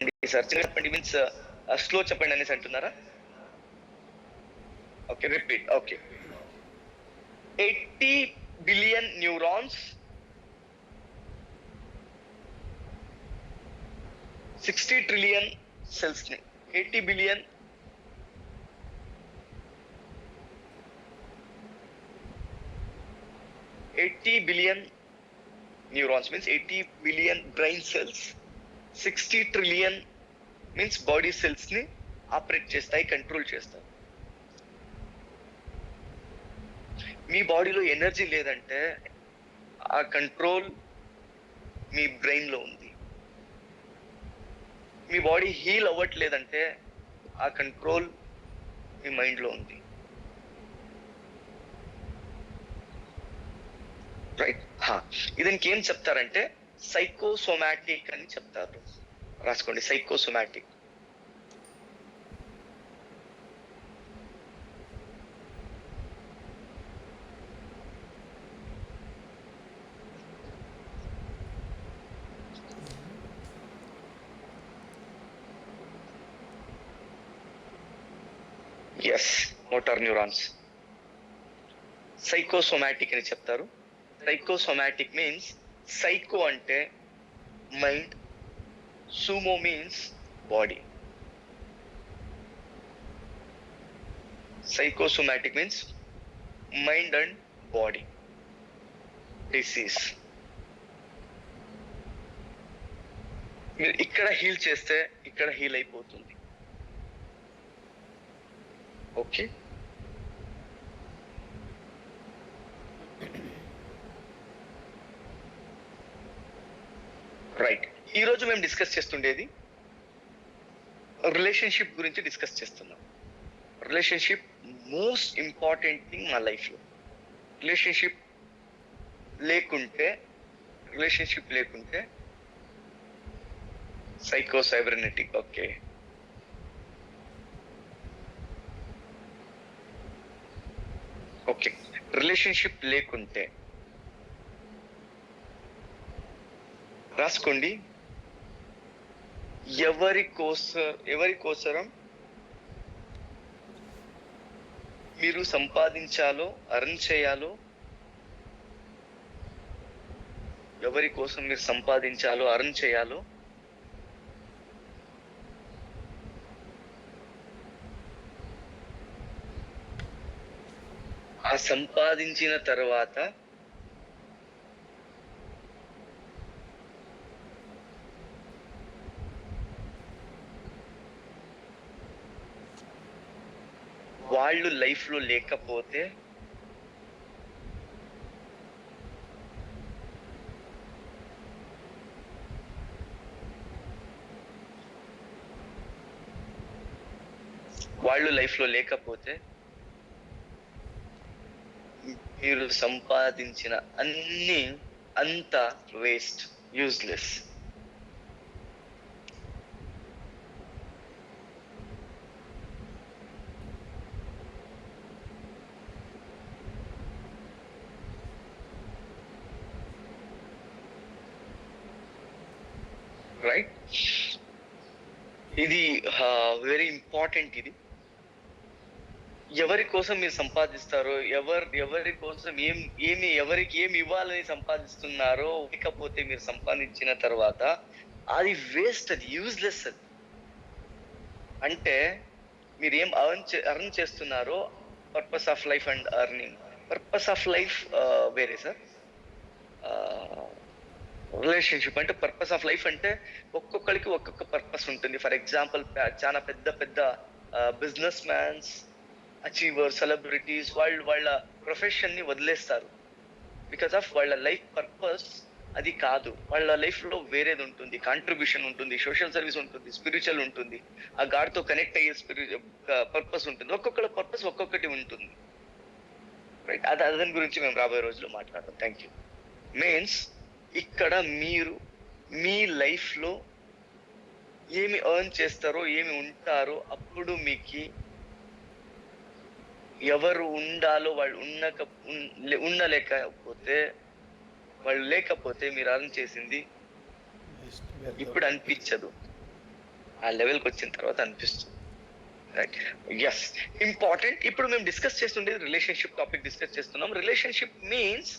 Sir చెప్పండి means slow చెప్పండి అనేసి అంటున్నారా? Okay, repeat. Okay, 80 billion neurons, 60 trillion cells ని 80 billion neurons means 80 billion brain cells, 60 trillion means body cells ని operate చేస్తాయి, కంట్రోల్ చేస్తాయి. మీ బాడీలో ఎనర్జీ లేదంటే ఆ కంట్రోల్ మీ బ్రెయిన్ లో ఉంది. మీ బాడీ హీల్ అవ్వట్లేదంటే ఆ కంట్రోల్ మీ మైండ్ లో ఉంది. రైట్. దీనికి ఏం చెప్తారంటే సైకోసోమాటిక్ అని చెప్తారు. రాసుకోండి, psychosomatic. Yes, motor neurons. Psychosomatic అని చెప్తారు. సైకోసోమాటిక్ మీన్స్ సైకో అంటే మైండ్, సుమో means body. Psychosomatic means mind and body disease. మీరు ఇక్కడ హీల్ చేస్తే ఇక్కడ హీల్ అయిపోతుంది. Okay, right. ఈరోజు మేము డిస్కస్ చేస్తుండేది రిలేషన్షిప్ గురించి డిస్కస్ చేస్తున్నాం. రిలేషన్షిప్ మోస్ట్ ఇంపార్టెంట్ థింగ్ మా లైఫ్ లో. రిలేషన్షిప్ లేకుంటే psycho cybernetic. Okay, okay. Relationship లేకుంటే రాసుకోండి, ఎవరి కోసరం మీరు సంపాదించాలో, అర్న్ చేయాలో, ఎవరి కోసం మీరు సంపాదించాలో, అర్న్ చేయాలో ఆ సంపాదించిన తర్వాత వాళ్ళు లైఫ్ లో లేకపోతే మీరు సంపాదించిన అంత వేస్ట్, యూజ్లెస్. రైట్. ఇది వెరీ ఇంపార్టెంట్. ఇది ఎవరి కోసం మీరు సంపాదిస్తారో, ఎవరి కోసం ఎవరికి ఏమి ఇవ్వాలని సంపాదిస్తున్నారో, లేకపోతే మీరు సంపాదించిన తర్వాత అది వేస్ట్, అది యూజ్లెస్. అది అంటే మీరు ఏం అర్న్ చేస్తున్నారో, purpose of life and earning. Purpose of life వేరే సార్. రిలేషన్షిప్ అంటే పర్పస్ ఆఫ్ లైఫ్ అంటే ఒక్కొక్కరికి ఒక్కొక్క పర్పస్ ఉంటుంది. ఫర్ ఎగ్జాంపుల్, చాలా పెద్ద బిజినెస్ మ్యాన్స్, అచీవర్, సెలబ్రిటీస్ వాళ్ళ ప్రొఫెషన్ ని వదిలేస్తారు బికాస్ ఆఫ్ వాళ్ళ లైఫ్ పర్పస్ అది కాదు. వాళ్ళ లైఫ్ లో వేరేది ఉంటుంది, కాంట్రిబ్యూషన్ ఉంటుంది, సోషల్ సర్వీస్ ఉంటుంది, స్పిరిచువల్ ఉంటుంది, ఆ గాడ్ తో కనెక్ట్ అయ్యే పర్పస్ ఉంటుంది. ఒక్కొక్కళ్ళ పర్పస్ ఒక్కొక్కటి ఉంటుంది. రైట్. దాని గురించి మేము రాబోయే రోజుల్లో మాట్లాడదాం. Thank you. మీన్స్ ఇక్కడ మీరు మీ లైఫ్ లో ఏమి ఎర్న్ చేస్తారో, ఏమి ఉంటారో, అప్పుడు మీకు ఎవరు ఉండాలో వాళ్ళు ఉండలేకపోతే, వాళ్ళు లేకపోతే మీరు అర్న్ చేసింది ఇప్పుడు అనిపించదు. ఆ లెవెల్కి వచ్చిన తర్వాత అనిపిస్తుంది. Right, yes, important. ఇప్పుడు మేము డిస్కస్ చేస్తుండేది రిలేషన్షిప్ టాపిక్ డిస్కస్ చేస్తున్నాం. రిలేషన్షిప్ మీన్స్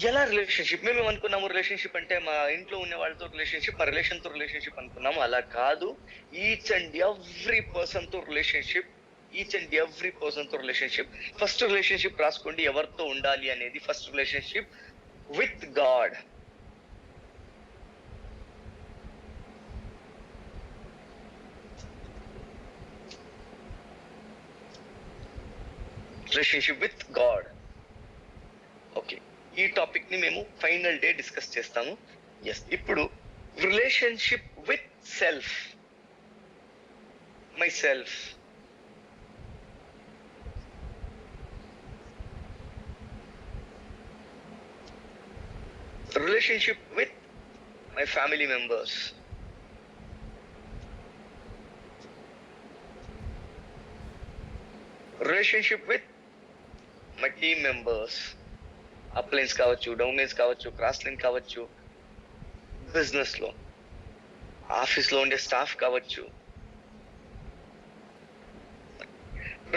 ఎలా రిలేషన్షిప్? మేము అనుకున్నాము రిలేషన్షిప్ అంటే మా ఇంట్లో ఉన్న వాళ్ళతో రిలేషన్షిప్, మా రిలేషన్ తో రిలేషన్షిప్ అనుకున్నాము. అలా కాదు. ఈచ్ అండ్ ఎవ్రీ పర్సన్ తో relationship, each and every person తో రిలేషన్షిప్. ఫస్ట్ రిలేషన్షిప్ రాసుకోండి ఎవరితో ఉండాలి అనేది. First relationship with God. Relationship with God. Okay, ఈ టాపిక్ ని మేము ఫైనల్ డే డిస్కస్ చేస్తాము. ఎస్, ఇప్పుడు relationship with self, my self. Relationship with my family members, relationship with my team members, uplines కావచ్చు, డౌన్ లైన్స్ కావచ్చు, cross line కావచ్చు, business లో office లో ఉండే స్టాఫ్ కావచ్చు.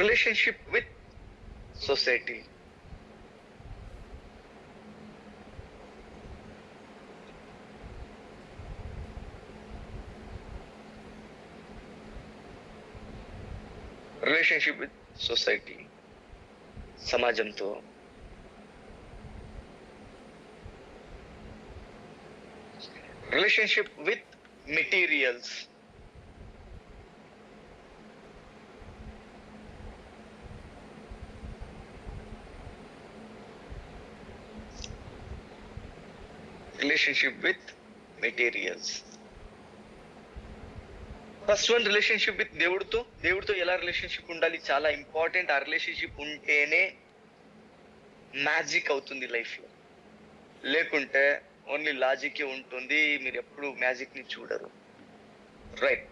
Relationship with society, relationship with society, సమాజంతో. Relationship with materials, relationship with materials. First one relationship with దేవుడితో. దేవుడితో ఎలా రిలేషన్షిప్ ఉండాలి, చాలా ఇంపార్టెంట్. ఆ రిలేషన్షిప్ ఉంటేనే మ్యాజిక్ అవుతుంది లైఫ్ లో, లేకుంటే ఓన్లీ లాజిక్ ఉంటుంది, మీరు ఎప్పుడు మ్యాజిక్ ని చూడరు. రైట్,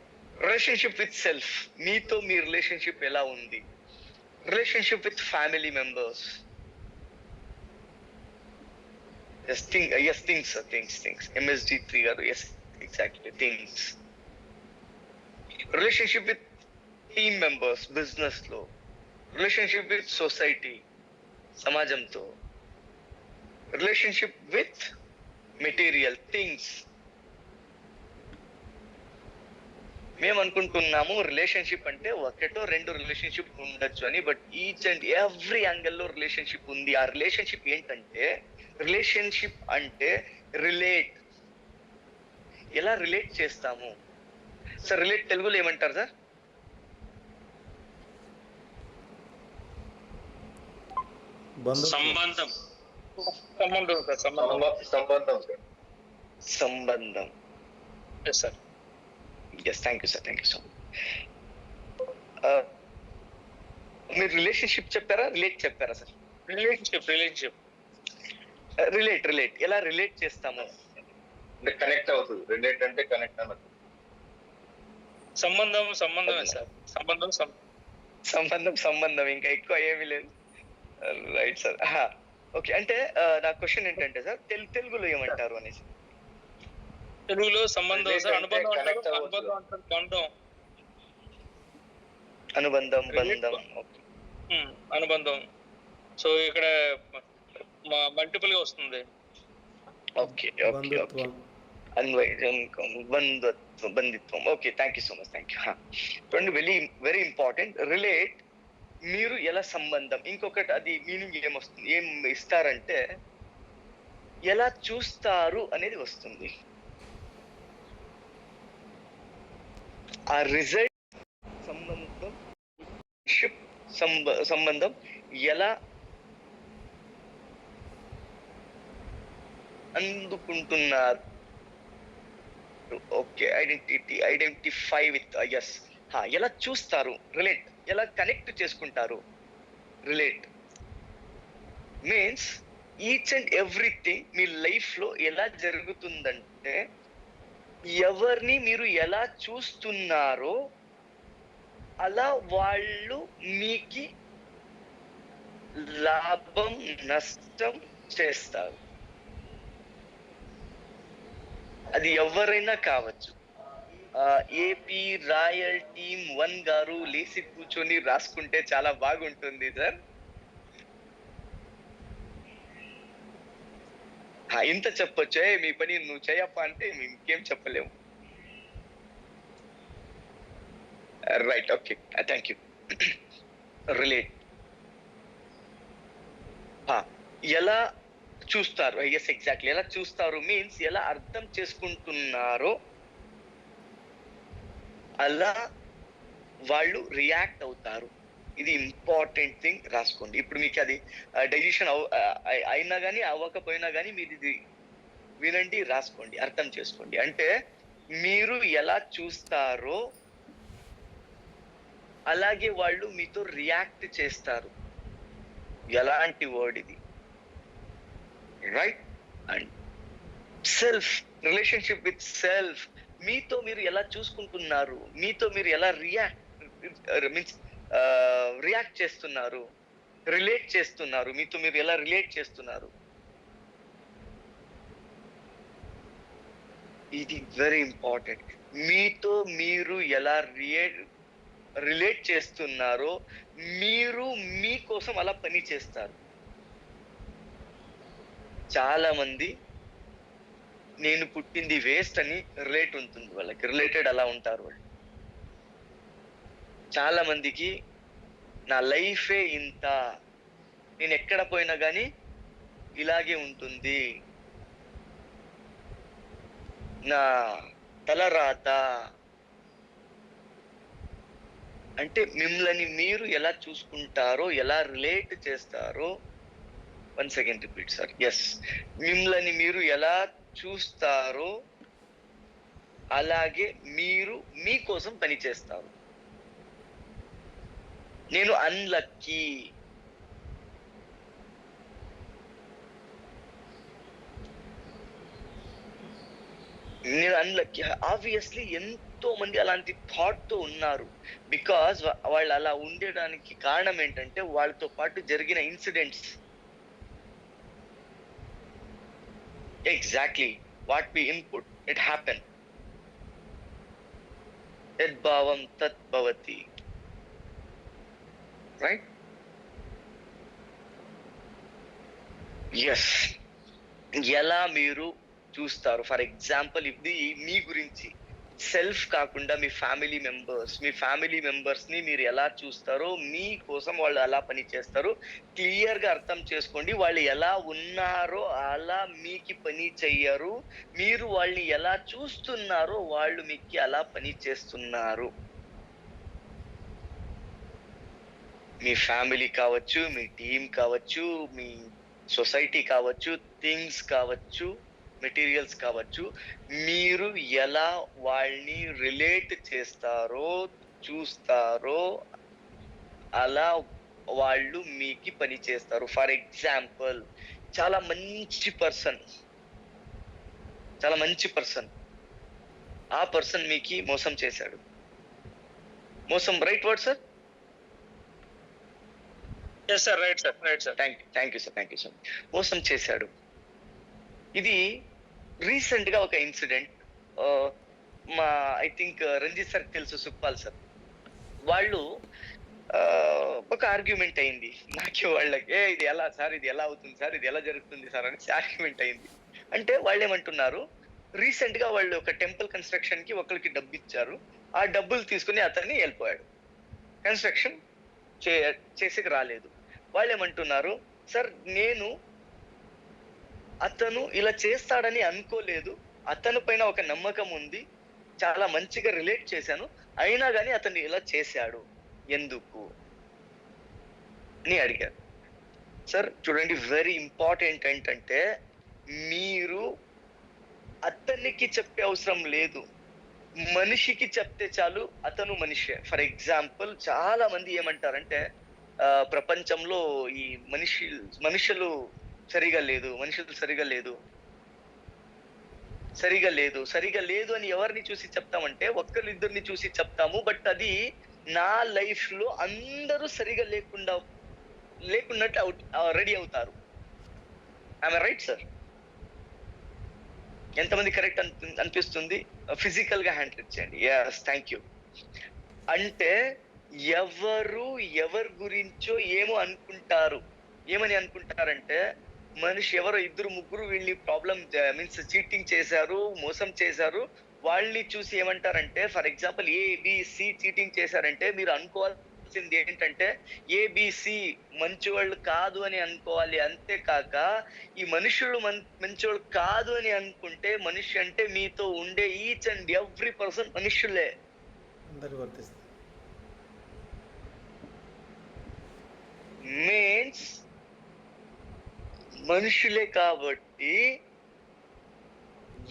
రిలేషన్షిప్ విత్ సెల్ఫ్, మీతో మీ రిలేషన్షిప్ ఎలా ఉంది. Relationship with family members. Things MSD3 గారు, yes exactly, things. Relationship with team members, business లో. రిలేషన్షిప్ విత్ సొసైటీ, సమాజంతో. Relationship with material things. మేము అనుకుంటున్నాము రిలేషన్షిప్ అంటే ఒకటో రెండు రిలేషన్షిప్ ఉండొచ్చు అని, but each and every angle లో రిలేషన్షిప్ ఉంది. ఆ రిలేషన్షిప్ ఏంటంటే, రిలేషన్షిప్ అంటే రిలేట్, ఎలా రిలేట్ చేస్తాము. సార్ రిలేట్ తెలుగులో ఏమంటారు సార్? సంబంధం. సంబంధం. Yes sir. Yes, thank you sir, thank you so much. మీరు రిలేషన్షిప్ చెప్పారా, రిలేట్ చెప్పారా సార్? రిలేషన్షిప్ రిలేట్ ఎలా రిలేట్ చేస్తాము? కనెక్ట్ అవుతుంది. రిలేట్ అంటే కనెక్ట్ అన్నట్టు. సంబంధమే సార్. సంబంధం ఇంకా ఎక్కువ ఏమీ లేదు. Right sir. ఓకే, అంటే నా క్వశ్చన్ ఏంటంటే సార్, తెలుగులో ఏమంటారు అనేసి. తెలుగులో సంబంధం సార్, అనుబంధం అంటారు. అనుబంధం, బంధం. అనుబంధం. సో ఇక్కడ మల్టిపుల్ గా వస్తుంది. ఓకే, అన్వయం, బంధిత్వం. Okay, thank you so much, thank you. చూడండి, వెరీ ఇంపార్టెంట్. రిలేట్, మీరు ఎలా సంబంధం. ఇంకొకటి అది మీనింగ్ ఏమొస్తుంది, ఏం ఇస్తారంటే, ఎలా చూస్తారు అనేది వస్తుంది. ఆ రిజల్ట్ సంబంధం ఎలా అందుకుంటున్నారు. ఓకే, ఐడెంటిఫై విత్, ఎస్, ఎలా చూస్తారు. రిలేట్, ఎలా కనెక్ట్ చేసుకుంటారు. Relate means each and everything me life లో ఎలా జరుగుతుందంటే, ఎవరిని మీరు ఎలా చూస్తున్నారో అలా వాళ్ళు మీకు లాభం నష్టం చేస్తారు. అది ఎవరైనా కావచ్చు. ఏపీ రాయల్ టీమ్ 1 గారు లేచి కూర్చొని రాసుకుంటే చాలా బాగుంటుంది సార్. ఇంత చెప్పొచ్చే, మీ పని నువ్వు చేయప్ప అంటే ఇంకేం చెప్పలేము. Right, okay, thank you. Relate ఎలా చూస్తారు? Yes, exactly. ఎలా చూస్తారు మీన్స్ ఎలా అర్థం చేసుకుంటున్నారో అలా వాళ్ళు రియాక్ట్ అవుతారు. ఇది ఇంపార్టెంట్ థింగ్, రాసుకోండి. ఇప్పుడు మీకు అది డైజెషన్ అయినా కానీ అవ్వకపోయినా కానీ మీరు ఇది వినండి, రాసుకోండి, అర్థం చేసుకోండి. అంటే మీరు ఎలా చూస్తారో అలాగే వాళ్ళు మీతో రియాక్ట్ చేస్తారు. ఎలాంటి వర్డ్ ఇది? Right. And self, relationship with self. మీతో మీరు ఎలా చూసుకుంటున్నారు, మీతో మీరు ఎలా రియాక్ట్ చేస్తున్నారు, రిలేట్ చేస్తున్నారు, మీతో మీరు ఎలా రిలేట్ చేస్తున్నారు, ఇది వెరీ ఇంపార్టెంట్. మీతో మీరు ఎలా రిలేట్ చేస్తున్నారో మీరు మీకోసం అలా పని చేస్తారు. చాలా మంది నేను పుట్టింది వేస్ట్ అని రిలేట్ ఉంటుంది వాళ్ళకి, రిలేటెడ్ అలా ఉంటారు వాళ్ళు. చాలా మందికి నా లైఫే ఇంత, నేను ఎక్కడ పోయినా కానీ ఇలాగే ఉంటుంది, నా తలరాత. అంటే మిమ్మల్ని మీరు ఎలా చూసుకుంటారో, ఎలా రిలేట్ చేస్తారో, one second repeat sir. Yes, మిమ్మల్ని మీరు ఎలా చూస్తారో అలాగే మీరు మీకోసం పని చేస్తారు. నేను అన్లక్కీ, ఆబ్వియస్లీ ఎంతో మంది అలాంటి థాట్ తో ఉన్నారు. బికాజ్ వాళ్ళు అలా ఉండడానికి కారణం ఏంటంటే వాళ్ళతో పాటు జరిగిన incidents. Exactly what we input it happen. యద్భావం తద్భవతి. రైట్? ఎస్, ఎలా మీరు చూస్తారు. ఫర్ ఎగ్జాంపుల్, ఇది మీ గురించి సెల్ఫ్ కాకుండా మీ ఫ్యామిలీ మెంబర్స్ ని మీరు ఎలా చూస్తారో మీ కోసం వాళ్ళు అలా పని చేస్తారు. క్లియర్ గా అర్థం చేసుకోండి. వాళ్ళు ఎలా ఉన్నారో అలా మీకు పని చెయ్యరు. మీరు వాళ్ళని ఎలా చూస్తున్నారో వాళ్ళు మీకు అలా పని చేస్తున్నారు. మీ ఫ్యామిలీ కావచ్చు, మీ టీం కావచ్చు, మీ సొసైటీ కావచ్చు, థింగ్స్ కావచ్చు, మెటీరియల్స్ కావచ్చు, మీరు ఎలా వాళ్ళని రిలేట్ చేస్తారో చూస్తారో అలా వాళ్ళు మీకు పని చేస్తారు. ఫర్ ఎగ్జాంపుల్, చాలా మంచి పర్సన్ ఆ పర్సన్ మీకు మోసం చేశాడు. మోసం, right word sir? Yes sir, right sir, right sir. Thank you sir. మోసం చేశాడు. ఇది రీసెంట్ గా ఒక ఇన్సిడెంట్. మా ఐ థింక్ రంజిత్ సార్ తెలుసు, సుఖ్పాల్ సార్. వాళ్ళు ఒక ఆర్గ్యుమెంట్ అయింది. నాకు వాళ్ళకి ఇది ఎలా సార్, ఇది ఎలా అవుతుంది సార్, ఇది ఎలా జరుగుతుంది సార్ అని ఆర్గ్యుమెంట్ అయింది. అంటే వాళ్ళు ఏమంటున్నారు, రీసెంట్ గా వాళ్ళు ఒక టెంపుల్ కన్స్ట్రక్షన్ కి ఒకరికి డబ్బు ఇచ్చారు. ఆ డబ్బులు తీసుకుని అతన్ని వెళ్ళిపోయాడు. కన్స్ట్రక్షన్ చేసేకి రాలేదు. వాళ్ళు ఏమంటున్నారు, సార్ నేను అతను ఇలా చేస్తాడని అనుకోలేదు, అతని పైన ఒక నమ్మకం ఉంది, చాలా మంచిగా రిలేట్ చేశాను, అయినా కానీ అతను ఇలా చేశాడు, ఎందుకు అని అడిగారు. సార్ చూడండి, వెరీ ఇంపార్టెంట్ ఏంటంటే మీరు అతనికి చెప్పే అవసరం లేదు, మనిషికి చెప్తే చాలు, అతను మనిషే. ఫర్ ఎగ్జాంపుల్, చాలా మంది ఏమంటారంటే ప్రపంచంలో ఈ మనుషులు సరిగా లేదు అని ఎవరిని చూసి చెప్తామంటే ఒక్కరిద్దరిని చూసి చెప్తాము. బట్ అది నా లైఫ్ లో అందరూ సరిగా లేకున్నట్టు రెడీ అవుతారు. I'm right sir? ఎంతమంది కరెక్ట్ అనిపిస్తుంది? ఫిజికల్ గా హ్యాండ్ రైజ్ చేయండి. yes, thank you. అంటే ఎవరి గురించో ఏమో అనుకుంటారు. ఏమని అనుకుంటారంటే మనిషి ఎవరో ఇద్దరు ముగ్గురు వీళ్ళని ప్రాబ్లం మీన్స్ చీటింగ్ చేశారు, మోసం చేశారు. వాళ్ళని చూసి ఏమంటారంటే, ఫర్ ఎగ్జాంపుల్ ఏబిసి చీటింగ్ చేశారంటే మీరు అనుకోవాల్సింది ఏంటంటే ఏబిసి మంచివాళ్ళు కాదు అని అనుకోవాలి. అంతేకాక ఈ మనుషులు మంచివాళ్ళు కాదు అని అనుకుంటే, మనిషి అంటే మీతో ఉండే ఈచ్ అండ్ ఎవ్రీ పర్సన్ మనుషులే. అందరికి వర్తిస్తుంది. మీన్స్ మనుషులే కాబట్టి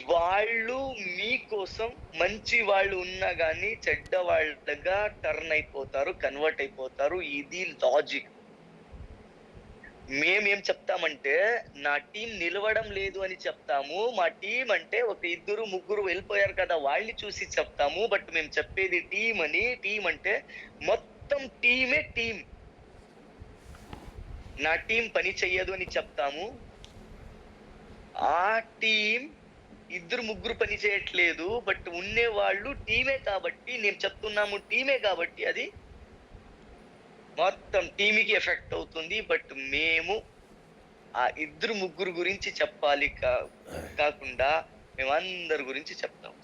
వాళ్ళు మీకోసం మంచి వాళ్ళు ఉన్నా గానీ చెడ్డ వాళ్ళగా టర్న్ అయిపోతారు, కన్వర్ట్ అయిపోతారు. ఇది లాజిక్. మేమేం చెప్తామంటే నా టీం నిలవడం లేదు అని చెప్తాము. మా టీం అంటే ఒక ఇద్దరు ముగ్గురు వెళ్ళిపోయారు కదా వాళ్ళని చూసి చెప్తాము. బట్ మేము చెప్పేది టీం అని. టీం అంటే మొత్తం టీమే టీం. నా టీం పని చెయ్యదు అని చెప్తాము. ఆ టీం ఇద్దరు ముగ్గురు పని చేయట్లేదు, బట్ ఉండే వాళ్ళు టీమే కాబట్టి నేను చెప్తున్నాము టీమే కాబట్టి అది మొత్తం టీంకి ఎఫెక్ట్ అవుతుంది. బట్ మేము ఆ ఇద్దరు ముగ్గురు గురించి చెప్పాలి కాకుండా మేమందరి గురించి చెప్తాం.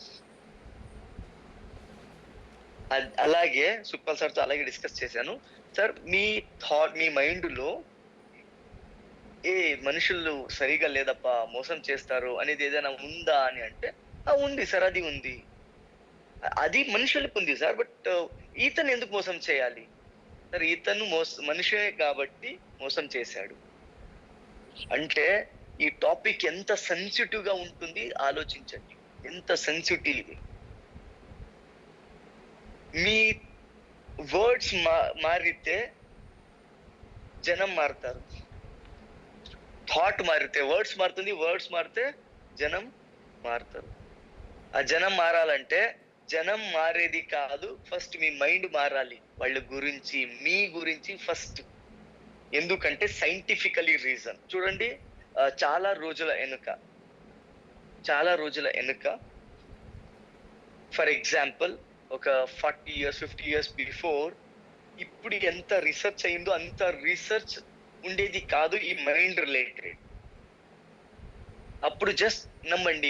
అలాగే సుక్పాల్ సార్తో అలాగే డిస్కస్ చేశాను. సార్ మీ మైండ్ లో మనుషులు సరిగా లేదప్పా, మోసం చేస్తారు అనేది ఏదైనా ఉందా అని అంటే ఉంది సార్, అది ఉంది. అది మనుషులకు ఉంది సార్. బట్ ఈతను ఎందుకు మోసం చేయాలి సార్? ఈతను మనిషే కాబట్టి మోసం చేశాడు అంటే ఈ టాపిక్ ఎంత సెన్సిటివ్ గా ఉంటుంది ఆలోచించండి. ఎంత సెన్సిటివ్ ఇది. మీ వర్డ్స్ మారితే జనం మారుతారు. థాట్ మారితే వర్డ్స్ మారుతుంది, వర్డ్స్ మారితే జనం మారుతారు. ఆ జనం మారాలంటే జనం మారేది కాదు, ఫస్ట్ మీ మైండ్ మారాలి వాళ్ళ గురించి, మీ గురించి ఫస్ట్. ఎందుకంటే సైంటిఫికలీ రీజన్ చూడండి. చాలా రోజుల వెనుక ఫర్ ఎగ్జాంపుల్ ఒక 40 years 50 years బిఫోర్ ఇప్పుడు ఎంత రీసెర్చ్ అయిందో అంత రీసెర్చ్ ఉండేది కాదు ఈ మైండ్ రిలేటెడ్. అప్పుడు జస్ట్ నమ్మండి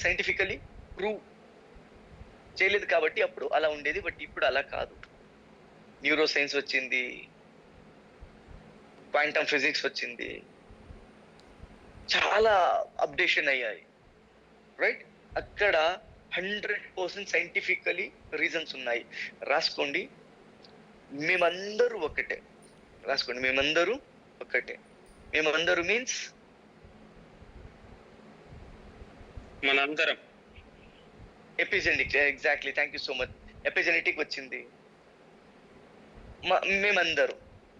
సైంటిఫికలీ ప్రూవ్ చేయలేదు కాబట్టి అప్పుడు అలా ఉండేది. బట్ ఇప్పుడు అలా కాదు. న్యూరో సైన్స్ వచ్చింది, క్వాంటమ్ ఫిజిక్స్ వచ్చింది, చాలా అప్డేషన్ అయ్యాయి, రైట్? అక్కడ 100% సైంటిఫికలీ రీజన్స్ ఉన్నాయి. రాసుకోండి. మేమందరూ ఒకటే. రాసుకోండి, మేమందరూ ఒకటే. మేమందరూ మీన్స్ మనందరం. Epigenetic. Exactly, thank you so much. Epigenetic వచ్చింది.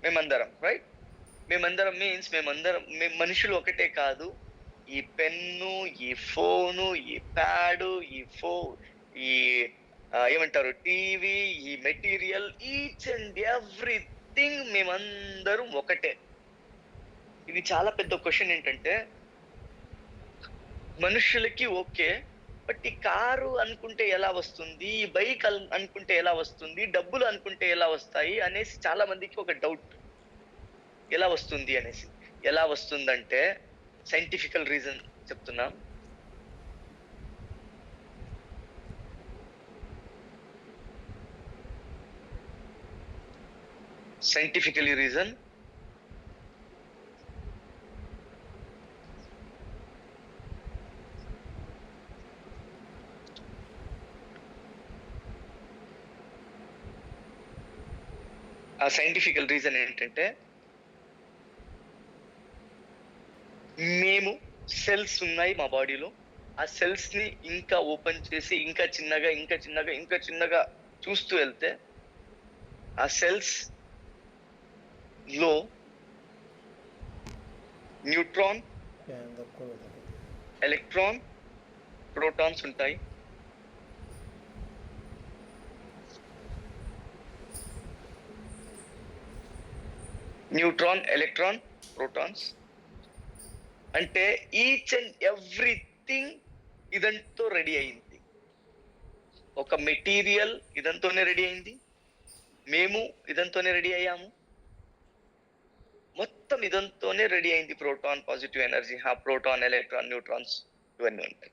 మేమందరం రైట్. మేమందరం మీన్స్ మనుషులు ఒకటే కాదు. ఈ పెన్ను, ఈ ఫోను, ఈ ప్యాడు, ఈ ఏమంటారు టీవీ, ఈ మెటీరియల్, ఈచ్ అండ్ ఎవ్రీథింగ్ మేమందరం ఒకటే. ఇది చాలా పెద్ద క్వశ్చన్ ఏంటంటే మనుషులకి ఓకే, బట్ ఈ కారు అనుకుంటే ఎలా వస్తుంది, ఈ బైక్ అనుకుంటే ఎలా వస్తుంది, డబ్బులు అనుకుంటే ఎలా వస్తాయి అనేసి చాలా మందికి ఒక డౌట్. ఎలా వస్తుంది అనేసి. ఎలా వస్తుందంటే సైంటిఫికల్ రీజన్ చెప్తున్నా. సైంటిఫికలీ రీజన్ ఆ సైంటిఫికల్ రీజన్ ఏంటంటే మేము సెల్స్ ఉన్నాయి మా బాడీలో. ఆ సెల్స్ ని ఇంకా ఓపెన్ చేసి ఇంకా చిన్నగా చూస్తూ వెళ్తే ఆ సెల్స్ లో న్యూట్రాన్, ఎలక్ట్రాన్, ప్రోటాన్స్ ఉంటాయి. Neutron, electron, protons. అంటే ఈచ్ అండ్ ఎవ్రీథింగ్ ఇదంతో రెడీ అయింది. ఒక మెటీరియల్ ఇదంతోనే రెడీ అయింది, మేము ఇదంతోనే రెడీ అయ్యాము, మొత్తం ఇదంతోనే రెడీ అయింది. Proton, positive energy, proton, electron, neutrons ఇవన్నీ ఉంటాయి.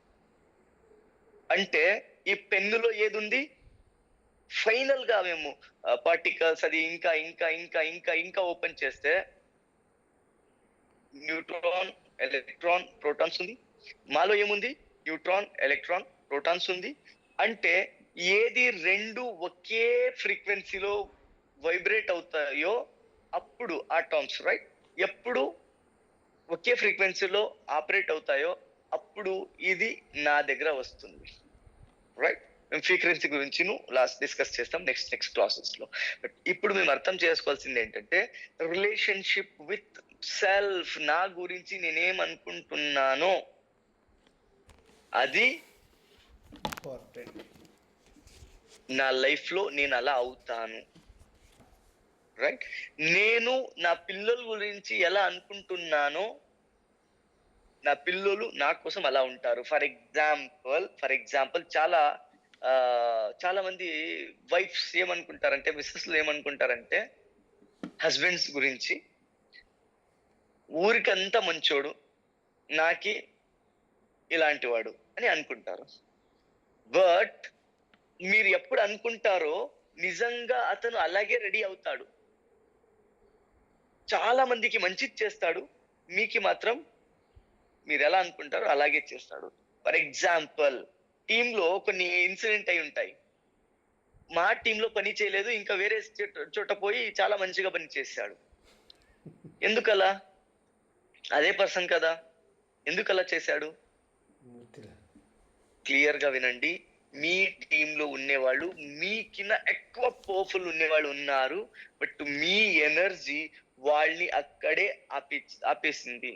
అంటే ఈ పెన్నులో ఏది ఉంది, ఫైనల్ గా మేము పార్టికల్స్ అది ఇంకా ఇంకా ఇంకా ఇంకా ఇంకా ఓపెన్ చేస్తే న్యూట్రాన్, ఎలక్ట్రాన్, ప్రోటాన్స్ ఉంది. మాలో ఏముంది, న్యూట్రాన్, ఎలక్ట్రాన్, ప్రోటాన్స్ ఉంది. అంటే ఏది రెండు ఒకే ఫ్రీక్వెన్సీలో వైబ్రేట్ అవుతాయో అప్పుడు ఆటామ్స్, రైట్, ఎప్పుడు ఒకే ఫ్రీక్వెన్సీలో ఆపరేట్ అవుతాయో అప్పుడు ఇది నా దగ్గర వస్తుంది, రైట్. మేము ఫ్రీక్వెన్సీ గురించి లాస్ట్ డిస్కస్ చేస్తాం నెక్స్ట్ క్లాసెస్ లో. బట్ ఇప్పుడు మేము అర్థం చేసుకోవాల్సింది ఏంటంటే రిలేషన్షిప్ విత్ సెల్ఫ్. నా గురించి నేనేమనుకుంటున్నానో అది ఇంపార్టెంట్. నా లైఫ్ లో నేను అలా అవుతాను, రైట్. నేను నా పిల్లల గురించి ఎలా అనుకుంటున్నానో నా పిల్లలు నా కోసం అలా ఉంటారు. ఫర్ ఎగ్జాంపుల్ చాలా మంది వైఫ్స్ ఏమనుకుంటారంటే, మిస్సెస్లు ఏమనుకుంటారంటే హస్బెండ్స్ గురించి, ఊరికంతా మంచోడు, నాకి ఇలాంటి వాడు అని అనుకుంటారు. బట్ మీరు ఎప్పుడు అనుకుంటారో నిజంగా అతను అలాగే రెడీ అవుతాడు. చాలా మందికి మంచిది చేస్తాడు, మీకు మాత్రం మీరు ఎలా అనుకుంటారో అలాగే చేస్తాడు. ఫర్ ఎగ్జాంపుల్ టీంలో కొన్ని ఇన్సిడెంట్ అయి ఉంటాయి. మా టీంలో పని చేయలేదు, ఇంకా వేరే చోట పోయి చాలా మంచిగా పని చేశాడు. ఎందుకలా? అదే పర్సన్ కదా, ఎందుకలా చేశాడు? క్లియర్ గా వినండి. మీ టీంలో ఉండేవాళ్ళు మీకిన్న ఎక్కువ పవర్ఫుల్ ఉండేవాళ్ళు ఉన్నారు, బట్ మీ ఎనర్జీ వాళ్ళని అక్కడే ఆపేసింది.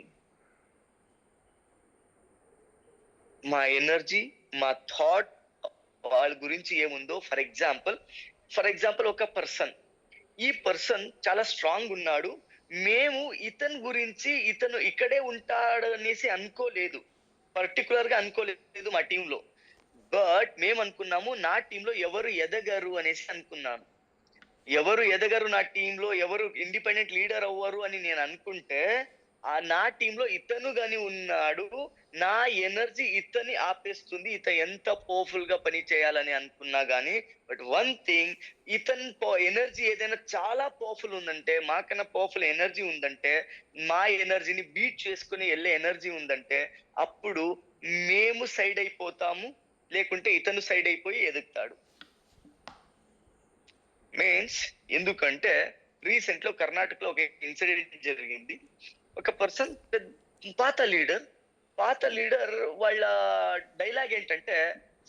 మా ఎనర్జీ, మా థాట్ వాళ్ళ గురించి ఏముందో, ఫర్ ఎగ్జాంపుల్ ఒక ఈ పర్సన్ చాలా స్ట్రాంగ్ ఉన్నాడు, మేము ఇతని గురించి ఇతను ఇక్కడే ఉంటాడు అనేసి అనుకోలేదు, పర్టికులర్ గా అనుకోలేదు మా టీంలో. బట్ మేము అనుకున్నాము నా టీంలో ఎవరు ఎదగరు అనేసి అనుకున్నాను. ఎవరు ఎదగరు నా టీంలో, ఎవరు ఇండిపెండెంట్ లీడర్ అవ్వరు అని నేను అనుకుంటే నా టీంలో ఇతను గాని ఉన్నాడు, నా ఎనర్జీ ఇతన్ని ఆపేస్తుంది. ఇతను ఎంత పవర్ఫుల్ గా పని చేయాలని అనుకున్నా గానీ, బట్ వన్ థింగ్, ఇతని ఎనర్జీ ఏదైనా చాలా పవర్ఫుల్ ఉందంటే, మాకన్నా పవర్ఫుల్ ఎనర్జీ ఉందంటే, మా ఎనర్జీని బీట్ చేసుకుని వెళ్ళే ఎనర్జీ ఉందంటే, అప్పుడు మేము సైడ్ అయిపోతాము, లేకుంటే ఇతను సైడ్ అయిపోయి ఎదుగుతాడు. మీన్స్ ఎందుకంటే రీసెంట్ లో కర్ణాటకలో ఒక ఇన్సిడెంట్ జరిగింది. ఒక పర్సన్ పాత లీడర్ వాళ్ళ డైలాగ్ ఏంటంటే,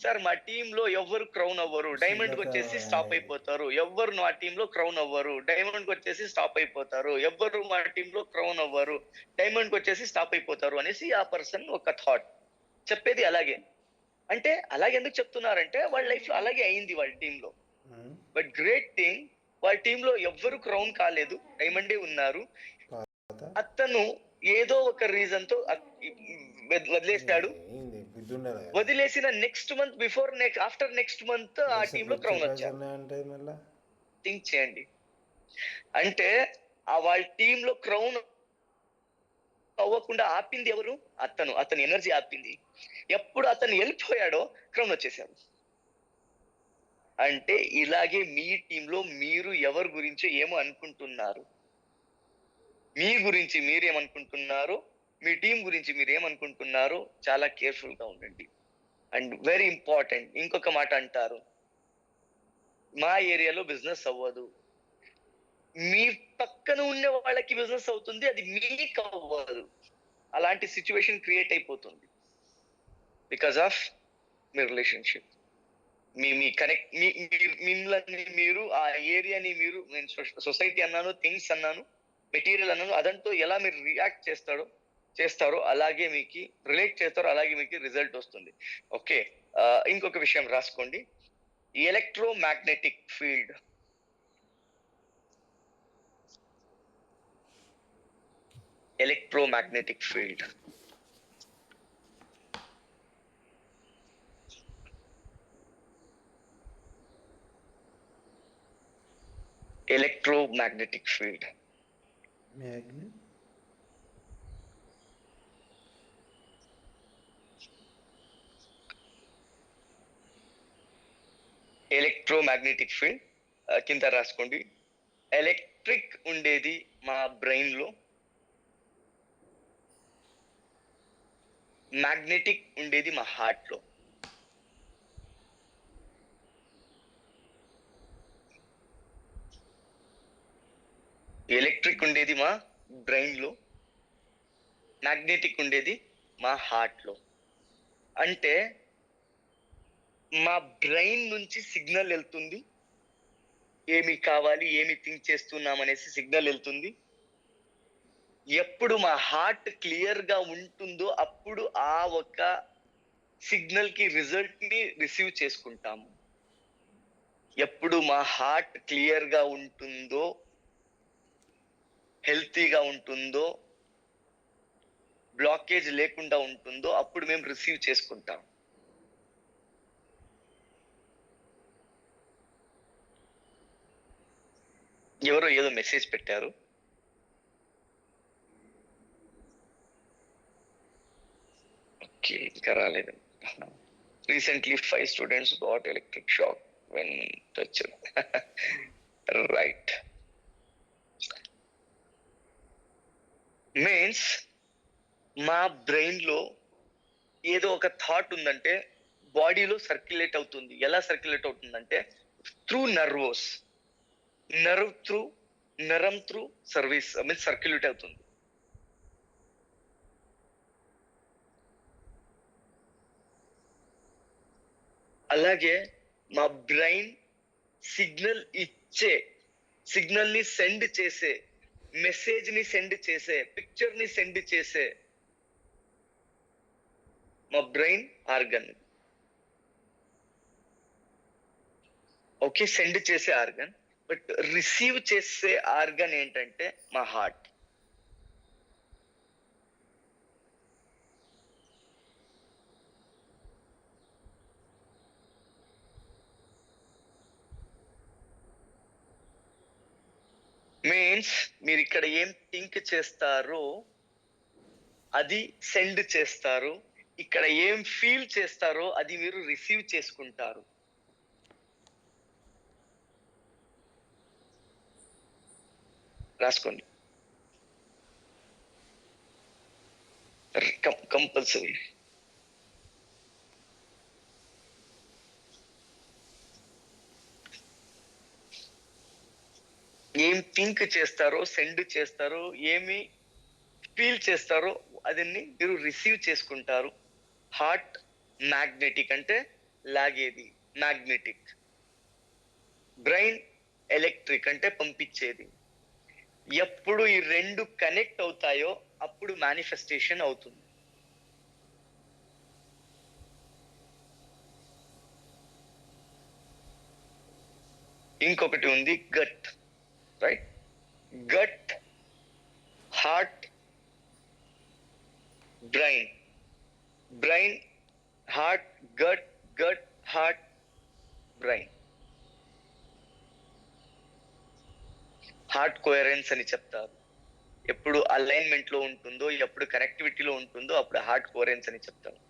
సార్ మా టీంలో ఎవ్వరు క్రౌన్ అవ్వరు, డైమండ్ కి వచ్చేసి స్టాప్ అయిపోతారు, ఎవ్వరు మా టీంలో క్రౌన్ అవ్వరు, డైమండ్ కి వచ్చేసి స్టాప్ అయిపోతారు, ఎవ్వరు మా టీంలో క్రౌన్ అవ్వరు, డైమండ్ కి వచ్చేసి స్టాప్ అయిపోతారు అనేసి ఆ పర్సన్ ఒక థాట్ చెప్పేది. అలాగే అంటే అలాగే ఎందుకు చెప్తున్నారంటే వాళ్ళ లైఫ్ లో అలాగే అయింది వాళ్ళ టీంలో. బట్ గ్రేట్ థింగ్, వాళ్ళ టీంలో ఎవ్వరు క్రౌన్ కాలేదు, డైమండే ఉన్నారు. అతను ఏదో ఒక రీజన్ తో వదిలేశాడు. వదిలేసిన next month after next month ఆ టీమ్ లో క్రౌన్ వచ్చాడు. థింక్ చేయండి. అంటే ఆ వాళ్ళ టీమ్ లో క్రౌన్ అవ్వకుండా ఆపింది ఎవరు? అతని ఎనర్జీ ఆపింది. ఎప్పుడు అతను వెళ్ళిపోయాడో క్రౌన్ వచ్చేసాడు. అంటే ఇలాగే మీ టీంలో మీరు ఎవరి గురించి ఏమో అనుకుంటున్నారు, మీ గురించి మీరేమనుకుంటున్నారో, మీ టీం గురించి మీరేమనుకుంటున్నారో చాలా కేర్ఫుల్ గా ఉండండి. అండ్ వెరీ ఇంపార్టెంట్, ఇంకొక మాట అంటారు, మా ఏరియాలో బిజినెస్ అవ్వదు. మీ పక్కన ఉండే వాళ్ళకి బిజినెస్ అవుతుంది, అది మీకు అవ్వదు. అలాంటి సిచ్యువేషన్ క్రియేట్ అయిపోతుంది because of me relationship. Me connect మిమ్మల్ని మీరు, ఆ ఏరియాని మీరు, నేను సొసైటీ అన్నాను, థింగ్స్ అన్నాను, మెటీరియల్ అన్నాను, అదంతా ఎలా మీరు రియాక్ట్ చేస్తారో అలాగే మీకు రిలేట్ చేస్తారో అలాగే మీకు రిజల్ట్ వస్తుంది. ఓకే, ఇంకొక విషయం రాసుకోండి, electromagnetic field. electromagnetic field. Magnet. Electromagnetic field కింద రాసుకోండి. ఎలక్ట్రిక్ ఉండేది మా బ్రెయిన్ లో, మ్యాగ్నెటిక్ ఉండేది మా హార్ట్ లో. ఎలక్ట్రిక్ ఉండేది మా బ్రెయిన్ లో, మ్యాగ్నెటిక్ ఉండేది మా హార్ట్ లో. అంటే మా బ్రెయిన్ నుంచి సిగ్నల్ వెళ్తుంది, ఏమి కావాలి, ఏమి థింక్ చేస్తున్నాం అనేసి సిగ్నల్ వెళ్తుంది. ఎప్పుడు మా హార్ట్ క్లియర్ గా ఉంటుందో అప్పుడు ఆ ఒక సిగ్నల్ కి రిజల్ట్ ని రిసీవ్ చేసుకుంటాము. ఎప్పుడు మా హార్ట్ క్లియర్ గా ఉంటుందో, హెల్తీగా ఉంటుందో, బ్లాకేజ్ లేకుండా ఉంటుందో అప్పుడు మేము రిసీవ్ చేసుకుంటాం. ఎవరో ఏదో మెసేజ్ పెట్టారు. ఓకే, ఇంకా రాలేదు. Recently 5 students got electric shock when touched. Right. Means మా బ్రెయిన్ లో ఏదో ఒక థాట్ ఉందంటే బాడీలో సర్క్యులేట్ అవుతుంది. ఎలా సర్క్యులేట్ అవుతుందంటే త్రూ నర్వోస్, నరం త్రూ సర్వీస్ మీన్స్ సర్క్యులేట్ అవుతుంది. అలాగే మా బ్రెయిన్ సిగ్నల్ ని సెండ్ చేసే, మెసేజ్ ని సెండ్ చేసే, పిక్చర్ ని సెండ్ చేసే మా బ్రెయిన్ ఆర్గన్. ఓకే, సెండ్ చేసే ఆర్గన్. బట్ రిసీవ్ చేసే ఆర్గన్ ఏంటంటే మా హార్ట్. మీన్స్ మీరు ఇక్కడ ఏం థింక్ చేస్తారో అది సెండ్ చేస్తారు, ఇక్కడ ఏం ఫీల్ చేస్తారో అది మీరు రిసీవ్ చేసుకుంటారు. రాసుకోండి కంపల్సరీ. ఏం థింక్ చేస్తారో, సెండ్ చేస్తారో, ఏమి ఫీల్ చేస్తారో అదన్ని మీరు రిసీవ్ చేసుకుంటారు. హార్ట్ మ్యాగ్నెటిక్ అంటే లాగేది, మ్యాగ్నెటిక్. బ్రెయిన్ ఎలక్ట్రిక్ అంటే పంపించేది. ఎప్పుడు ఈ రెండు కనెక్ట్ అవుతాయో అప్పుడు మేనిఫెస్టేషన్ అవుతుంది. ఇంకొకటి ఉంది gut, right? Gut, heart, brain, heart, gut, heart, brain. Heart coherence అని చెప్తారు. ఎప్పుడు అలైన్మెంట్ లో ఉంటుందో, ఎప్పుడు కనెక్టివిటీలో ఉంటుందో అప్పుడు హార్ట్ కోహెరెన్స్ అని చెప్తారు.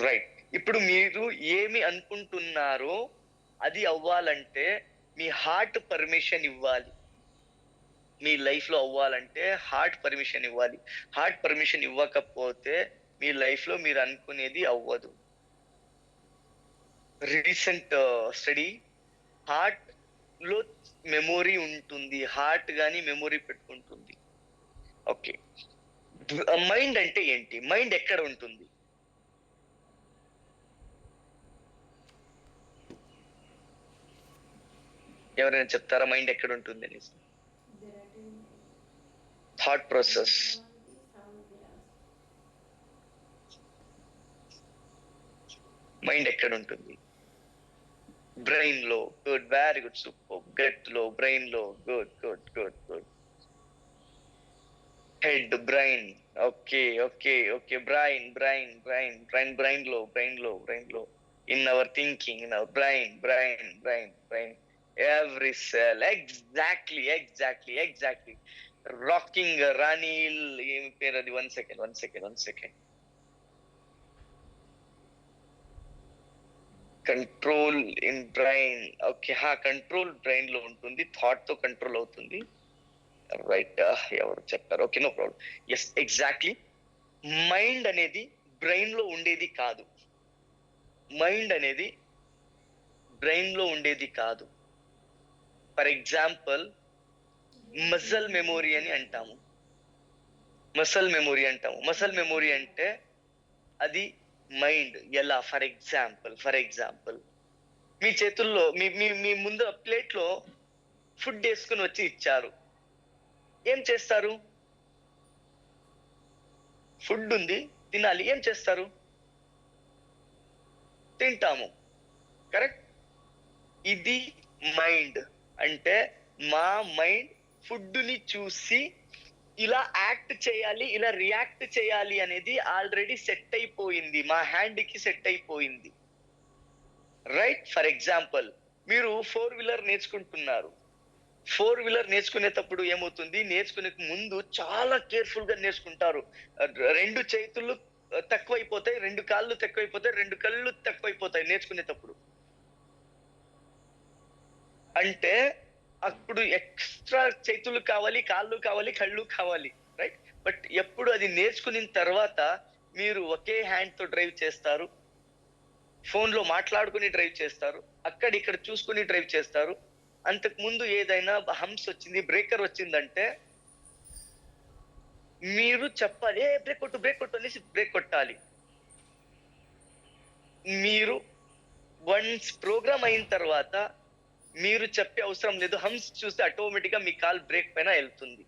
రైట్. ఇప్పుడు మీరు ఏమి అనుకుంటున్నారో అది అవ్వాలంటే మీ హార్ట్ పర్మిషన్ ఇవ్వాలి. మీ లైఫ్ లో అవ్వాలంటే హార్ట్ పర్మిషన్ ఇవ్వాలి. హార్ట్ పర్మిషన్ ఇవ్వకపోతే మీ లైఫ్ లో మీరు అనుకునేది అవ్వదు. రీసెంట్ స్టడీ, హార్ట్ లో మెమొరీ ఉంటుంది, హార్ట్ గాని మెమొరీ పెట్టుకుంటుంది. ఓకే, మైండ్ అంటే ఏంటి? మైండ్ ఎక్కడ ఉంటుంది? ఎవరైనా చెప్తారా మైండ్ ఎక్కడ ఉంటుంది అనేసి? Thought process. మైండ్ ఎక్కడ ఉంటుంది? బ్రెయిన్ లో. Good, very good, super. Gut లో, బ్రెయిన్ లో. Good good good good. Head, brain. Okay okay okay. Brain లో. In our thinking, in our brain. every cell. Exactly. Rocking Ranil, ఏం పేరు అది? one second. Control in brain. Okay, control brain లో ఉంటుంది, thought తో control అవుతుంది. Right, ఎవరు చెప్పారు? Okay, no problem. Yes, exactly. Mind అనేది బ్రెయిన్ లో ఉండేది కాదు. ఫర్ ఎగ్జాంపుల్, మజిల్ మెమొరీ అని అంటాము. మసల్ మెమొరీ అంటే అది మైండ్. ఎలా? ఫర్ ఎగ్జాంపుల్ మీ చేతుల్లో మీ ముందు ప్లేట్ లో ఫుడ్ వేసుకుని వచ్చి ఇచ్చారు. ఏం చేస్తారు? ఫుడ్ ఉంది, తినాలి, ఏం చేస్తారు? తింటాము. కరెక్ట్? ఇది మైండ్. అంటే మా మైండ్ ఫుడ్ ని చూసి ఇలా యాక్ట్ చేయాలి, ఇలా రియాక్ట్ చేయాలి అనేది ఆల్రెడీ సెట్ అయిపోయింది, మా హ్యాండ్ కి సెట్ అయిపోయింది. రైట్? ఫర్ ఎగ్జాంపుల్, మీరు 4-వీలర్ నేర్చుకుంటున్నారు. 4-వీలర్ నేర్చుకునేటప్పుడు ఏమవుతుంది? నేర్చుకునే ముందు చాలా కేర్ఫుల్ గా నేర్చుకుంటారు. 2 చేతులు తక్కువైపోతాయి, 2 కాళ్ళు తక్కువైపోతాయి, 2 కళ్ళు తక్కువైపోతాయి నేర్చుకునేటప్పుడు. అంటే అప్పుడు ఎక్స్ట్రా చేతులు కావాలి, కాళ్ళు కావాలి, కళ్ళు కావాలి. రైట్? బట్ ఎప్పుడు అది నేర్చుకున్న తర్వాత మీరు ఒకే హ్యాండ్ తో డ్రైవ్ చేస్తారు, ఫోన్ లో మాట్లాడుకుని డ్రైవ్ చేస్తారు, అక్కడిక్కడ చూసుకుని డ్రైవ్ చేస్తారు. అంతకు ముందు ఏదైనా హంప్స్ వచ్చింది, బ్రేకర్ వచ్చిందంటే మీరు చెప్పాలి, బ్రేక్ కొట్టు అనేసి బ్రేక్ కొట్టాలి. మీరు వన్స్ ప్రోగ్రామ్ అయిన తర్వాత మీరు చెప్పే అవసరం లేదు, హంప్స్ చూస్తే ఆటోమేటిక్ గా మీ కాల్ బ్రేక్ పైన వెళ్తుంది.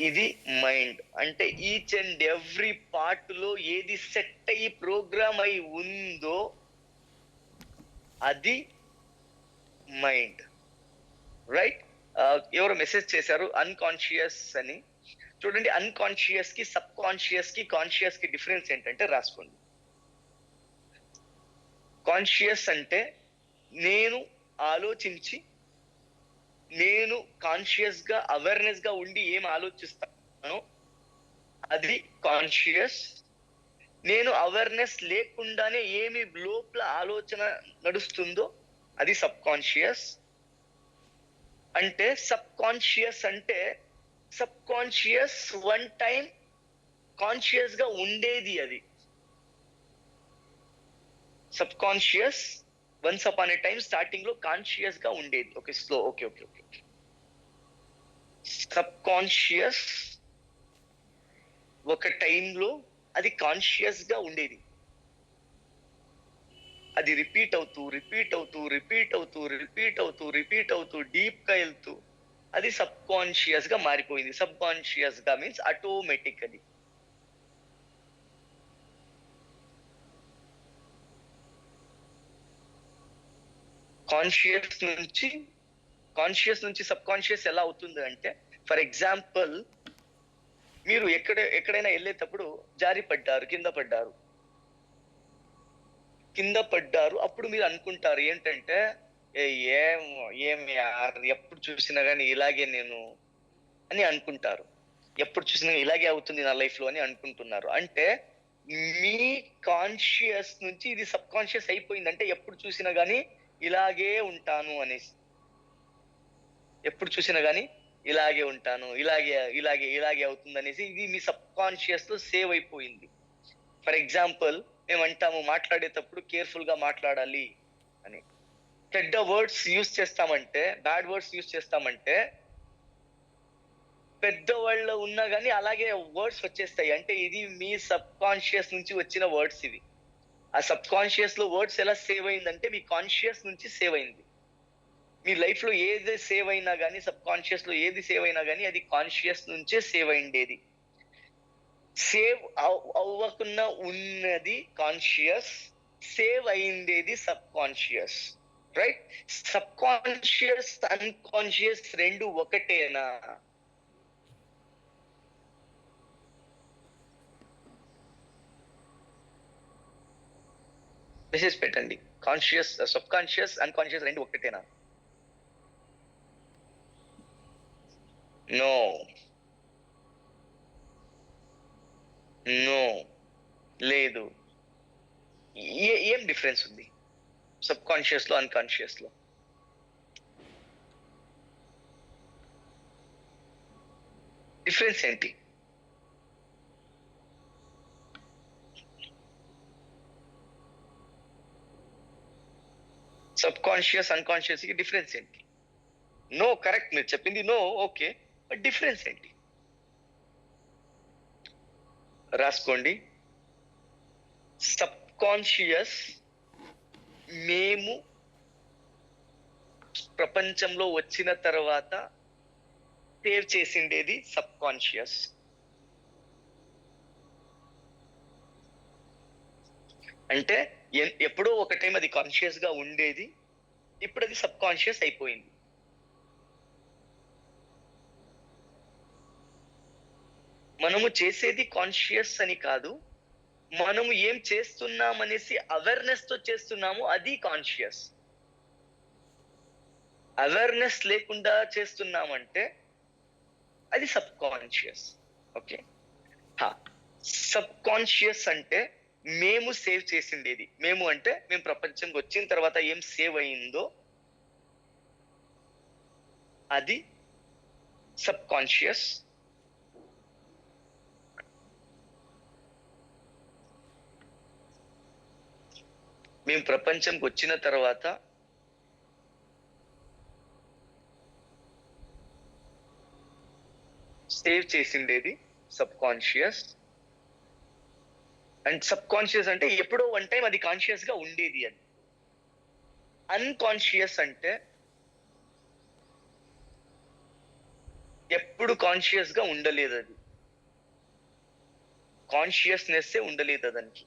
ఇది మైండ్. అంటే ఈచ్ అండ్ ఎవ్రీ పార్ట్ లో ఏది సెట్ అయ్యి ప్రోగ్రామ్ అయి ఉందో అది మైండ్. రైట్? ఎవరు మెసేజ్ చేశారు అన్కాన్షియస్ అని. చూడండి, అన్కాన్షియస్ కి, సబ్ కాన్షియస్ కి, కాన్షియస్ కి డిఫరెన్స్ ఏంటంటే రాసుకోండి. కాన్షియస్ అంటే నేను ఆలోచించి, నేను కాన్షియస్ గా, అవేర్నెస్ గా ఉండి ఏం ఆలోచిస్తానో అది కాన్షియస్. నేను అవేర్నెస్ లేకుండానే ఏమి లోపల ఆలోచన నడుస్తుందో అది సబ్ కాన్షియస్. అంటే sub conscious one time conscious గా ఉండేది. అది సబ్ కాన్షియస్ వన్స్ అపాన్ ఏ టైం స్టార్టింగ్ లో కాన్షియస్ గా ఉండేది. Okay, slow. Okay. Sub conscious ఒక టైంలో అది కాన్షియస్ గా ఉండేది. అది రిపీట్ అవుతూ డీప్ గా వెళ్తూ అది సబ్ కాన్షియస్ గా మారిపోయింది. సబ్ కాన్షియస్ గా మీన్స్ ఆటోమేటికలీ. కాన్షియస్ నుంచి సబ్ కాన్షియస్ ఎలా అవుతుంది అంటే, ఫర్ ఎగ్జాంపుల్, మీరు ఎక్కడైనా వెళ్ళేటప్పుడు జారి పడ్డారు, కింద పడ్డారు. అప్పుడు మీరు అనుకుంటారు ఏంటంటే, ఏం ఎప్పుడు చూసినా గానీ ఇలాగే నేను అని అనుకుంటారు. ఎప్పుడు చూసినా ఇలాగే అవుతుంది నా లైఫ్ లో అని అనుకుంటున్నారు. అంటే మీ కాన్షియస్ నుంచి ఇది సబ్ కాన్షియస్ అయిపోయింది. అంటే ఎప్పుడు చూసినా గానీ ఇలాగే ఉంటాను అనేసి, ఎప్పుడు చూసినా గానీ ఇలాగే ఉంటాను, ఇలాగే అవుతుంది అనేసి ఇది మీ సబ్ కాన్షియస్ లో సేవ్ అయిపోయింది. ఫర్ ఎగ్జాంపుల్, మేము అంటాము మాట్లాడేటప్పుడు కేర్ఫుల్ గా మాట్లాడాలి అని. చెడ్డ వర్డ్స్ యూజ్ చేస్తామంటే, బ్యాడ్ వర్డ్స్ యూజ్ చేస్తామంటే పెద్దవాళ్ళు ఉన్నా గానీ అలాగే వర్డ్స్ వచ్చేస్తాయి. అంటే ఇది మీ సబ్ కాన్షియస్ నుంచి వచ్చిన వర్డ్స్ ఇవి. ఆ సబ్ కాన్షియస్ లో వర్డ్స్ ఎలా సేవ్ అయిందంటే మీ కాన్షియస్ నుంచి సేవ్ అయింది. మీ లైఫ్ లో ఏది సేవ్ అయినా గానీ, సబ్ కాన్షియస్ లో ఏది సేవ్ అయినా గానీ అది కాన్షియస్ నుంచే సేవ్ అయిండేది. సేవ్ అవ్వకుండా ఉన్నది కాన్షియస్, సేవ్ అయిండేది subconscious. Right? Subconscious, unconscious రెండు ఒకటేనా? మెసేజ్ పెట్టండి. కాన్షియస్, సబ్ కాన్షియస్, అన్కాన్షియస్ రెండు ఒకటేనా? నో, నో, లేదు. ఏం డిఫరెన్స్ ఉంది సబ్ కాన్షియస్ లో, అన్కాన్షియస్ లో? డిఫరెన్స్ ఏంటి? సబ్ కాన్షియస్, అన్కాన్షియస్ కి డిఫరెన్స్ ఏంటి? నో కరెక్ట్, మీరు చెప్పింది నో, ఓకే, బట్ డిఫరెన్స్ ఏంటి? రాసుకోండి. సబ్ కాన్షియస్ మేము ప్రపంచంలో వచ్చిన తర్వాత సేవ్ చేసిండేది సబ్ కాన్షియస్. అంటే ఎప్పుడో ఒక టైం అది కాన్షియస్ గా ఉండేది, ఇప్పుడు అది సబ్ కాన్షియస్ అయిపోయింది. మనము చేసేది కాన్షియస్ అని కాదు, మనము ఏం చేస్తున్నాం అనేసి అవేర్నెస్ తో చేస్తున్నాము, అది కాన్షియస్. అవేర్నెస్ లేకుండా చేస్తున్నామంటే అది sub conscious. Okay, sub conscious అంటే మేము సేవ్ చేసిండేది. మేము అంటే మేము ప్రపంచంకి వచ్చిన తర్వాత ఏం సేవ్ అయిందో అది సబ్ కాన్షియస్. మేము ప్రపంచంకి వచ్చిన తర్వాత సేవ్ చేసిండేది subconscious. And subconscious అంటే ఎప్పుడో వన్ టైం అది కాన్షియస్ గా ఉండేది అని. అన్కాన్షియస్ అంటే ఎప్పుడు కాన్షియస్ గా ఉండలేదు, అది కాన్షియస్నెస్ ఉండలేదు దానికి.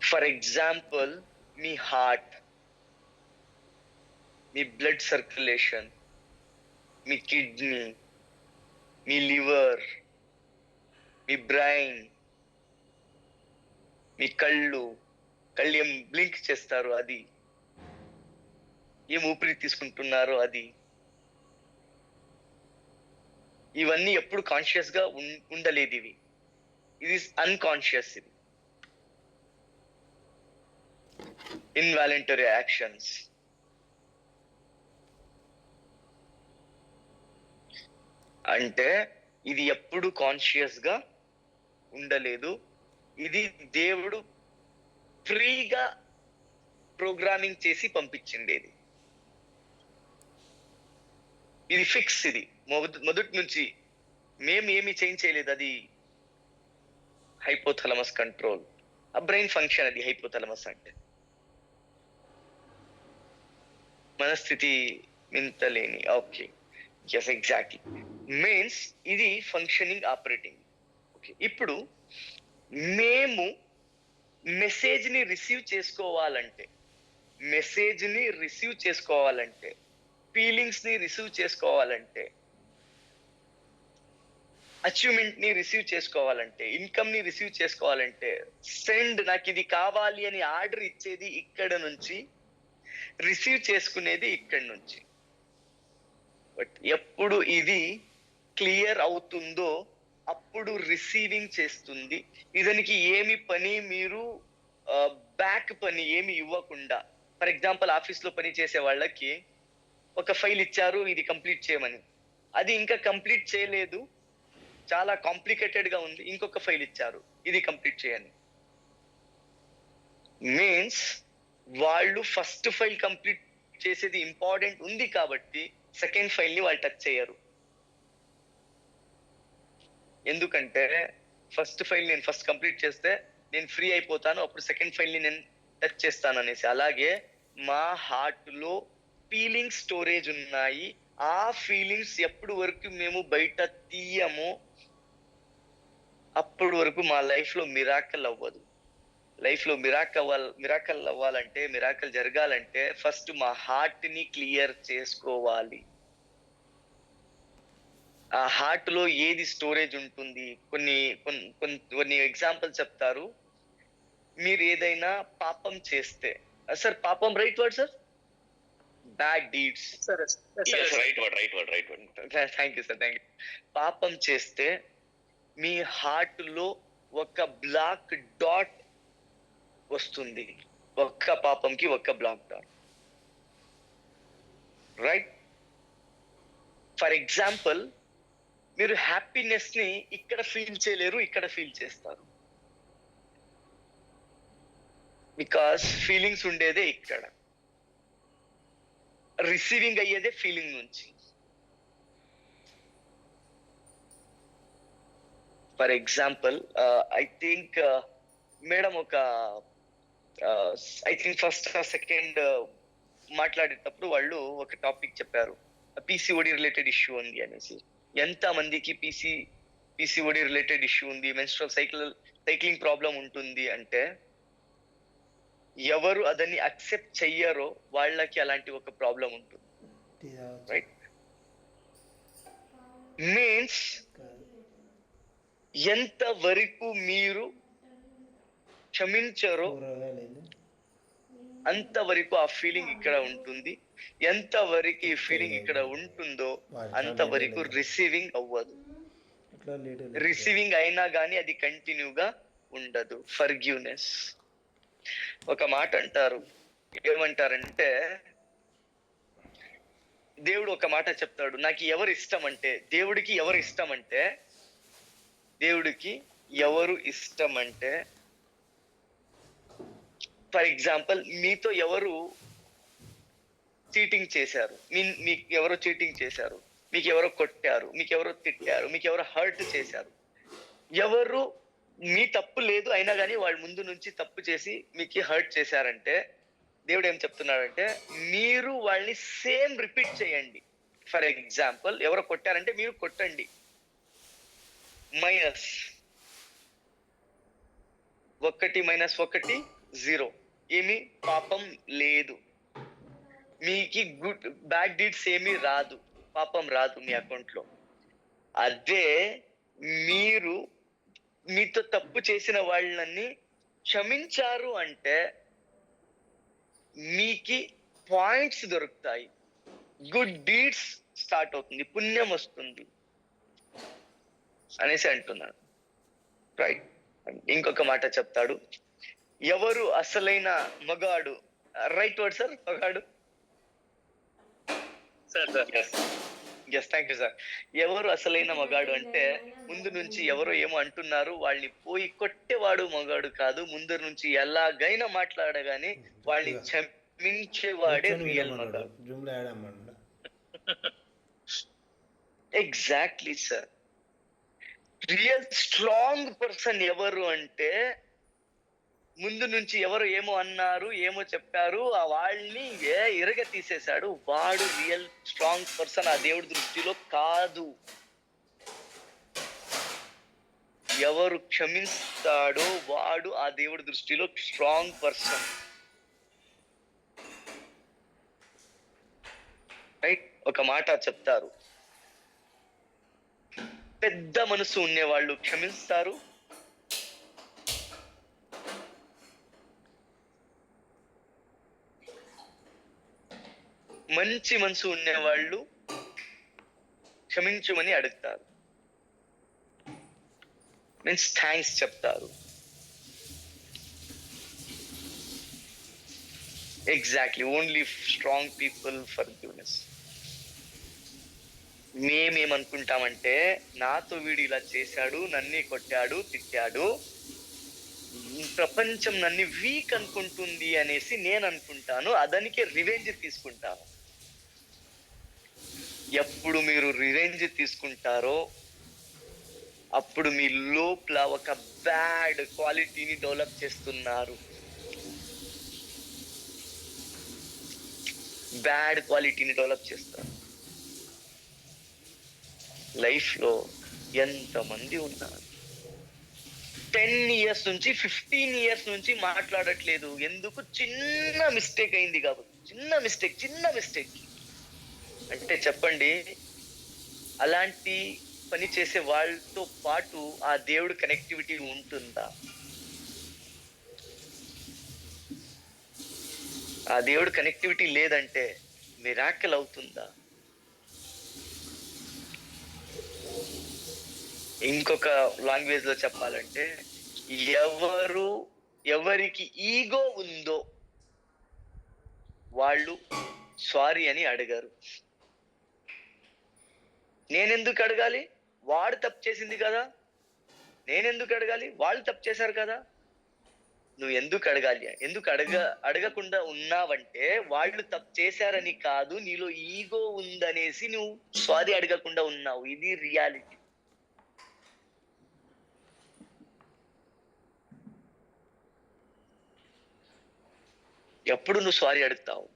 ఫర్ ఎగ్జాంపుల్, మీ హార్ట్, మీ బ్లడ్ సర్క్యులేషన్, మీ కిడ్నీ, మీ లివర్, మీ బ్రెయిన్, మీ కళ్ళు ఏం బ్లింక్ చేస్తారు అది, ఏం ఊపిరి తీసుకుంటున్నారో అది, ఇవన్నీ ఎప్పుడు కాన్షియస్ గా ఉండలేదు. ఇది అన్కాన్షియస్. ఇది ఇన్వాలంటరీ యాక్షన్స్. అంటే ఇది ఎప్పుడు కాన్షియస్ గా ఉండలేదు, ఇది దేవుడు ఫ్రీగా ప్రోగ్రామింగ్ చేసి పంపించిండేది. ఇది ఫిక్స్, ఇది మొదటి నుంచి మేము ఏమి చేంజ్ చేయలేదు. అది హైపోథాలమస్ కంట్రోల్, ఆ బ్రెయిన్ ఫంక్షన్ అది హైపోథాలమస్ అంటే. మనస్థితి మింతలేని, ఓకే, ఎస్ ఎగ్జాక్ట్లీ, మీన్స్ ఇది ఫంక్షనింగ్ ఆపరేటింగ్. ఓకే, ఇప్పుడు మేము మెసేజ్ ని రిసీవ్ చేసుకోవాలంటే, ఫీలింగ్స్ ని రిసీవ్ చేసుకోవాలంటే, అచీవ్మెంట్ ని రిసీవ్ చేసుకోవాలంటే, ఇన్కమ్ ని రిసీవ్ చేసుకోవాలంటే, సెండ్, నాకు ఇది కావాలి అని ఆర్డర్ ఇచ్చేది ఇక్కడ నుంచి, రిసీవ్ చేసుకునేది ఇక్కడ నుంచి. బట్ ఎప్పుడు ఇది క్లియర్ అవుతుందో అప్పుడు రిసీవింగ్ చేస్తుంది. ఇదానికి ఏమి పని, మీరు బ్యాక్ పని ఏమి ఇవ్వకుండా. ఫర్ ఎగ్జాంపుల్, ఆఫీస్ లో పని చేసే వాళ్ళకి ఒక ఫైల్ ఇచ్చారు, ఇది కంప్లీట్ చేయమని, అది ఇంకా కంప్లీట్ చేయలేదు, చాలా కాంప్లికేటెడ్ గా ఉంది, ఇంకొక ఫైల్ ఇచ్చారు, ఇది కంప్లీట్ చేయని. మీన్స్ వాళ్ళు ఫస్ట్ ఫైల్ కంప్లీట్ చేసేది ఇంపార్టెంట్ ఉంది కాబట్టి సెకండ్ ఫైల్ ని వాళ్ళు టచ్ చేయరు. ఎందుకంటే ఫస్ట్ ఫైల్ నేను ఫస్ట్ కంప్లీట్ చేస్తే నేను ఫ్రీ అయిపోతాను, అప్పుడు సెకండ్ ఫైల్ ని నేను టచ్ చేస్తాను అనేసి. అలాగే మా హార్ట్ లో ఫీలింగ్స్ స్టోరేజ్ ఉన్నాయి. ఆ ఫీలింగ్స్ ఎప్పుడు వరకు మేము బయట తీయమో అప్పటి వరకు మా లైఫ్ లో మిరాకల్ అవ్వదు. లైఫ్ లో మిరాకల్ అవ్వాలంటే, మిరాకల్ జరగాలంటే ఫస్ట్ మా హార్ట్ ని క్లియర్ చేసుకోవాలి. ఆ హార్ట్ లో ఏది స్టోరేజ్ ఉంటుంది. కొన్ని ఎగ్జాంపుల్ చెప్తారు. మీరు ఏదైనా పాపం చేస్తే, సార్ పాపం right word sir? Bad deeds. Right word. Thank you sir, thank you. పాపం చేస్తే మీ హార్ట్ లో ఒక బ్లాక్ డాట్ వస్తుంది. ఒక్క పాపంకి ఒక్క black dot, right? For example, మీరు హ్యాపీనెస్ ని ఇక్కడ ఫీల్ చేయలేరు, ఇక్కడ ఫీల్ చేస్తారు. బికాస్ ఫీలింగ్స్ ఉండేదే ఇక్కడ, రిసీవింగ్ అయ్యేదే ఫీలింగ్ నుంచి. For example, I think madam ఒక ఐ థింక్ ఫస్ట్ సెకండ్ మాట్లాడేటప్పుడు వాళ్ళు ఒక టాపిక్ చెప్పారు, పీసీఓడి రిలేటెడ్ ఇష్యూ ఉంది అనేసి. ఎంత మందికి పీసీఓడి రిలేటెడ్ ఇష్యూ ఉంది, మెన్స్ట్రువల్ సైక్లింగ్ ప్రాబ్లం ఉంటుంది అంటే, ఎవరు అదని అక్సెప్ట్ చెయ్యరో వాళ్ళకి అలాంటి ఒక ప్రాబ్లం ఉంటుంది, రైట్? మీన్స్ ఎంత వరకు మీరు క్షమించరో అంతవరకు ఆ ఫీలింగ్ ఇక్కడ ఉంటుంది. ఎంత వరకు ఈ ఫీలింగ్ ఇక్కడ ఉంటుందో అంతవరకు రిసీవింగ్ అవ్వదు. రిసీవింగ్ అయినా గానీ అది కంటిన్యూగా ఉండదు. ఫర్గివ్నెస్. ఒక మాట అంటారు, ఏమంటారంటే, దేవుడు ఒక మాట చెప్తాడు, నాకు ఎవరు ఇష్టం అంటే, దేవుడికి ఎవరు ఇష్టం అంటే ఫర్ ఎగ్జాంపుల్, మీతో ఎవరు చీటింగ్ చేశారు, మీకు ఎవరో చీటింగ్ చేశారు, మీకు ఎవరో కొట్టారు, మీకు ఎవరో తిట్టారు, మీకు ఎవరో హర్ట్ చేశారు, ఎవరు మీ తప్పు లేదు అయినా కానీ వాళ్ళ ముందు నుంచి తప్పు చేసి మీకు హర్ట్ చేశారంటే, దేవుడు ఏం చెప్తున్నాడంటే, మీరు వాళ్ళని సేమ్ రిపీట్ చేయండి. ఫర్ ఎగ్జాంపుల్, ఎవరో కొట్టారంటే మీరు కొట్టండి. మైనస్ 1 - 1 0. ఏమి పాపం లేదు, మీకు బ్యాడ్ డీడ్స్ ఏమీ రాదు, పాపం రాదు మీ అకౌంట్ లో. అదే మీరు మీతో తప్పు చేసిన వాళ్ళని క్షమించారు అంటే మీకు పాయింట్స్ దొరుకుతాయి, గుడ్ డీడ్స్ స్టార్ట్ అవుతుంది, పుణ్యం వస్తుంది అనేసి అంటున్నాడు, రైట్? ఇంకొక మాట చెప్తాడు, ఎవరు అసలైన మగాడు, రైట్ వర్డ్ సార్? మగాడు. Yes, thank you sir. ఎవరు అసలైన మగాడు అంటే, ముందు నుంచి ఎవరో ఏమో అంటున్నారు, వాళ్ళని పోయి కొట్టేవాడు మగాడు కాదు, ముందు నుంచి ఎలాగైనా మాట్లాడగానే వాళ్ళని క్షమించేవాడే రియల్ మగాడు. Exactly sir. Real strong person ఎవరు అంటే, ముందు నుంచి ఎవరు ఏమో అన్నారు, ఏమో చెప్పారు, ఆ వాళ్ళని ఇరగ తీసేశాడు, వాడు రియల్ స్ట్రాంగ్ పర్సన్ ఆ దేవుడి దృష్టిలో కాదు. ఎవరు క్షమిస్తాడో వాడు ఆ దేవుడి దృష్టిలో స్ట్రాంగ్ పర్సన్, రైట్? ఒక మాట చెప్తారు, పెద్ద మనసు ఉండేవాళ్ళు క్షమిస్తారు, మంచి మనసు ఉండేవాళ్ళు క్షమించమని అడుగుతారు, మీన్స్ థ్యాంక్స్ చెప్తారు. Exactly, only strong people forgiveness. మేమేమనుకుంటామంటే, నాతో వీడు ఇలా చేశాడు, నన్ను కొట్టాడు, తిట్టాడు, ప్రపంచం నన్ను వీక్ అనుకుంటుంది అనేసి నేను అనుకుంటాను, అదానికే రివెంజ్ తీసుకుంటాను. ఎప్పుడు మీరు రివెంజ్ తీసుకుంటారో అప్పుడు మీ లోపల ఒక బ్యాడ్ క్వాలిటీని డెవలప్ చేస్తున్నారు. బ్యాడ్ క్వాలిటీని డెవలప్ చేస్తారు. లైఫ్ లో ఎంతమంది ఉన్నారు 10 years నుంచి 15 years నుంచి మాట్లాడట్లేదు, ఎందుకు? చిన్న మిస్టేక్ అయింది కాబట్టి. చిన్న మిస్టేక్ అంటే చెప్పండి, అలాంటి పని చేసే వాళ్ళతో పాటు ఆ దేవుడు కనెక్టివిటీ ఉంటుందా? ఆ దేవుడు కనెక్టివిటీ లేదంటే మిరాకిల్ అవుతుందా? ఇంకొక లాంగ్వేజ్ లో చెప్పాలంటే, ఎవరికి ఈగో ఉందో వాళ్ళు సారీ అని అడగరు. నేనెందుకు అడగాలి? వాడు తప్పు చేసింది కదా. నేనెందుకు అడగాలి? వాళ్ళు తప్పు చేశారు కదా. నువ్వు ఎందుకు అడగాలి? ఎందుకు అడగకుండా ఉన్నావంటే వాళ్ళు తప్పు చేశారని కాదు, నీలో ఈగో ఉందనేసి నువ్వు సారీ అడగకుండా ఉన్నావు. ఇది రియాలిటీ. ఎప్పుడు నువ్వు సారీ అడుగుతావు?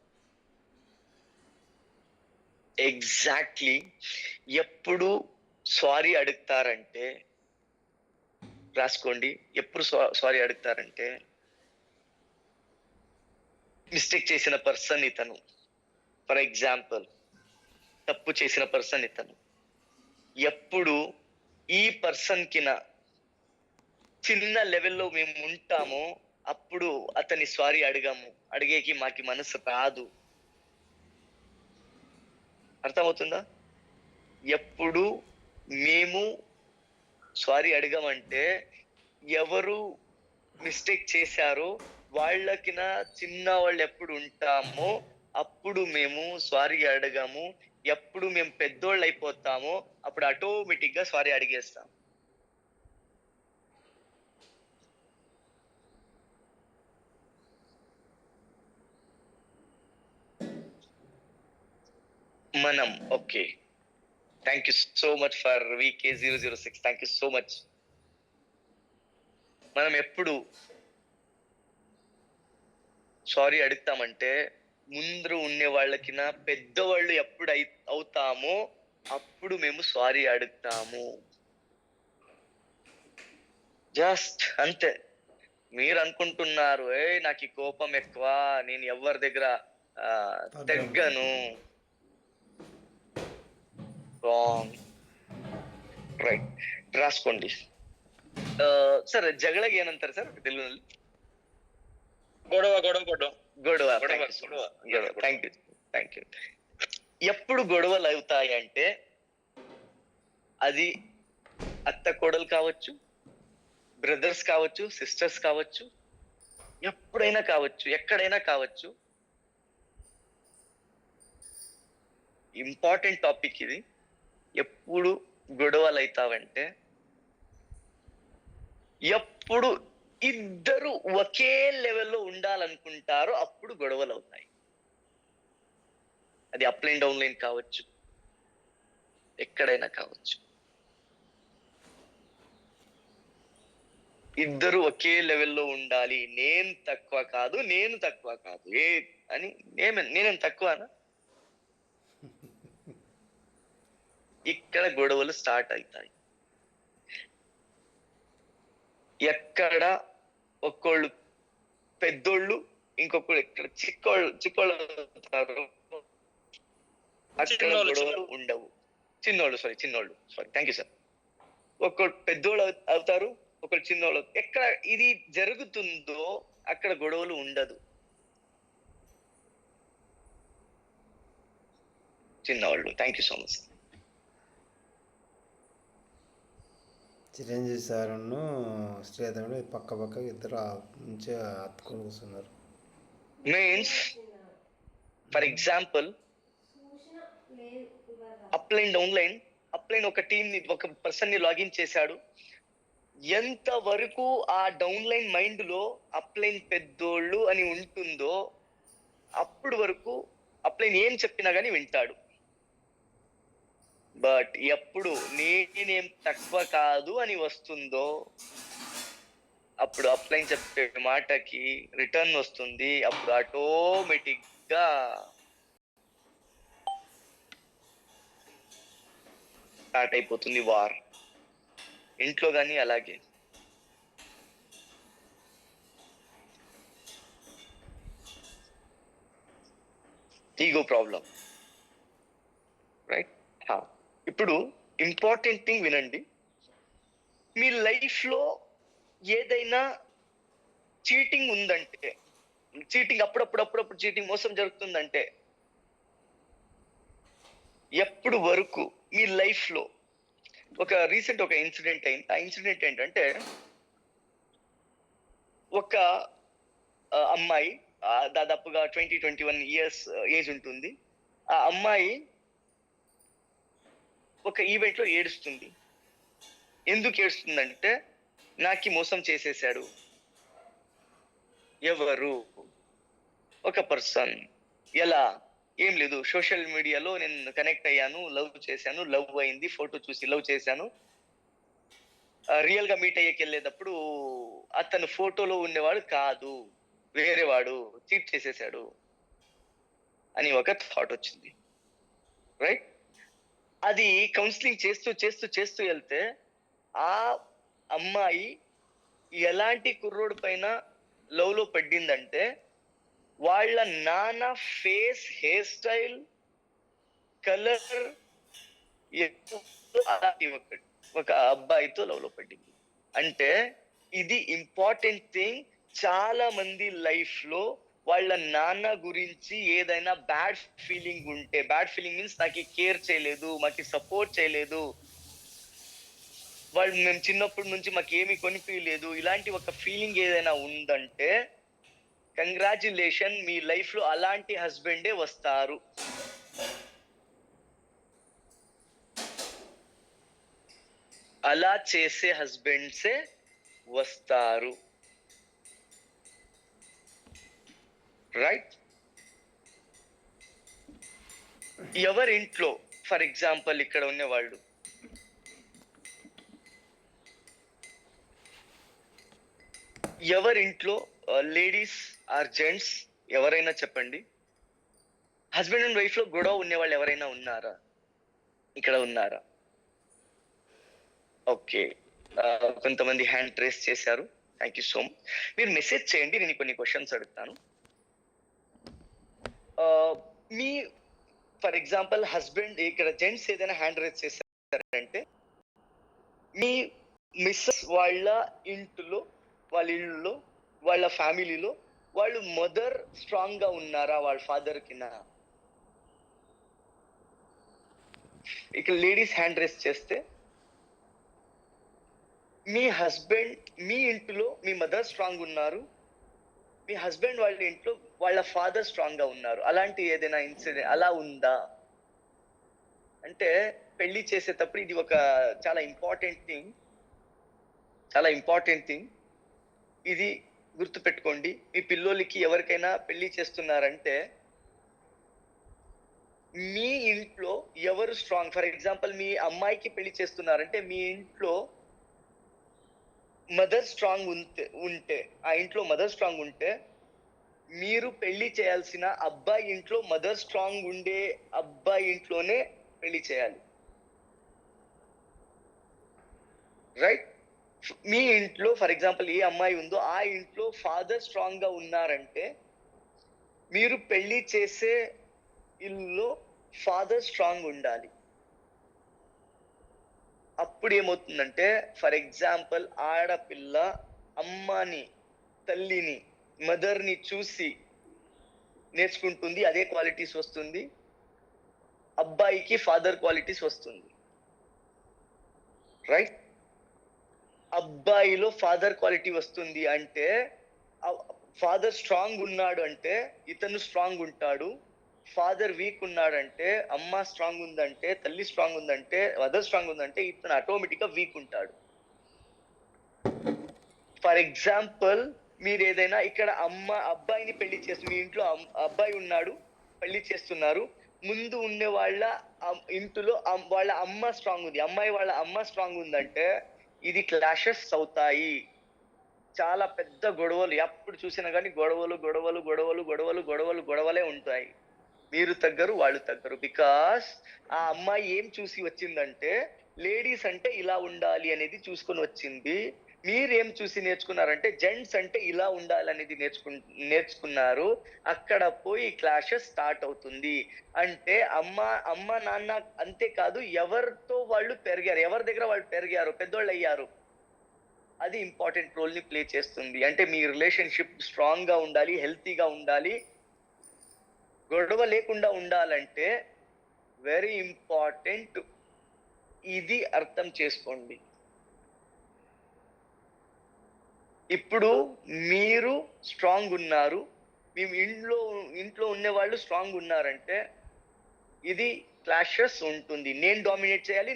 ఎగ్జాక్ట్లీ ఎప్పుడు సారీ అడుగుతారంటే, రాసుకోండి, ఎప్పుడు సారీ అడుగుతారంటే, మిస్టేక్ చేసిన పర్సన్ ఇతను, ఫర్ ఎగ్జాంపుల్ తప్పు చేసిన పర్సన్ ఇతను, ఎప్పుడు ఈ పర్సన్ కిన చిన్న లెవెల్లో మేము ఉంటామో అప్పుడు అతని సారీ అడిగేకి మాకి మనసు రాదు. అర్థమవుతుందా? ఎప్పుడు మేము సారీ అడగమంటే ఎవరు మిస్టేక్ చేశారో వాళ్ళకిన చిన్న వాళ్ళు ఎప్పుడు ఉంటామో అప్పుడు మేము సారీ అడగము. ఎప్పుడు మేము పెద్దోళ్ళు అయిపోతామో అప్పుడు ఆటోమేటిక్ గా సారీ అడిగేస్తాం. మనం okay, thank you so much for VK006. Thank you so much. మనం ఎప్పుడు సారీ అడుగుతామంటే ముందు ఉండే వాళ్ళకినా పెద్దవాళ్ళు ఎప్పుడు అవుతామో అప్పుడు మేము సారీ అడుగుతాము. జస్ట్ అంతే. మీరు అనుకుంటున్నారు నాకు ఈ కోపం ఎక్కువ, నేను ఎవరి దగ్గర తగ్గను. రాంగ్. రైట్, రాసుకోండి. ಸರ್ ಜಗಳಗೆ ಏನಂತಾರೆ ಸರ್ ತೆಲುಗಿನಲ್ಲಿ? గొడవ. Thank you. ఎప్పుడు గొడవలు అవుతాయి అంటే అది అత్త కోడలు కావచ్చు, బ్రదర్స్ కావచ్చు, సిస్టర్స్ కావచ్చు, ఎప్పుడైనా కావచ్చు, ఎక్కడైనా కావచ్చు. ఇంపార్టెంట్ టాపిక్ ఇది. ఎప్పుడు గొడవలు అవుతావంటే ఎప్పుడు ఇద్దరు ఒకే లెవెల్లో ఉండాలనుకుంటారో అప్పుడు గొడవలు అవుతాయి. అది అప్ లైన్ డౌన్ లైన్ కావచ్చు, ఎక్కడైనా కావచ్చు. ఇద్దరు ఒకే లెవెల్లో ఉండాలి. నేను తక్కువ కాదు, నేను తక్కువ కాదు అని. నేనేం తక్కువనా? ఇక్కడ గొడవలు స్టార్ట్ అవుతాయి. ఎక్కడ ఒక్కోళ్ళు పెద్దోళ్ళు ఇంకొకళ్ళు ఎక్కడ చిక్కోళ్ళు అవుతారు, అక్కడ గొడవలు ఉండవు. చిన్నోళ్ళు థ్యాంక్ యూ సార్. ఒక్కళ్ళు పెద్దోళ్ళు అవుతారు, ఒకళ్ళు చిన్నోళ్ళు. ఎక్కడ ఇది జరుగుతుందో అక్కడ గొడవలు ఉండదు. చిన్నవాళ్ళు. Thank you so much. Chiranjeevi sir శ్రీధరుడు పక్క ఇద్దరు మంచిగా హత్తుకొని కూర్చున్నారు. Means for example up line down line. Up line ఒక టీమ్ ని, ఒక పర్సన్ ని లాగిన్ చేశాడు. ఎంత వరకు ఆ డౌన్ లైన్ మైండ్ లో అప్ లైన్ పెద్దోళ్ళు అని ఉంటుందో అప్పుడు వరకు అప్ లైన్ ఏం చెప్పినా గానీ వింటాడు. బట్ ఎప్పుడు నేనేం తక్కువ కాదు అని వస్తుందో అప్పుడు అప్ లైన్ చెప్పే మాటకి రిటర్న్ వస్తుంది. అప్పుడు ఆటోమేటిక్ గా స్టార్ట్ అయిపోతుంది వార్. ఇంట్లో కానీ అలాగే. Ego problem, right? ఇప్పుడు ఇంపార్టెంట్ థింగ్ వినండి, మీ లైఫ్ లో ఏదైనా చీటింగ్ ఉందంటే, చీటింగ్ అప్పుడప్పుడు చీటింగ్ మోసం జరుగుతుందంటే, ఎప్పుడు వరకు మీ లైఫ్ లో ఒక ఇన్సిడెంట్ అయింది. ఆ ఇన్సిడెంట్ ఏంటంటే, ఒక అమ్మాయి దాదాపుగా 21 ఇయర్స్ ఏజ్ ఉంటుంది. ఆ అమ్మాయి ఒక ఈవెంట్ లో ఏడుస్తుంది. ఎందుకు ఏడుస్తుందంటే, నాకి మోసం చేసేసాడు. ఎవరు? ఒక పర్సన్. ఎలా? ఏం లేదు, సోషల్ మీడియాలో నేను కనెక్ట్ అయ్యాను, లవ్ చేశాను, లవ్ అయింది, ఫోటో చూసి లవ్ చేశాను. రియల్ గా మీట్ అయ్యేకెళ్ళేటప్పుడు అతను ఫోటోలో ఉండేవాడు కాదు, వేరేవాడు, చీట్ చేసేసాడు అని ఒక థాట్ వచ్చింది. రైట్? అది కౌన్సిలింగ్ చేస్తూ వెళ్తే ఆ అమ్మాయి ఎలాంటి కుర్రోడు పైన లవ్ లో పడిందంటే, వాళ్ళ నాన్న ఫేస్, హెయిర్ స్టైల్, కలర్ అలాంటి ఒక అబ్బాయితో లవ్ లో పడింది. అంటే ఇది ఇంపార్టెంట్ థింగ్. చాలా మంది లైఫ్ లో వాళ్ళ నాన్న గురించి ఏదైనా బ్యాడ్ ఫీలింగ్ ఉంటే, బ్యాడ్ ఫీలింగ్ మీన్స్ నాకు కేర్ చేయలేదు, మాకు సపోర్ట్ చేయలేదు, వాళ్ళు మేము చిన్నప్పటి నుంచి మాకు ఏమి కొనిపించలేదు, ఇలాంటి ఒక ఫీలింగ్ ఏదైనా ఉందంటే, కంగ్రాచులేషన్, మీ లైఫ్ లో అలాంటి హస్బెండే వస్తారు. అలా చేసే హస్బెండ్సే వస్తారు. రైట్? ఎవరింట్లో, ఫర్ ఎగ్జాంపుల్ ఇక్కడ ఉన్నవాళ్ళు, ఎవరింట్లో లేడీస్ ఆర్ జెంట్స్ ఎవరైనా చెప్పండి, హస్బెండ్ అండ్ వైఫ్ లో గొడవ ఉండేవాళ్ళు ఎవరైనా ఉన్నారా? ఇక్కడ ఉన్నారా? ఓకే, కొంతమంది హ్యాండ్ రేస్ చేశారు. Thank you so much. మీరు మెసేజ్ చేయండి, నేను కొన్ని క్వశ్చన్స్ అడుగుతాను. మీ ఫర్ ఎగ్జాంపుల్ హస్బెండ్, ఇక్కడ జెంట్స్ ఏదైనా హ్యాండ్ రేస్ చేశారంటే, మీ మిస్సెస్ వాళ్ళ ఇంట్లో, వాళ్ళ ఇళ్ళలో, వాళ్ళ ఫ్యామిలీలో వాళ్ళు మదర్ స్ట్రాంగ్ గా ఉన్నారా వాళ్ళ ఫాదర్ కింద? ఇక్కడ లేడీస్ హ్యాండ్ రేస్ చేస్తే, మీ హస్బెండ్, మీ ఇంట్లో మీ మదర్ స్ట్రాంగ్ ఉన్నారు, మీ హస్బెండ్ వాళ్ళ ఇంట్లో వాళ్ళ ఫాదర్ స్ట్రాంగ్ గా ఉన్నారు. అలాంటి ఏదైనా ఇన్సిడెంట్ అలా ఉందా అంటే, పెళ్లి చేసేటప్పుడు ఇది ఒక చాలా ఇంపార్టెంట్ థింగ్. ఇది గుర్తు పెట్టుకోండి. మీ పిల్లోలికి ఎవరికైనా పెళ్లి చేస్తున్నారంటే, మీ ఇంట్లో ఎవరు స్ట్రాంగ్, ఫర్ ఎగ్జాంపుల్ మీ అమ్మాయికి పెళ్లి చేస్తున్నారంటే, మీ ఇంట్లో మదర్ స్ట్రాంగ్ ఉంటే, ఆ ఇంట్లో మదర్ స్ట్రాంగ్ ఉంటే, మీరు పెళ్లి చేయాల్సిన అబ్బాయి ఇంట్లో మదర్ స్ట్రాంగ్ ఉండే అబ్బాయి ఇంట్లోనే పెళ్లి చేయాలి. రైట్? మీ ఇంట్లో ఫర్ ఎగ్జాంపుల్ ఏ అమ్మాయి ఉందో ఆ ఇంట్లో ఫాదర్ స్ట్రాంగ్ గా ఉన్నారంటే, మీరు పెళ్లి చేసే ఇల్లులో ఫాదర్ స్ట్రాంగ్ ఉండాలి. అప్పుడు ఏమవుతుందంటే, ఫర్ ఎగ్జాంపుల్ ఆడపిల్ల అమ్మని, తల్లిని, మదర్ని చూసి నేర్చుకుంటుంది, అదే క్వాలిటీస్ వస్తుంది. అబ్బాయికి ఫాదర్ క్వాలిటీస్ వస్తుంది. రైట్? అబ్బాయిలో ఫాదర్ క్వాలిటీ వస్తుంది అంటే, ఫాదర్ స్ట్రాంగ్ ఉన్నాడు అంటే ఇతను స్ట్రాంగ్ ఉంటాడు. ఫాదర్ వీక్ ఉన్నాడంటే, అమ్మ స్ట్రాంగ్ ఉందంటే, తల్లి స్ట్రాంగ్ ఉందంటే, మదర్ స్ట్రాంగ్ ఉందంటే ఇతను ఆటోమేటిక్ గా వీక్ ఉంటాడు. ఫర్ ఎగ్జాంపుల్, మీరు ఏదైనా ఇక్కడ అబ్బాయిని పెళ్లి చేసి, మీ ఇంట్లో అబ్బాయి ఉన్నాడు, పెళ్లి చేస్తున్నారు, ముందు ఉండే వాళ్ళ ఇంట్లో వాళ్ళ అమ్మ స్ట్రాంగ్ ఉంది, అమ్మాయి వాళ్ళ అమ్మ స్ట్రాంగ్ ఉందంటే ఇది క్లాషెస్ అవుతాయి. చాలా పెద్ద గొడవలు, ఎప్పుడు చూసినా కానీ గొడవలే ఉంటాయి. మీరు తగ్గరు, వాళ్ళు తగ్గరు. బికాస్ ఆ అమ్మాయి ఏం చూసి వచ్చిందంటే, లేడీస్ అంటే ఇలా ఉండాలి అనేది చూసుకొని వచ్చింది. మీరేం చూసి నేర్చుకున్నారంటే జెంట్స్ అంటే ఇలా ఉండాలనేది నేర్చుకున్నారు. అక్కడ పోయి క్లాషెస్ స్టార్ట్ అవుతుంది. అంటే అమ్మ నాన్న అంతే కాదు, ఎవరితో వాళ్ళు పెరిగారు, ఎవరి దగ్గర వాళ్ళు పెరిగారు, పెద్దోళ్ళు అయ్యారు, అది ఇంపార్టెంట్ రోల్ ని ప్లే చేస్తుంది. అంటే మీ రిలేషన్షిప్ స్ట్రాంగ్ గా ఉండాలి, హెల్తీగా ఉండాలి, గొడవ లేకుండా ఉండాలంటే వెరీ ఇంపార్టెంట్. ఇది అర్థం చేసుకోండి. ఇప్పుడు మీరు స్ట్రాంగ్ ఉన్నారు, మీ ఇంట్లో ఉండే వాళ్ళు స్ట్రాంగ్ ఉన్నారంటే ఇది క్లాషెస్ ఉంటుంది. నేను డామినేట్ చేయాలి,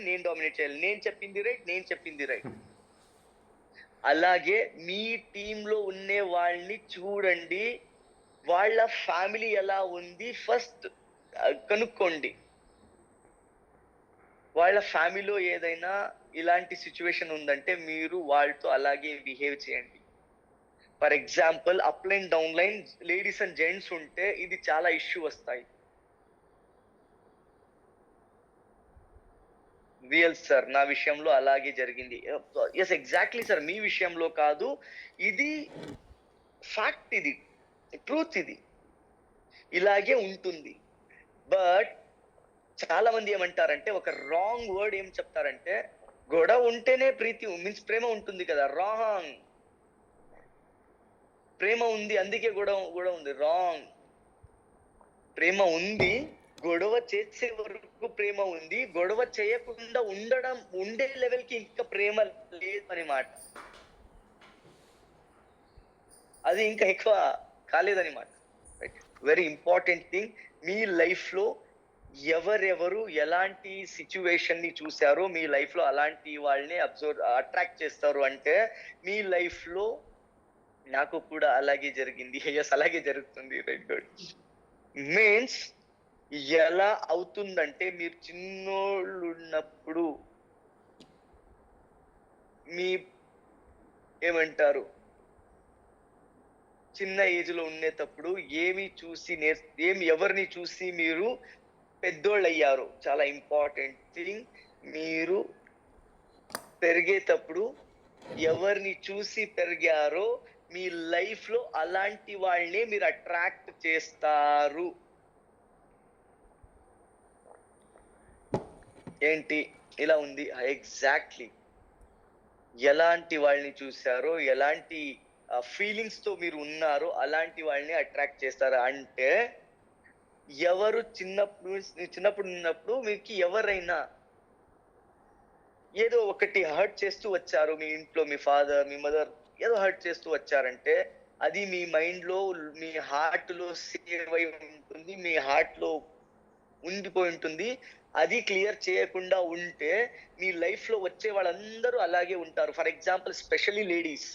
నేను చెప్పింది రైట్. అలాగే మీ టీంలో ఉండే వాళ్ళని చూడండి, వాళ్ళ ఫ్యామిలీ ఎలా ఉంది ఫస్ట్ కనుక్కోండి. వాళ్ళ ఫ్యామిలీలో ఏదైనా ఇలాంటి సిచ్యువేషన్ ఉందంటే మీరు వాళ్ళతో అలాగే బిహేవ్ చేయండి. For example up line down line ladies and gents ఉంటే ఇది చాలా ఇష్యూ వస్తాయి. రియల్ సార్, నా విషయంలో అలాగే జరిగింది. ఎస్ ఎగ్జాక్ట్లీ సార్, మీ విషయంలో కాదు, ఇది ఫ్యాక్ట్, ఇది ట్రూత్, ఇది ఇలాగే ఉంటుంది. బట్ చాలా మంది ఏమంటారంటే ఒక రాంగ్ వర్డ్ ఏం చెప్తారంటే గొడవ ఉంటేనే మీన్స్ ప్రేమ ఉంటుంది కదా. రాంగ్. ప్రేమ ఉంది అందుకే గొడవ ఉంది. రాంగ్. ప్రేమ ఉంది, గొడవ చేసే వరకు ప్రేమ ఉంది, గొడవ చేయకుండా ఉండే లెవెల్ కి ఇంకా ప్రేమ లేదు అని మాట. అది ఇంకా ఎక్కువ కాలేదని మాట. Very important thing. మీ లైఫ్ లో ఎవరెవరు ఎలాంటి సిచ్యువేషన్ ని చూసారో మీ లైఫ్ లో అలాంటి వాళ్ళని అట్రాక్ట్ చేస్తారు. అంటే మీ లైఫ్ లో నాకు కూడా అలాగే జరిగింది. ఎస్, అలాగే జరుగుతుంది. Right, good. మీన్స్ ఎలా అవుతుందంటే మీరు చిన్నోళ్ళు ఉన్నప్పుడు మీ ఏమంటారు చిన్న ఏజ్ లో ఉండేటప్పుడు ఎవరిని చూసి మీరు పెద్దోళ్ళు అయ్యారు. చాలా ఇంపార్టెంట్ థింగ్. మీరు పెరిగేటప్పుడు ఎవరిని చూసి పెరిగారో మీ లైఫ్ లో అలాంటి వాళ్ళని మీరు అట్రాక్ట్ చేస్తారు. ఏంటి ఇలా ఉంది? ఎగ్జాక్ట్లీ. ఎలాంటి వాళ్ళని చూసారో, ఎలాంటి ఫీలింగ్స్ తో మీరు ఉన్నారో అలాంటి వాళ్ళని అట్రాక్ట్ చేస్తారు. అంటే ఎవరు చిన్నప్పుడు ఉన్నప్పుడు మీకు ఎవరైనా ఏదో ఒకటి హర్ట్ చేస్తూ వచ్చారు, మీ ఇంట్లో మీ ఫాదర్ మీ మదర్ ఏదో హర్ట్ చేస్తూ వచ్చారంటే అది మీ మైండ్ లో మీ హార్ట్ లో సేవ్ అయి ఉంటుంది, మీ హార్ట్ లో ఉండిపోయి ఉంటుంది. అది క్లియర్ చేయకుండా ఉంటే మీ లైఫ్ లో వచ్చే వాళ్ళందరూ అలాగే ఉంటారు. For example specially ladies,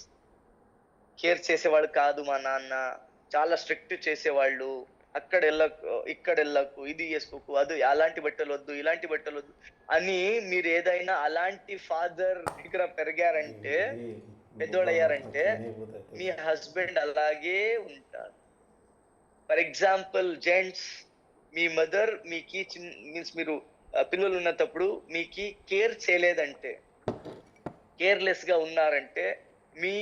care చేసేవాళ్ళు కాదు మా నాన్న, చాలా స్ట్రిక్ట్ చేసేవాళ్ళు, అక్కడ వెళ్ళకు ఇక్కడ వెళ్ళకు, ఇది వేసుకోకు, అది అలాంటి బట్టలు వద్దు, ఇలాంటి బట్టలు వద్దు అని మీరు ఏదైనా అలాంటి ఫాదర్ దగ్గర పెరిగారంటే, పెద్దోళ్ళు అయ్యారంటే మీ హస్బెండ్ అలాగే ఉంటారు. For example gents, me mother మీకి మీన్స్ మీరు పిల్లలు ఉన్నప్పుడు మీకి కేర్ చేయలేదంటే, కేర్లెస్ గా ఉన్నారంటే మీ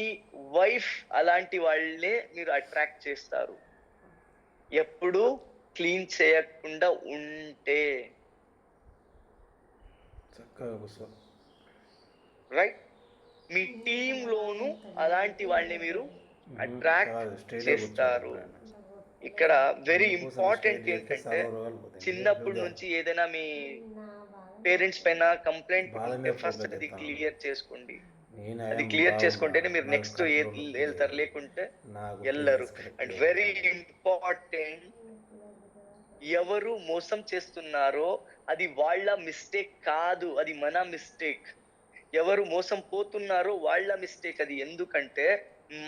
వైఫ్ అలాంటి వాళ్ళనే మీరు అట్రాక్ట్ చేస్తారు. ఎప్పుడు క్లీన్ చేయకుండా ఉంటే. రైట్. మీ టీమ్ లోను అలాంటి వాళ్ళని మీరు అట్రాక్ట్ చేస్తారు. ఇక్కడ వెరీ ఇంపార్టెంట్ ఏంటంటే చిన్నప్పటి నుంచి ఏదైనా మీ పేరెంట్స్ పైన కంప్లైంట్ ఉంటే ఫస్ట్ అది క్లియర్ చేసుకోండి. అది క్లియర్ చేసుకుంటేనే మీరు నెక్స్ట్ వెళ్తారు, లేకుంటే వెళ్ళరు. అండ్ వెరీ ఇంపార్టెంట్, ఎవరు మోసం చేస్తున్నారో అది వాళ్ళ మిస్టేక్ కాదు, అది మన మిస్టేక్. ఎవరు మోసం పోతున్నారో వాళ్ళ మిస్టేక్ అది. ఎందుకంటే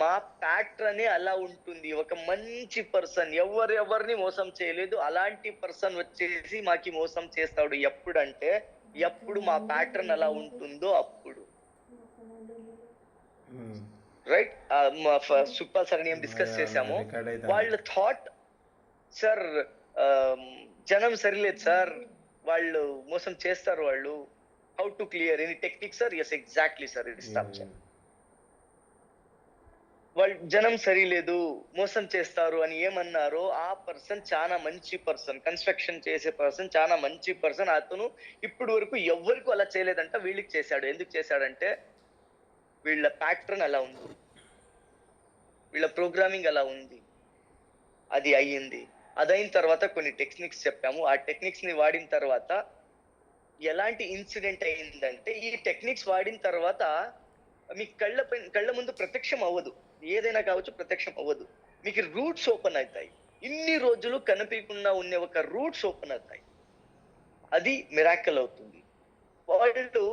మా ప్యాటర్న్ అలా ఉంటుంది. ఒక మంచి పర్సన్ ఎవరిని మోసం చేయలేదు, అలాంటి పర్సన్ వచ్చేసి మాకి మోసం చేస్తాడు. ఎప్పుడంటే ఎప్పుడు మా ప్యాటర్న్ అలా ఉంటుందో అప్పుడు. రైట్. సుప్పాల్ సార్ ఏం డిస్కస్ చేసాము, వాళ్ళ థాట్ సార్ జనం సరిలేదు సార్, వాళ్ళు మోసం చేస్తారు వాళ్ళు, how to clear any technique sir? Yes exactly sir, ఇది స్టాప్ సార్. వాళ్ళు జనం సరిలేదు, మోసం చేస్తారు అని ఏమన్నారో ఆ పర్సన్ చాలా మంచి పర్సన్, కన్స్ట్రక్షన్ చేసే పర్సన్ చాలా మంచి పర్సన్. అతను ఇప్పుడు వరకు ఎవ్వరికీ అలా చేయలేదంట, వీళ్ళకి చేశాడు. ఎందుకు చేశాడంటే వీళ్ళ ప్యాట్రన్ అలా ఉంది, వీళ్ళ ప్రోగ్రామింగ్ అలా ఉంది. అది అయ్యింది. అదైన తర్వాత కొన్ని టెక్నిక్స్ చెప్పాము. ఆ టెక్నిక్స్ ని వాడిన తర్వాత ఎలాంటి ఇన్సిడెంట్ అయిందంటే, ఈ టెక్నిక్స్ వాడిన తర్వాత మీ కళ్ళ ముందు ప్రత్యక్షం అవ్వదు, ఏదైనా కావచ్చు, ప్రత్యక్షం అవ్వదు. మీకు రూట్స్ ఓపెన్ అవుతాయి. ఇన్ని రోజులు కనిపించకుండా ఉండే ఒక రూట్స్ ఓపెన్ అవుతాయి. అది మిరాకిల్ అవుతుంది. వాళ్ళు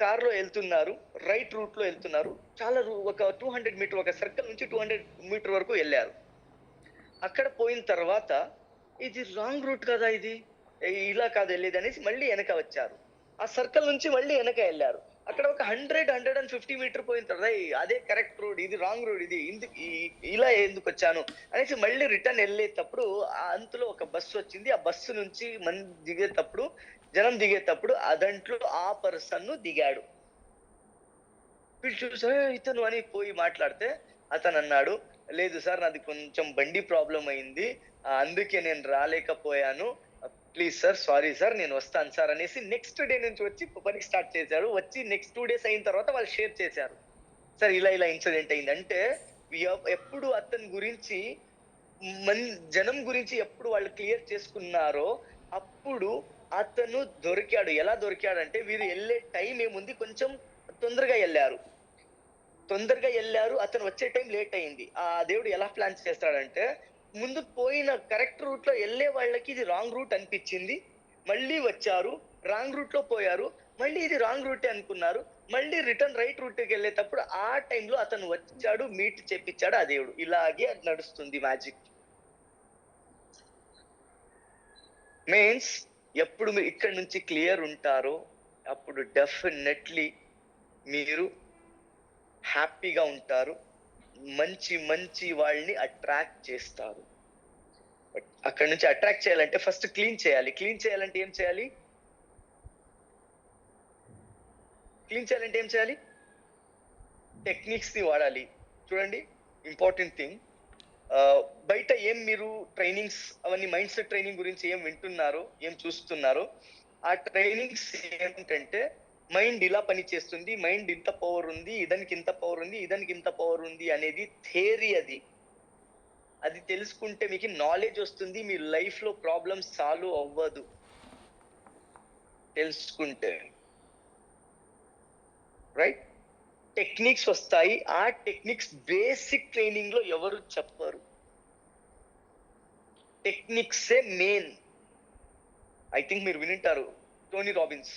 కారులో వెళ్తున్నారు, రైట్ రూట్ లో వెళ్తున్నారు. చాలా ఒక 200 మీటర్, ఒక సర్కిల్ నుంచి 200 మీటర్ వరకు వెళ్ళారు. అక్కడ పోయిన తర్వాత ఇది రాంగ్ రూట్ కదా, ఇది ఇలా కాదు వెళ్ళేది అనేసి మళ్ళీ వెనక వచ్చారు. ఆ సర్కిల్ నుంచి మళ్ళీ వెనక వెళ్ళారు. అక్కడ ఒక 150 మీటర్ పోయిన తర్వాత అదే కరెక్ట్ రోడ్, ఇది రాంగ్ రోడ్, ఇది ఇలా ఎందుకు వచ్చాను అనేసి మళ్ళీ రిటర్న్ వెళ్ళేటప్పుడు అంతలో ఒక బస్సు వచ్చింది. ఆ బస్సు నుంచి జనం దిగేటప్పుడు దాంట్లో ఆ పర్సన్ దిగాడు. వీళ్ళు చూసారు ఇతను అని పోయి మాట్లాడితే అతను అన్నాడు, లేదు సార్, నాది కొంచెం బండి ప్రాబ్లం అయింది, అందుకే నేను రాలేకపోయాను, ప్లీజ్ సార్, సారీ సార్, నేను వస్తాను సార్ అనేసి నెక్స్ట్ డే నుంచి వచ్చి పనికి స్టార్ట్ చేశారు. వచ్చి నెక్స్ట్ 2 days అయిన తర్వాత వాళ్ళు షేర్ చేశారు, సార్ ఇలా ఇన్సిడెంట్ అయింది అంటే. ఎప్పుడు అతని గురించి జనం గురించి ఎప్పుడు వాళ్ళు క్లియర్ చేసుకున్నారో అప్పుడు అతను దొరికాడు. ఎలా దొరికాడంటే, వీరు వెళ్ళే టైం ఏముంది, కొంచెం తొందరగా వెళ్ళారు, అతను వచ్చే టైం లేట్ అయింది. ఆ దేవుడు ఎలా ప్లాన్ చేస్తాడంటే, ముందు పోయిన కరెక్ట్ రూట్ లో వెళ్ళే వాళ్ళకి ఇది రాంగ్ రూట్ అనిపించింది, మళ్ళీ వచ్చారు, రాంగ్ రూట్ లో పోయారు, మళ్ళీ ఇది రాంగ్ రూటే అనుకున్నారు, మళ్ళీ రిటర్న్ రైట్ రూట్ కి వెళ్ళేటప్పుడు ఆ టైంలో అతను వచ్చాడు, మీట్ చేపించాడు ఆ దేవుడు. ఇలాగే నడుస్తుంది మ్యాజిక్. మీన్స్ ఎప్పుడు మీరు ఇక్కడ నుంచి క్లియర్ ఉంటారో అప్పుడు డెఫినెట్లీ మీరు హ్యాపీగా ఉంటారు, మంచి మంచి వాళ్ళని అట్రాక్ట్ చేస్తారు. అక్కడ నుంచి అట్రాక్ట్ చేయాలంటే ఫస్ట్ క్లీన్ చేయాలి. క్లీన్ చేయాలంటే ఏం చేయాలి? టెక్నిక్స్ ని వాడాలి. చూడండి, ఇంపార్టెంట్ థింగ్, బయట ఏం మీరు ట్రైనింగ్స్ అవన్నీ మైండ్ సెట్ ట్రైనింగ్ గురించి ఏం వింటున్నారో, ఏం చూస్తున్నారో, ఆ ట్రైనింగ్స్ ఏంటంటే మైండ్ ఇలా పని చేస్తుంది, మైండ్ ఇంత పవర్ ఉంది, ఇదానికి ఇంత పవర్ ఉంది, ఇదానికి ఇంత పవర్ ఉంది అనేది థియరీ. అది తెలుసుకుంటే మీకు నాలెడ్జ్ వస్తుంది, మీ లైఫ్ లో ప్రాబ్లమ్స్ సాల్వ్ అవ్వదు తెలుసుకుంటే, రైట్? టెక్నిక్స్ వస్తాయి. ఆ టెక్నిక్స్ బేసిక్ ట్రైనింగ్ లో ఎవరు చెప్పరు. టెక్నిక్సే మెయిన్. ఐ థింక్ మీరు వినింటారు టోనీ రాబిన్స్.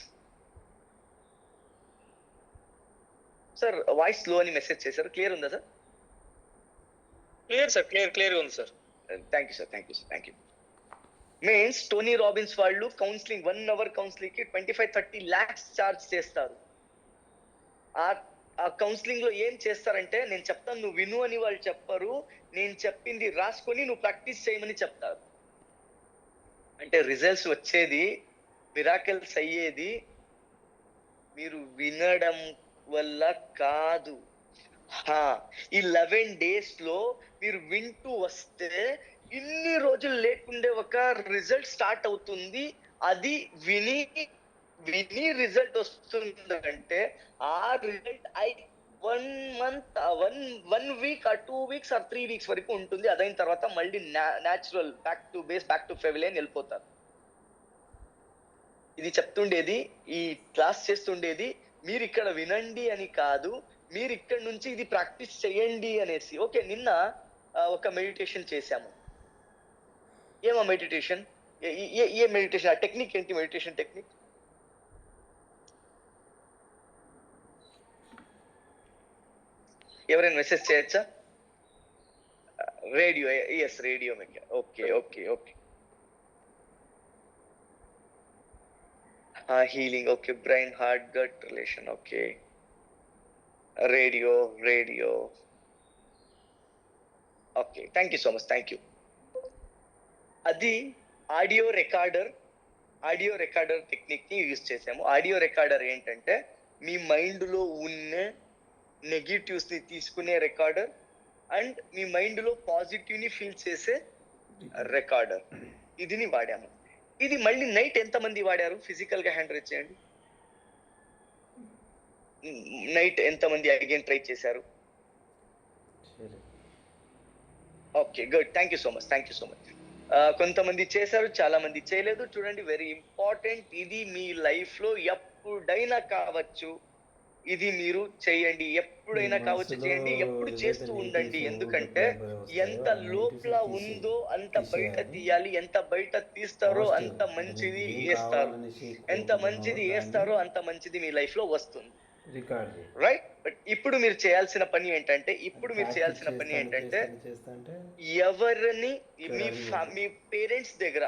సార్ వాయిస్ లో అని మెసేజ్ చేశారు, క్లియర్ ఉందా సార్? క్లియర్ సార్, క్లియర్ ఉంది sir. Thank you. Means Tony Robbins వాళ్ళు కౌన్సిలింగ్ 1 hour కౌన్సిలింగ్ కి 25-30 lakhs చార్జ్ చేస్తారు. ఆ కౌన్సిలింగ్ లో ఏం చేస్తారంటే, నేను చెప్తాను నువ్వు విను అని వాళ్ళు చెప్పరు, నేను చెప్పింది రాసుకొని నువ్వు ప్రాక్టీస్ చేయమని చెప్తారు. అంటే రిజల్ట్స్ వచ్చేది, మిరాకిల్స్ అయ్యేది మీరు వినడం వల్ల కాదు. ఈ 11 days లో మీరు వింటూ వస్తే ఇన్ని రోజులు లేకుండే ఒక రిజల్ట్ స్టార్ట్ అవుతుంది. అది విని రిజల్ట్ వస్తుందంటే ఆ result 1 week or 2 weeks or 3 weeks వరకు ఉంటుంది. అదైన తర్వాత మళ్ళీ natural back to base, back to pavilion వెళ్ళిపోతారు. ఇది చెప్తుండేది, ఈ క్లాస్ చేస్తుండేది మీరు ఇక్కడ వినండి అని కాదు, మీరు ఇక్కడ నుంచి ఇది ప్రాక్టీస్ చేయండి అనేసి. ఓకే, నిన్న ఒక మెడిటేషన్ చేశాము. ఏమా మెడిటేషన్? ఏ మెడిటేషన్? ఆ టెక్నిక్ ఏంటి? మెడిటేషన్ టెక్నిక్ ఎవరైనా మెసేజ్ చేయొచ్చా? రేడియో, ఎస్, రేడియో మీకు. Okay. Healing, okay. Brain, heart, gut relation, okay. Radio, okay. Thank you so much, thank you. అది ఆడియో రికార్డర్ టెక్నిక్ ని యూజ్ చేసాము. ఆడియో రికార్డర్ ఏంటంటే, మీ మైండ్ లో ఉన్న నెగిటివ్స్ ని తీసుకునే రికార్డర్, అండ్ మీ మైండ్ లో పాజిటివ్ ని ఫీల్ చేసే రికార్డర్ ఇదిని వాడాము. ఇది మళ్ళీ నైట్ ఎంతమంది వాడారు ఫిజికల్ గా హ్యాండ్ రైజ్ చేయండి. నైట్ ఎంతమంది అగైన్ ట్రై చేశారు? Okay, good, thank you so much. కొంతమంది చేశారు, చాలా మంది చేయలేదు. చూడండి, వెరీ ఇంపార్టెంట్. ఇది మీ లైఫ్ లో ఎప్పుడైనా కావచ్చు, ఇది మీరు చేయండి, ఎప్పుడైనా కావచ్చు చేయండి, ఎప్పుడు చేస్తూ ఉండండి. ఎందుకంటే ఎంత లోపల ఉందో అంత బయట తీయాలి, ఎంత బయట తీస్తారో అంత మంచిది వేస్తారు, ఎంత మంచిది వేస్తారో అంత మంచిది మీ లైఫ్ లో వస్తుంది. రైట్? బట్ ఇప్పుడు మీరు చేయాల్సిన పని ఏంటంటే ఎవరిని మీ పేరెంట్స్ దగ్గర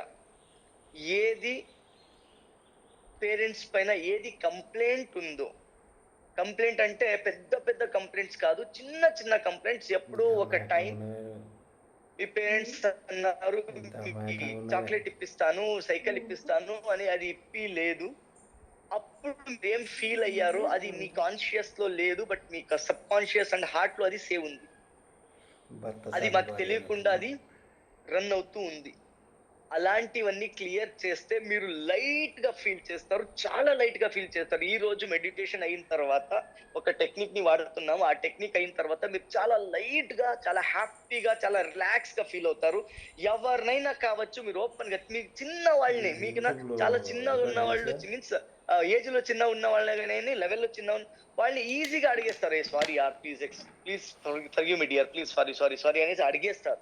పేరెంట్స్ పైన ఏది కంప్లైంట్ ఉందో, కంప్లైంట్ అంటే పెద్ద పెద్ద కంప్లైంట్స్ కాదు, చిన్న చిన్న కంప్లైంట్స్. ఎప్పుడో ఒక టైం మీ పేరెంట్స్ అన్నారు చాక్లెట్ ఇప్పిస్తాను, సైకిల్ ఇప్పిస్తాను అని, అది ఇప్పి లేదు. అప్పుడు ఏం ఫీల్ అయ్యారో అది మీ కాన్షియస్ లో లేదు, but me sub conscious and heart లో అది సేవ్ ఉంది. అది మాకు తెలియకుండా అది రన్ అవుతూ ఉంది. అలాంటివన్నీ క్లియర్ చేస్తే మీరు లైట్ గా ఫీల్ చేస్తారు, చాలా లైట్ గా ఫీల్ చేస్తారు. ఈ రోజు మెడిటేషన్ అయిన తర్వాత ఒక టెక్నిక్ ని వాడుతున్నాము. ఆ టెక్నిక్ అయిన తర్వాత మీరు చాలా లైట్ గా, చాలా హ్యాపీగా, చాలా రిలాక్స్ గా ఫీల్ అవుతారు. ఎవరినైనా కావచ్చు, మీరు ఓపెన్ గా, మీకు చిన్న వాళ్ళని, మీకు చాలా చిన్నగా ఉన్న వాళ్ళు, మీన్స్ ఏజ్ లో చిన్న ఉన్న వాళ్ళని, లెవెల్ లో చిన్న వాళ్ళని ఈజీగా అడిగేస్తారు. సారీ యార్, please forgive me dear, please sorry అనేసి అడిగేస్తారు.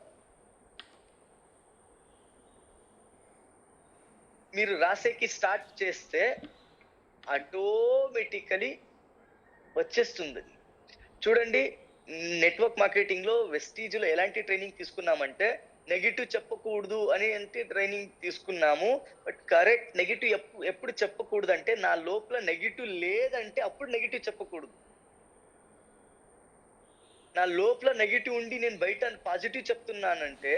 మీరు రాసేకి స్టార్ట్ చేస్తే ఆటోమేటికలీ వచ్చేస్తుంది. చూడండి, నెట్వర్క్ మార్కెటింగ్ లో వెస్టీజ్ లో ఎలాంటి ట్రైనింగ్ తీసుకున్నామంటే, నెగిటివ్ చెప్పకూడదు అని ట్రైనింగ్ తీసుకున్నాము. బట్ కరెక్ట్ నెగిటివ్ ఎప్పుడు చెప్పకూడదు అంటే, నా లోపల నెగిటివ్ లేదంటే అప్పుడు నెగిటివ్ చెప్పకూడదు. నా లోపల నెగిటివ్ ఉండి నేను బయట పాజిటివ్ చెప్తున్నానంటే,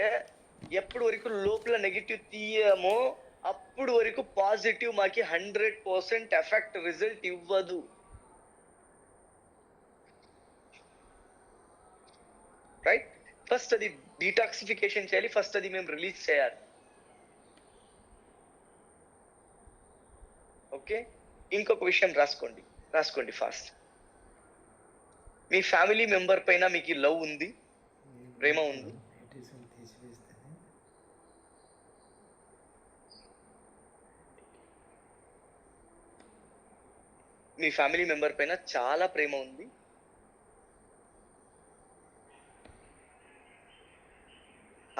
ఎప్పుడు వరకు లోపల నెగిటివ్ తీయమో అప్పుడు వరకు పాజిటివ్ మాకి 100% ఎఫెక్ట్ రిజల్ట్ ఇవ్వదు. రైట్? ఫస్ట్ అది డీటాక్సిఫికేషన్ చేయాలి, ఫస్ట్ అది మేము రిలీజ్ చేయాలి. ఓకే, ఇంకొక విషయం రాసుకోండి ఫాస్ట్. మీ ఫ్యామిలీ మెంబర్ పైన మీకు లవ్ ఉంది, ప్రేమ ఉంది. మీ ఫ్యామిలీ మెంబర్ పైన చాలా ప్రేమ ఉంది.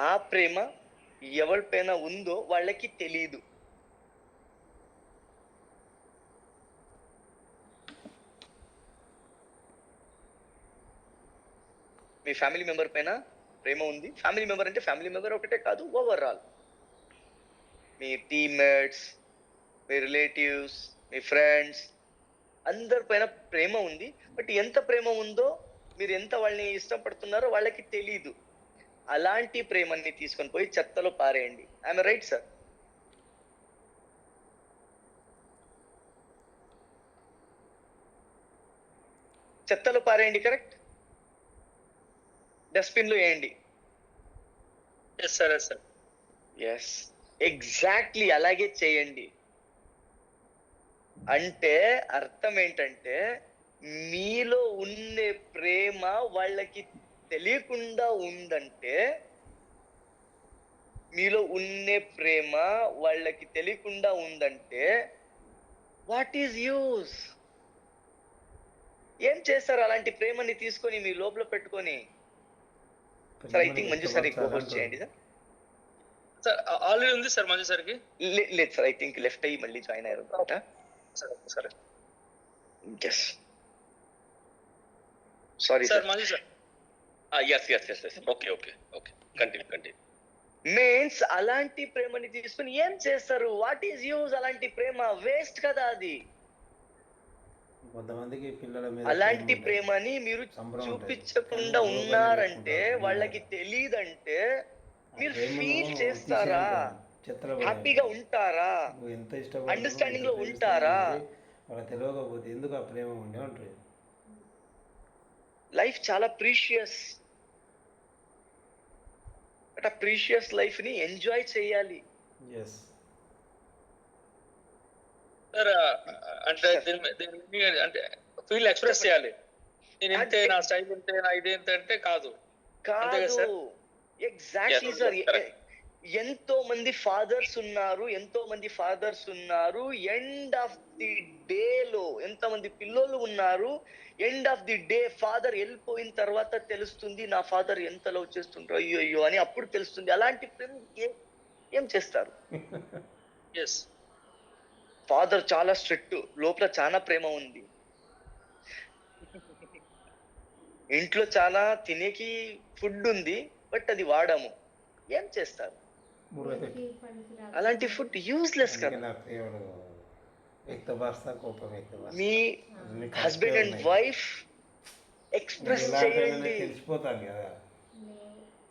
ఆ ప్రేమ ఎవరిపైన ఉందో వాళ్ళకి తెలీదు. మీ ఫ్యామిలీ మెంబర్ పైన ప్రేమ ఉంది. ఫ్యామిలీ మెంబర్ అంటే ఫ్యామిలీ మెంబర్ ఒకటే కాదు, ఓవరాల్ మీ టీమ్మేట్స్, మీ రిలేటివ్స్, మీ ఫ్రెండ్స్, అందరి పైన ప్రేమ ఉంది. బట్ ఎంత ప్రేమ ఉందో, మీరు ఎంత వాళ్ళని ఇష్టపడుతున్నారో వాళ్ళకి తెలీదు. అలాంటి ప్రేమని తీసుకొని పోయి చెత్తలో పారేయండి. I'm right sir? చెత్తలో పారేయండి, కరెక్ట్? డస్ట్బిన్ లో వేయండి. ఎస్, ఎగ్జాక్ట్లీ అలాగే చేయండి. అంటే అర్థం ఏంటంటే, మీలో ఉండే ప్రేమ వాళ్ళకి తెలియకుండా ఉందంటే, వాట్ ఈజ్ యూజ్? ఏం చేస్తారు అలాంటి ప్రేమని తీసుకొని మీ లోపల పెట్టుకొని? Sir, I think Manju sir ఎక్కువ హోస్ట్ చేయండి సార్. ఆల్రెడీ ఉంది సార్ మంజు సార్కి. లేదు సార్, ఐ థింక్ లెఫ్ట్ అయ్యి మళ్ళీ జాయిన్ అయ్యారు అనమాట. సరే, yes, sorry sir. Manju sir. Yes. Okay. Continue. Means అలాంటి ప్రేమని తీసుకుని ఏం చేస్తారు? What is use? అలాంటి ప్రేమ వేస్ట్ కదా అది. కొంతమందికి పిల్లల మీద అలాంటి ప్రేమని మీరు చూపించకుండా ఉన్నారంటే, వాళ్ళకి తెలియదంటే, మీరు ఫీల్ చేస్తారా? హ్యాపీగా ఉంటారా? ఎంత ఇష్టపడ అండర్స్టాండింగ్ లో ఉంటారా? వాళ్ళకి తెలియకపోతే ఎందుకు ఆ ప్రేమ ఉండే ఉంటుంది. లైఫ్ చాలా ప్రీషియస్. బట్ ఆ ప్రీషియస్ లైఫ్ ని ఎంజాయ్ చేయాలి. ఎస్. సార్ అంటే అంటే ఫీల్ ఎక్స్ప్రెస్ చేయాలి. నేను ఇంతే, నా స్టైల్ ఇంతే, నా ఇది ఇంతే అంటే కాదు. అంతే కదా కాదు, sir? Exactly Yes, sir. correct. ఎంతో మంది ఫాదర్స్ ఉన్నారు, ఎండ్ ఆఫ్ ది డే లో ఎంతమంది పిల్లలు ఉన్నారు. End of the day father వెళ్ళిపోయిన తర్వాత తెలుస్తుంది నా ఫాదర్ ఎంత లవ్ చేస్తుంటారు, అయ్యో అయ్యో అని అప్పుడు తెలుస్తుంది. అలాంటి ప్రేమ ఏం చేస్తారు? ఎస్. ఫాదర్ చాలా స్ట్రిక్ట్, లోపల చాలా ప్రేమ ఉంది, ఇంట్లో చాలా తినేకి ఫుడ్ ఉంది, బట్ అది వాడము, ఏం చేస్తారు? అలాంటి ఫుడ్ యూస్లెస్ కదా. మీ హస్బెండ్ అండ్ వైఫ్ ఎక్స్ప్రెస్ చేయండి,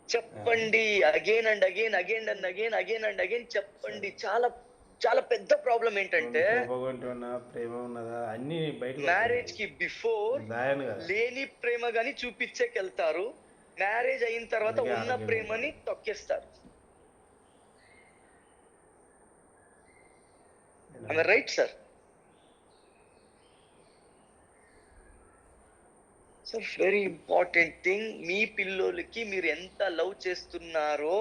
చెప్పండి, అగైన్ అండ్ అగైన్ చెప్పండి. చాలా చాలా పెద్ద ప్రాబ్లం ఏంటంటే ప్రేమ ఉన్నదా అన్ని బయట మ్యారేజ్ కి బిఫోర్ లేని ప్రేమ గాని చూపించేకెళ్తారు, మ్యారేజ్ అయిన తర్వాత అందుకే ఉన్న ఆరోగ్యం ప్రేమని తొక్కేస్తారు. Right sir? So very important thing, మీ పిల్లోలకి మీరు ఎంత లవ్ చేస్తున్నారో,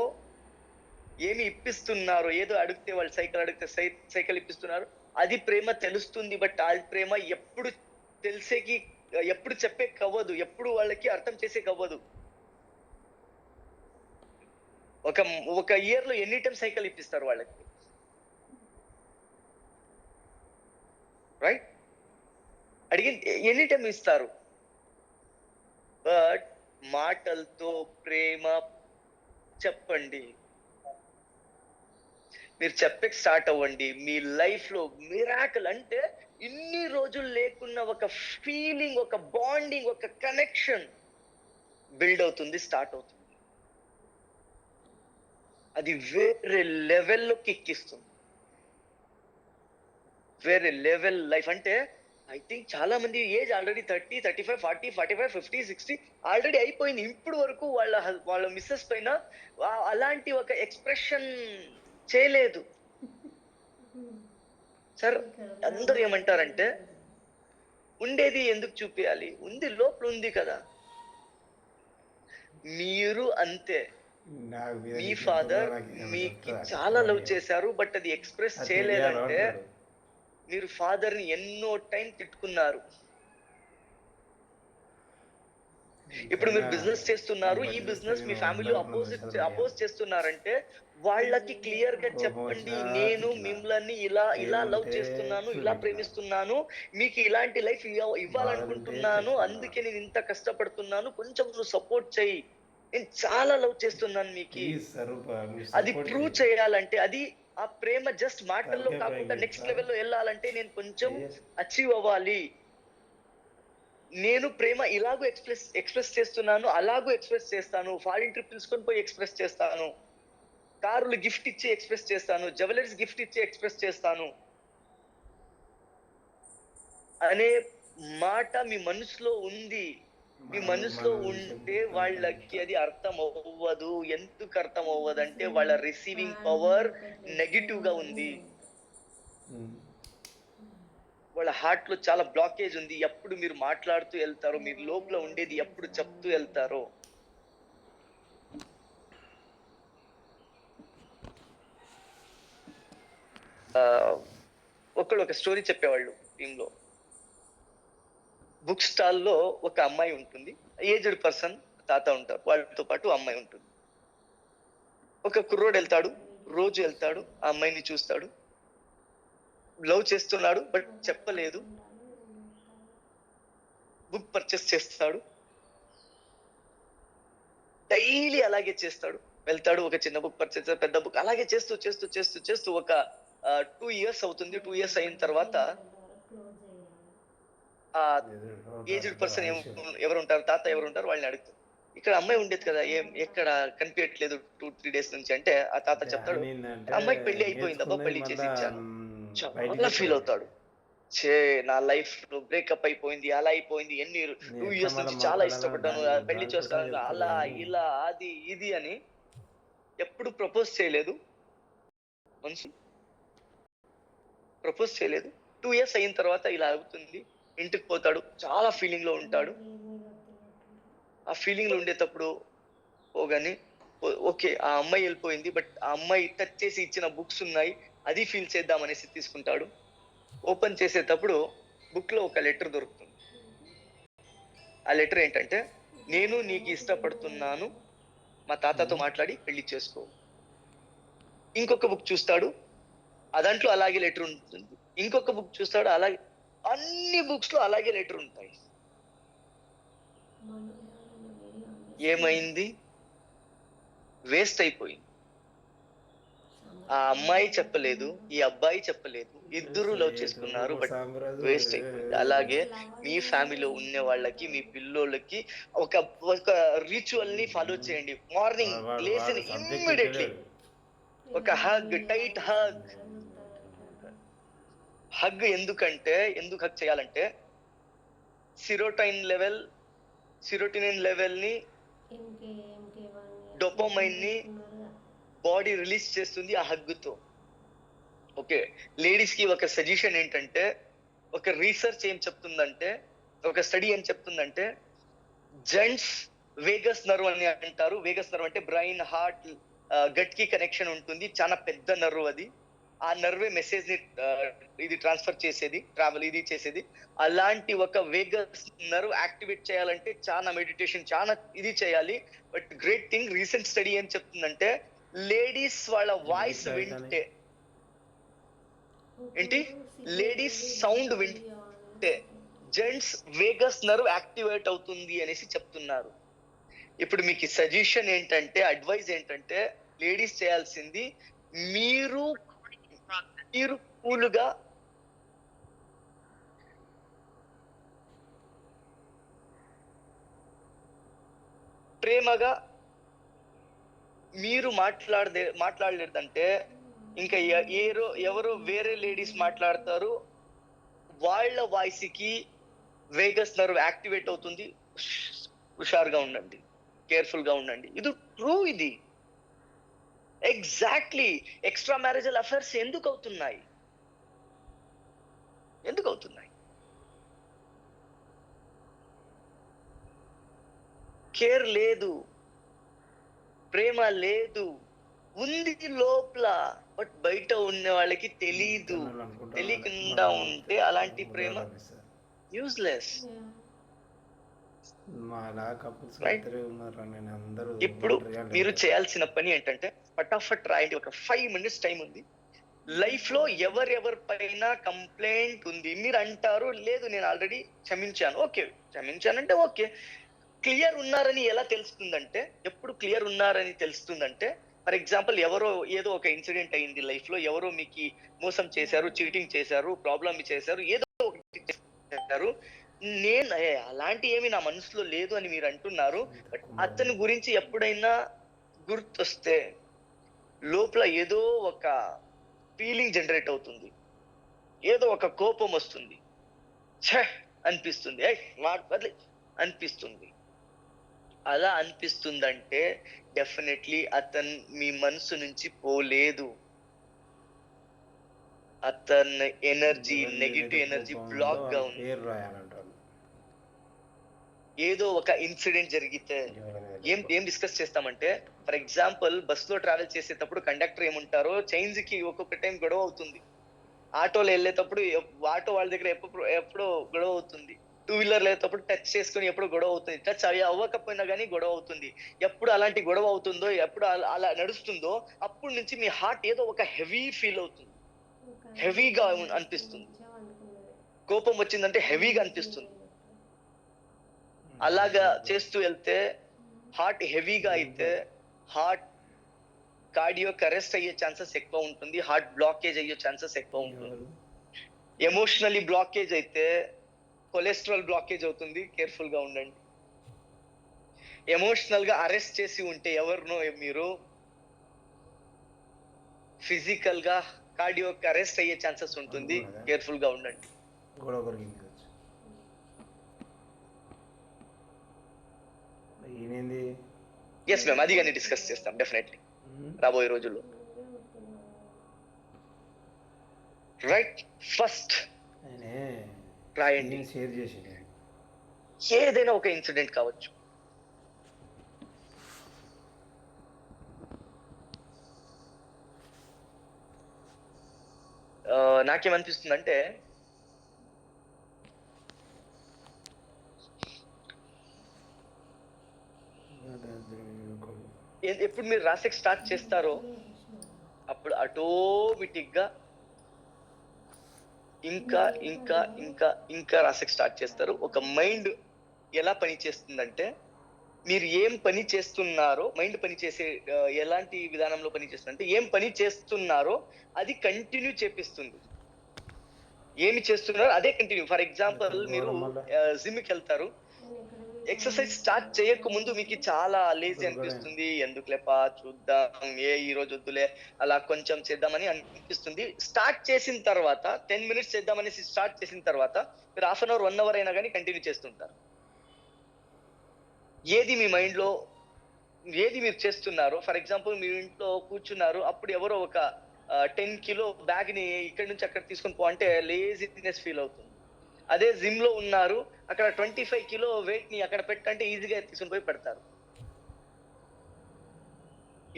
ఏమి ఇప్పిస్తున్నారో, ఏదో అడిగితే వాళ్ళు సైకిల్ అడిగితే సైకిల్ ఇప్పిస్తున్నారు, అది ప్రేమ తెలుస్తుంది. బట్ ఆ ప్రేమ ఎప్పుడు తెలిసేకి, ఎప్పుడు చెప్పే కవ్వదు, ఎప్పుడు వాళ్ళకి అర్థం చేసే కవ్వదు. ఒక ఇయర్ లో ఎన్ని టైం సైకిల్ ఇప్పిస్తారు వాళ్ళకి? రైట్? అడిగి ఎన్ని టైం ఇస్తారు? బట్ మాటలతో ప్రేమ చెప్పండి, మీరు చెప్పే స్టార్ట్ అవ్వండి. మీ లైఫ్ లో మిరాకిల్ అంటే ఇన్ని రోజులు లేకున్న ఒక ఫీలింగ్, ఒక బాండింగ్, ఒక కనెక్షన్ బిల్డ్ అవుతుంది, స్టార్ట్ అవుతుంది. అది వేరే లెవెల్లో కిక్కిస్తుంది, వేరే లెవెల్ లైఫ్. అంటే ఐ థింక్ చాలా మంది ఏజ్ ఆల్రెడీ 30, 35, 40, 45, 50, 60 ఆల్రెడీ అయిపోయింది. ఇప్పుడు వరకు వాళ్ళ మిస్సెస్ పైన అలాంటి ఒక ఎక్స్ప్రెషన్ చేయలేదు. సార్ అందరూ ఏమంటారంటే ఉండేది ఎందుకు చూపించాలి, ఉంది లోపల ఉంది కదా. మీరు అంతే, మీ ఫాదర్ మీకు చాలా లవ్ చేశారు, బట్ అది ఎక్స్ప్రెస్ చేయలేదంటే మీరు ఫాదర్ ని ఎన్నో టైం తిట్టుకున్నారు. ఇప్పుడు మీరు బిజినెస్ చేస్తున్నారు, ఈ బిజినెస్ మీ ఫ్యామిలీ అపోజ్ చేస్తున్నారంటే వాళ్ళకి క్లియర్ గా చెప్పండి, నేను మిమ్మల్ని ఇలా లవ్ చేస్తున్నాను, ఇలా ప్రేమిస్తున్నాను, మీకు ఇలాంటి లైఫ్ ఇవ్వాలనుకుంటున్నాను, అందుకే నేను ఇంత కష్టపడుతున్నాను, కొంచెం నువ్వు సపోర్ట్ చెయ్యి, నేను చాలా లవ్ చేస్తున్నాను మీకు. అది ప్రూవ్ చేయాలంటే, అది ఆ ప్రేమ జస్ట్ మాటల్లో కాకుండా నెక్స్ట్ లెవెల్లో వెళ్ళాలంటే నేను కొంచెం అచీవ్ అవ్వాలి. నేను ప్రేమ ఇలాగూ ఎక్స్ప్రెస్ చేస్తున్నాను, అలాగూ ఎక్స్ప్రెస్ చేస్తాను, ఫారిన్ ట్రిప్ తీసుకొని పోయి ఎక్స్ప్రెస్ చేస్తాను, కార్లు గిఫ్ట్ ఇచ్చి ఎక్స్ప్రెస్ చేస్తాను, జ్యువెలరీస్ గిఫ్ట్ ఇచ్చి ఎక్స్ప్రెస్ చేస్తాను అనే మాట మీ మనసులో ఉంది. మీ మనసులో ఉంటే వాళ్ళకి అది అర్థం అవ్వదు. ఎందుకు అర్థం అవ్వదు అంటే వాళ్ళ రిసీవింగ్ పవర్ నెగిటివ్ గా ఉంది, వాళ్ళ హార్ట్ లో చాలా బ్లాకేజ్ ఉంది. ఎప్పుడు మీరు మాట్లాడుతూ వెళ్తారో, మీరు లోపల ఉండేది ఎప్పుడు చెప్తూ వెళ్తారో. ఒక స్టోరీ చెప్పేవాళ్ళు టీమ్ లో. బుక్ స్టాల్ లో ఒక అమ్మాయి ఉంటుంది, ఏజ్డ్ పర్సన్, తాత ఉంటారు, వాళ్ళతో పాటు అమ్మాయి ఉంటుంది. ఒక కుర్రోడు వెళ్తాడు, రోజు వెళ్తాడు, ఆ అమ్మాయిని చూస్తాడు, లవ్ చేస్తున్నాడు బట్ చెప్పలేదు, బుక్ పర్చేస్ చేస్తాడు, డైలీ అలాగే చేస్తాడు. వెళ్తాడు, ఒక చిన్న బుక్ పర్చేస్, పెద్ద బుక్, అలాగే చేస్తూ చేస్తూ చేస్తూ చేస్తూ ఒక 2 years అవుతుంది. 2 years అయిన తర్వాత ఆ ఏజ్డ్ పర్సన్ ఎవరు ఉంటారు, తాత ఎవరు ఉంటారు, వాళ్ళని అడుగుతారు, ఇక్కడ అమ్మాయి ఉండేది కదా, ఎక్కడ కనిపించట్లేదు 2-3 days నుంచి అంటే ఆ తాత చెప్తాడు, అమ్మాయికి పెళ్లి అయిపోయింది అబ్బా, పెళ్లి చేసి ఇచ్చాను. చాలా ఫీల్ అవుతాడు, నా లైఫ్ బ్రేకప్ అయిపోయింది, అలా అయిపోయింది, 2 years నుంచి చాలా ఇష్టపడ్డాను, పెళ్లి చేస్తాను, అలా ఇలా అది ఇది అని. ఎప్పుడు ప్రపోజ్ చేయలేదు, మనసు ప్రపోజ్ చేయలేదు. 2 years అయిన తర్వాత ఇలా అవుతుంది. ఇంటికి పోతాడు, చాలా ఫీలింగ్ లో ఉంటాడు. ఆ ఫీలింగ్ లో ఉండేటప్పుడు పోగానే ఓకే ఆ అమ్మాయి వెళ్ళిపోయింది, బట్ ఆ అమ్మాయి టచ్ చేసి ఇచ్చిన బుక్స్ ఉన్నాయి, అది ఫీల్ చేద్దామనేసి తీసుకుంటాడు. ఓపెన్ చేసేటప్పుడు బుక్ లో ఒక లెటర్ దొరుకుతుంది. ఆ లెటర్ ఏంటంటే, నేను నీకు ఇష్టపడుతున్నాను, మా తాతతో మాట్లాడి పెళ్లి చేసుకో. ఇంకొక బుక్ చూస్తాడు, ఆ దాంట్లో అలాగే లెటర్ ఉంటుంది. ఇంకొక బుక్ చూస్తాడు, అలాగే. అన్ని బుక్స్ లో అలాగే లెటర్ ఉంటాయి. ఏమైంది? వేస్ట్ అయిపోయింది. ఆ అమ్మాయి చెప్పలేదు, ఈ అబ్బాయి చెప్పలేదు, ఇద్దరు లవ్ చేసుకున్నారు, బట్ వేస్ట్ అయిపోయింది. అలాగే మీ ఫ్యామిలీలో ఉన్న వాళ్ళకి, మీ పిల్లోళ్ళకి ఒక ఒక రిచువల్ ని ఫాలో చేయండి. మార్నింగ్ లేచిన ఇమ్మీడియట్లీ ఒక హగ్, టైట్ హగ్. హగ్ ఎందుకు హగ్ చేయాలంటే సిరోటినిన్ లెవెల్ ని, డోపమైన్ ని బాడీ రిలీజ్ చేస్తుంది ఆ హగ్గుతో. ఓకే, లేడీస్ కి ఒక సజెషన్ ఏంటంటే, ఒక రీసెర్చ్ ఏం చెప్తుందంటే, ఒక స్టడీ ఏం చెప్తుందంటే, జెంట్స్ వేగస్ నర్వ్ అని అంటారు. వేగస్ నర్వ్ అంటే బ్రెయిన్, హార్ట్, గట్ కి కనెక్షన్ ఉంటుంది. చాలా పెద్ద నర్వ్ అది. ఆ నర్వే మెసేజ్ ని ఇది ట్రాన్స్ఫర్ చేసేది, ఇది చేసేది. అలాంటి ఒక వేగస్ నర్వ్ యాక్టివేట్ చేయాలంటే చాలా మెడిటేషన్, చాలా ఇది చేయాలి. But great thing, recent study ఏం చెప్తుందంటే, లేడీస్ వాళ్ళ వాయిస్ వింటే ఏంటి, లేడీస్ సౌండ్ వింటే జెంట్స్ వేగస్ నర్వ్ యాక్టివేట్ అవుతుంది అనేసి చెప్తున్నారు. ఇప్పుడు మీకు సజెషన్ ఏంటంటే, అడ్వైజ్ ఏంటంటే, లేడీస్ చేయాల్సింది, మీరు కూలుగా ప్రేమగా మీరు మాట్లాడలేదంటే ఇంకా ఎవరో వేరే లేడీస్ మాట్లాడతారు, వాళ్ళ వాయిస్ కి వేగస్ నర్వ్ యాక్టివేట్ అవుతుంది. హుషారుగా ఉండండి, కేర్ఫుల్ గా ఉండండి. ఇది ట్రూ. ఇది ఎగ్జాక్ట్లీ. ఎక్స్ట్రా మ్యారేజల్ అఫైర్స్ ఎందుకు అవుతున్నాయి? కేర్ లేదు, ప్రేమ లేదు. ఉంది లోపల, బట్ బయట ఉన్న వాళ్ళకి తెలీదు. తెలియకుండా ఉంటే అలాంటి ప్రేమ యూజ్లెస్. ఇప్పుడు మీరు చేయాల్సిన పని ఏంటంటే, ఫటాఫట్ రాయండి. ఒక 5 minutes టైం ఉంది. లైఫ్ లో ఎవరెవరి పైన కంప్లైంట్ ఉంది, మీరు అంటారు లేదు నేను ఆల్రెడీ క్షమించాను. ఓకే, క్షమించానంటే ఓకే. క్లియర్ ఉన్నారని ఎలా తెలుస్తుందంటే, ఎప్పుడు క్లియర్ ఉన్నారని తెలుస్తుందంటే, ఫర్ ఎగ్జాంపుల్ ఎవరో ఏదో ఒక ఇన్సిడెంట్ అయింది లైఫ్ లో, ఎవరో మీకు మోసం చేశారు, చీటింగ్ చేశారు, ప్రాబ్లం చేశారు, ఏదో ఒకటి చేశారు. నేను అలాంటి ఏమి నా మనసులో లేదు అని మీరు అంటున్నారు. బట్ అతని గురించి ఎప్పుడైనా గుర్తొస్తే లోపల ఏదో ఒక ఫీలింగ్ జనరేట్ అవుతుంది, ఏదో ఒక కోపం వస్తుంది, అనిపిస్తుంది, అనిపిస్తుంది. అలా అనిపిస్తుందంటే డెఫినెట్లీ అతను మీ మనసు నుంచి పోలేదు. అతని ఎనర్జీ, నెగిటివ్ ఎనర్జీ బ్లాక్ గా ఉంది. ఏదో ఒక ఇన్సిడెంట్ జరిగితే ఏం డిస్కస్ చేస్తామంటే, ఫర్ ఎగ్జాంపుల్ బస్ లో ట్రావెల్ చేసేటప్పుడు కండక్టర్ ఏముంటారో, చైన్స్ కి ఒక్కొక్క టైం గొడవ అవుతుంది. ఆటోలో వెళ్ళేటప్పుడు ఆటో వాళ్ళ దగ్గర ఎప్పుడో గొడవ అవుతుంది. 2-wheeler వెళ్ళేటప్పుడు టచ్ చేసుకుని ఎప్పుడు గొడవ అవుతుంది. టచ్ అవ్వకపోయినా కానీ గొడవ అవుతుంది. ఎప్పుడు అలాంటి గొడవ అవుతుందో, ఎప్పుడు అలా నడుస్తుందో, అప్పటి నుంచి మీ హార్ట్ ఏదో ఒక హెవీ ఫీల్ అవుతుంది, హెవీగా అనిపిస్తుంది. కోపం వచ్చిందంటే హెవీగా అనిపిస్తుంది. అలాగా చేస్తూ వెళ్తే హార్ట్ హెవీగా అయితే హార్ట్ కార్డియోక్ అరెస్ట్ అయ్యే ఛాన్సెస్ ఎక్కువ ఉంటుంది, హార్ట్ బ్లాకేజ్ అయ్యే ఛాన్సెస్ ఎక్కువ ఉంటుంది. ఎమోషనలీ బ్లాకేజ్ అయితే కొలెస్ట్రాల్ బ్లాకేజ్ అవుతుంది, కేర్ఫుల్ గా ఉండండి. ఎమోషనల్ గా అరెస్ట్ చేసి ఉంటే ఎవరినో మీరు, ఫిజికల్ గా కార్డియోక్ అరెస్ట్ అయ్యే ఛాన్సెస్ ఉంటుంది, కేర్ఫుల్ గా ఉండండి. ఎస్ మ్యామ్, అది కానీ డిస్కస్ చేస్తాం డెఫినెట్లీ. రాబోయే రోజుల్లో. రైట్, ఫస్ట్ ఆయనే రాయండి. షేర్ చేసిండు. ఏదైనా ఒక ఇన్సిడెంట్ కావచ్చు. నాకేమనిపిస్తుందంటే ఎప్పుడు మీరు రాసేకి స్టార్ట్ చేస్తారో అప్పుడు ఆటోమేటిక్ గా ఇంకా ఇంకా ఇంకా ఇంకా రాసేకి స్టార్ట్ చేస్తారు. ఒక మైండ్ ఎలా పని చేస్తుందంటే, మీరు ఏం పని చేస్తున్నారో, మైండ్ పని చేసే ఎలాంటి విధానంలో పని చేస్తుందంటే, ఏం పని చేస్తున్నారో అది కంటిన్యూ చేపిస్తుంది. ఏమి చేస్తున్నారో అదే కంటిన్యూ. ఫర్ ఎగ్జాంపుల్, మీరు జిమ్కి వెళ్తారు, ఎక్సర్సైజ్ స్టార్ట్ చేయక ముందు మీకు చాలా లేజీ అనిపిస్తుంది, ఎందుకులేపా చూద్దాం, ఈ రోజు వద్దులే, అలా కొంచెం చేద్దామని అనిపిస్తుంది. స్టార్ట్ చేసిన తర్వాత 10 minutes చేద్దామనేసి స్టార్ట్ చేసిన తర్వాత మీరు హాఫ్ అన్ అవర్ 1 hour అయినా కానీ కంటిన్యూ చేస్తుంటారు. ఏది మీ మైండ్ లో ఏది మీరు చేస్తున్నారో, ఫర్ ఎగ్జాంపుల్ మీరు ఇంట్లో కూర్చున్నారు, అప్పుడు ఎవరో ఒక 10 kilo బ్యాగ్ ని ఇక్కడి నుంచి అక్కడ తీసుకొని పో అంటే లేజినెస్ ఫీల్ అవుతుంది. అదే జిమ్ లో ఉన్నారు, అక్కడ 25 kilo వెయిట్ ని అక్కడ పెట్టంటే ఈజీగా తీసుకొని పోయి పెడతారు.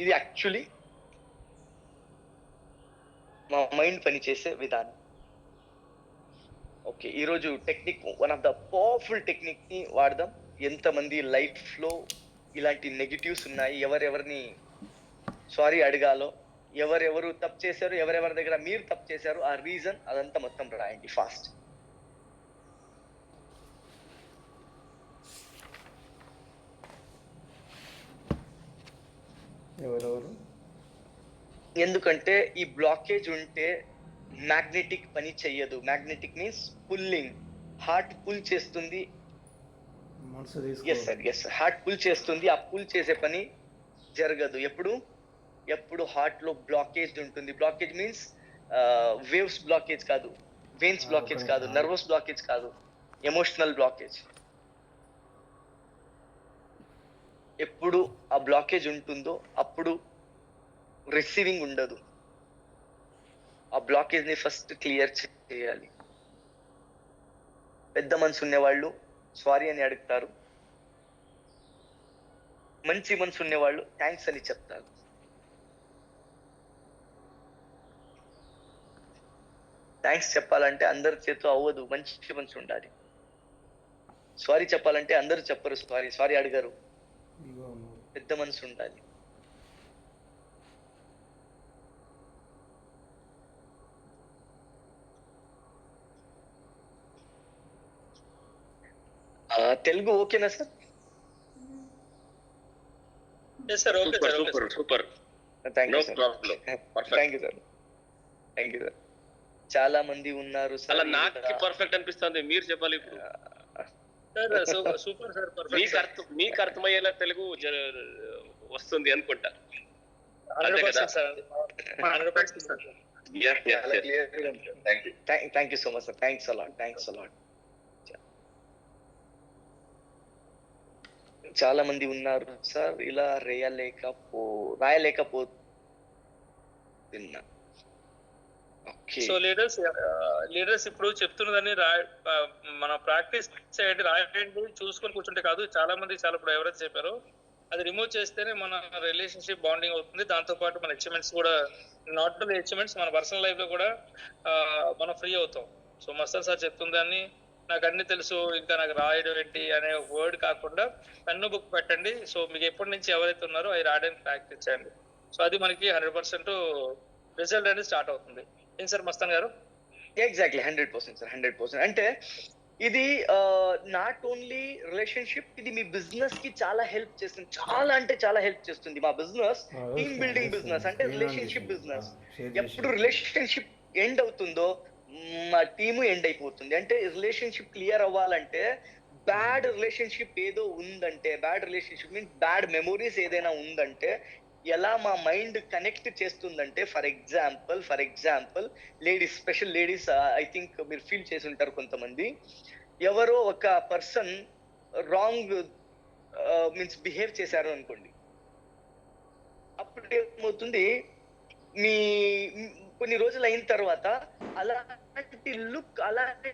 ఇది యాక్చువల్లీ మా మైండ్ పనిచేసే విధానం. ఓకే, ఈరోజు technique, one of the powerful technique ని వాడదాం. ఎంతమంది లైఫ్ లో ఇలాంటి నెగిటివ్స్ ఉన్నాయి, ఎవరెవరిని సారీ అడగాలో, ఎవరెవరు తప్పు చేశారు, ఎవరెవరి దగ్గర మీరు తప్పు చేశారు, ఆ రీజన్ అదంతా మొత్తం రాయండి ఫాస్ట్. ఎవరెవరు? ఎందుకంటే ఈ బ్లాకేజ్ ఉంటే మ్యాగ్నెటిక్ పని చెయ్యదు. Magnetic means pulling, heart pull చేస్తుంది. ఎస్ సార్, హార్ట్ పుల్ చేస్తుంది. ఆ పుల్ చేసే పని జరగదు. ఎప్పుడు హార్ట్ లో బ్లాకేజ్ ఉంటుంది. బ్లాకేజ్ మీన్స్ వేవ్స్ బ్లాకేజ్ కాదు, వెయిన్స్ బ్లాకేజ్ కాదు, నర్వస్ బ్లాకేజ్ కాదు, ఎమోషనల్ బ్లాకేజ్. ఎప్పుడు ఆ బ్లాకేజ్ ఉంటుందో అప్పుడు రిసీవింగ్ ఉండదు. ఆ బ్లాకేజ్ ని ఫస్ట్ క్లియర్ చేయాలి. పెద్ద మనసు ఉండేవాళ్ళు సారీ అని అడుగుతారు, మంచి మనసు ఉండేవాళ్ళు థ్యాంక్స్ అని చెప్తారు. థ్యాంక్స్ చెప్పాలంటే అందరి చేతితో అవ్వదు, మంచి మనసు ఉండాలి. సారీ చెప్పాలంటే అందరూ చెప్పరు, సారీ అడగరు, పెద్ద మనసు ఉండాలి. తెలుగు ఓకేనా sir? Super. Thank you sir. చాలా మంది ఉన్నారు అలా నాకు పర్ఫెక్ట్ అనిపిస్తుంది, మీరు చెప్పాలి ఇప్పుడు. సూపర్ సార్, మీకు అర్థమయ్యేలా తెలుగు వస్తుంది అనుకుంటా. Thank you so much sir. Thanks a lot. చాలా మంది ఉన్నారు సార్, ఇలా రాయలేకపోతున్నా. సో లీడర్స్ ఇప్పుడు చెప్తున్నదని మన ప్రాక్టీస్ చేయండి, రాయండి, చూసుకొని కూర్చుంటే కాదు. చాలా మంది ఇప్పుడు ఎవరైతే చెప్పారో అది రిమూవ్ చేస్తేనే మన రిలేషన్షిప్ బాండింగ్ అవుతుంది. దాంతో పాటు మన అచీవ్మెంట్స్ కూడా, నాట్ ఓన్లీ అచీవ్మెంట్స్, మన పర్సనల్ లైఫ్ లో కూడా మనం ఫ్రీ అవుతాం. సో మస్తన్ సార్ చెప్తుందని నాకు అన్ని తెలుసు, ఇంకా నాకు రాయడం ఏంటి అనే వర్డ్ కాకుండా పెన్ను బుక్ పెట్టండి. సో మీకు ఎప్పటి నుంచి ఎవరైతే ఉన్నారో అది రాయడానికి ప్రాక్టీస్ చేయండి. సో అది మనకి 100% రిజల్ట్ అనేది స్టార్ట్ అవుతుంది. ఏం సార్ మస్తాన్ గారు? Exactly 100% sir, 100%. అంటే ఇది నాట్ ఓన్లీ రిలేషన్షిప్, ఇది మీ బిజినెస్ కి చాలా హెల్ప్ చేస్తుంది. చాలా హెల్ప్ చేస్తుంది. మా బిజినెస్ టీమ్ బిల్డింగ్ బిజినెస్, అంటే రిలేషన్షిప్ బిజినెస్. ఎప్పుడు రిలేషన్షిప్ ఎండ్ అవుతుందో మా టీము ఎండ్ అయిపోతుంది. అంటే రిలేషన్షిప్ క్లియర్ అవ్వాలంటే, బ్యాడ్ రిలేషన్షిప్ ఏదో ఉందంటే, bad relationship means bad memories ఏదైనా ఉందంటే ఎలా మా మైండ్ కనెక్ట్ చేస్తుందంటే, for example ladies, special ladies, I think మీరు ఫీల్ చేసి ఉంటారు కొంతమంది. ఎవరో ఒక పర్సన్ రాంగ్ మీన్స్ బిహేవ్ చేశారు అనుకోండి, అప్పుడు ఏమవుతుంది, మీ కొన్ని రోజులు అయిన తర్వాత అలాంటి లుక్, అలాంటి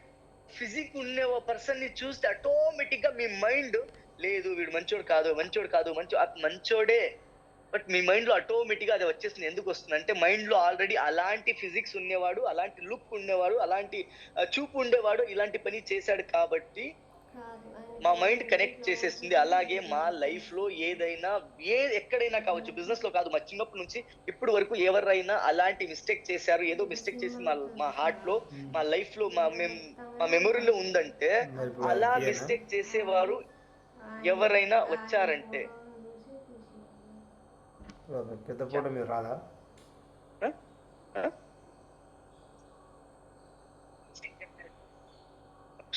ఫిజిక్ ఉండే పర్సన్ ని చూస్తే ఆటోమేటిక్ గా మీ మైండ్, లేదు వీడు మంచోడు కాదు, మంచోడే, బట్ మీ మైండ్ లో ఆటోమేటిక్ గా అది వచ్చేస్తుంది. ఎందుకు వస్తుంది అంటే మైండ్ లో ఆల్రెడీ అలాంటి ఫిజిక్స్ ఉండేవాడు, అలాంటి లుక్ ఉండేవాడు, అలాంటి చూపు ఉండేవాడు, ఇలాంటి పని చేశాడు కాబట్టి మా మైండ్ కనెక్ట్ చేసేస్తుంది. అలాగే మా లైఫ్ లో ఏదైనా ఎక్కడైనా కావచ్చు, బిజినెస్ లో కాదు, మా చిన్నప్పటి నుంచి ఇప్పుడు వరకు ఎవరైనా అలాంటి మిస్టేక్ చేశారు, ఏదో మిస్టేక్ చేసి మా హార్ట్ లో, మా లైఫ్ లో, మా మెమొరీలో ఉందంటే, అలా మిస్టేక్ చేసేవారు ఎవరైనా వచ్చారంటే, పెద్ద ఫోటో మీరు రాదా?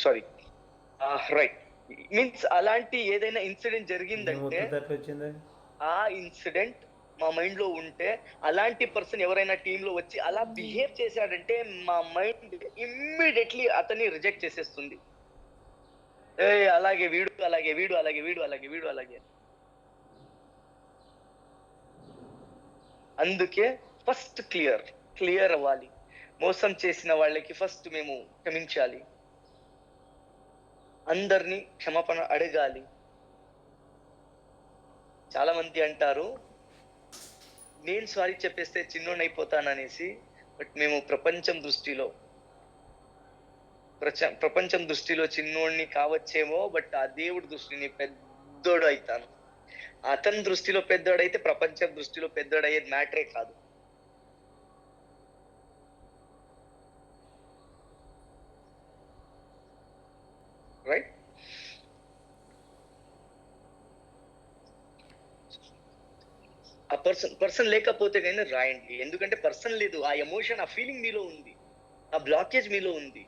సారీ, రైట్, మీన్స్ అలాంటి ఏదైనా ఇన్సిడెంట్ జరిగిందంటే, ఆ ఇన్సిడెంట్ మా మైండ్ లో ఉంటే, అలాంటి పర్సన్ ఎవరైనా టీమ్ లో వచ్చి అలా బిహేవ్ చేశాడంటే, మా మైండ్ ఇమ్మీడియట్లీ అతన్ని రిజెక్ట్ చేసేస్తుంది. అలాగే వీడు, అలాగే వీడు, అలాగే వీడు, అలాగే వీడు, అలాగే. అందుకే ఫస్ట్ క్లియర్ అవ్వాలి. మోసం చేసిన వాళ్ళకి ఫస్ట్ మేము క్షమించాలి, అందరినీ క్షమాపణ అడగాలి. చాలా మంది అంటారు నేను సారీ చెప్పేస్తే చిన్నోడిని అయిపోతాననేసి, బట్ మేము ప్రపంచం దృష్టిలో చిన్నోడిని కావచ్చేమో, బట్ ఆ దేవుడి దృష్టిని పెద్దోడు అవుతాను. అతని దృష్టిలో పెద్దోడైతే ప్రపంచం దృష్టిలో పెద్దోడయ్యేది మ్యాటరే కాదు. రైట్? ఆ పర్సన్ లేకపోతే కానీ రాయండి. ఎందుకంటే పర్సన్ లేదు, ఆ ఎమోషన్, ఆ ఫీలింగ్ మీలో ఉంది, ఆ బ్లాకేజ్ మీలో ఉంది.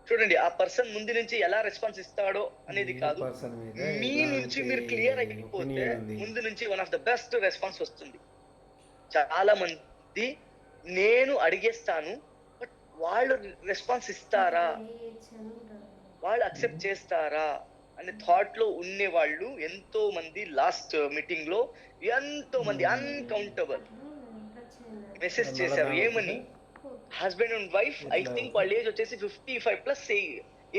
చూడండి, ఆ పర్సన్ ముందు నుంచి ఎలా రెస్పాన్స్ ఇస్తాడో అనేది కాదు, మీ నుంచి మీరు క్లియర్ అయిపోతే ముందు నుంచి one of the best response వస్తుంది. చాలా మంది నేను అడిగేస్తాను, బట్ వాళ్ళు రెస్పాన్స్ ఇస్తారా, వాళ్ళు అక్సెప్ట్ చేస్తారా అనే థాట్ లో ఉండే వాళ్ళు ఎంతో మంది. లాస్ట్ మీటింగ్ లో ఎంతో మంది అన్కౌంటబుల్ మెసేజ్ చేశారు. ఏమని? Husband and wife, I think వాళ్ళ ఏజ్ వచ్చేసి 55+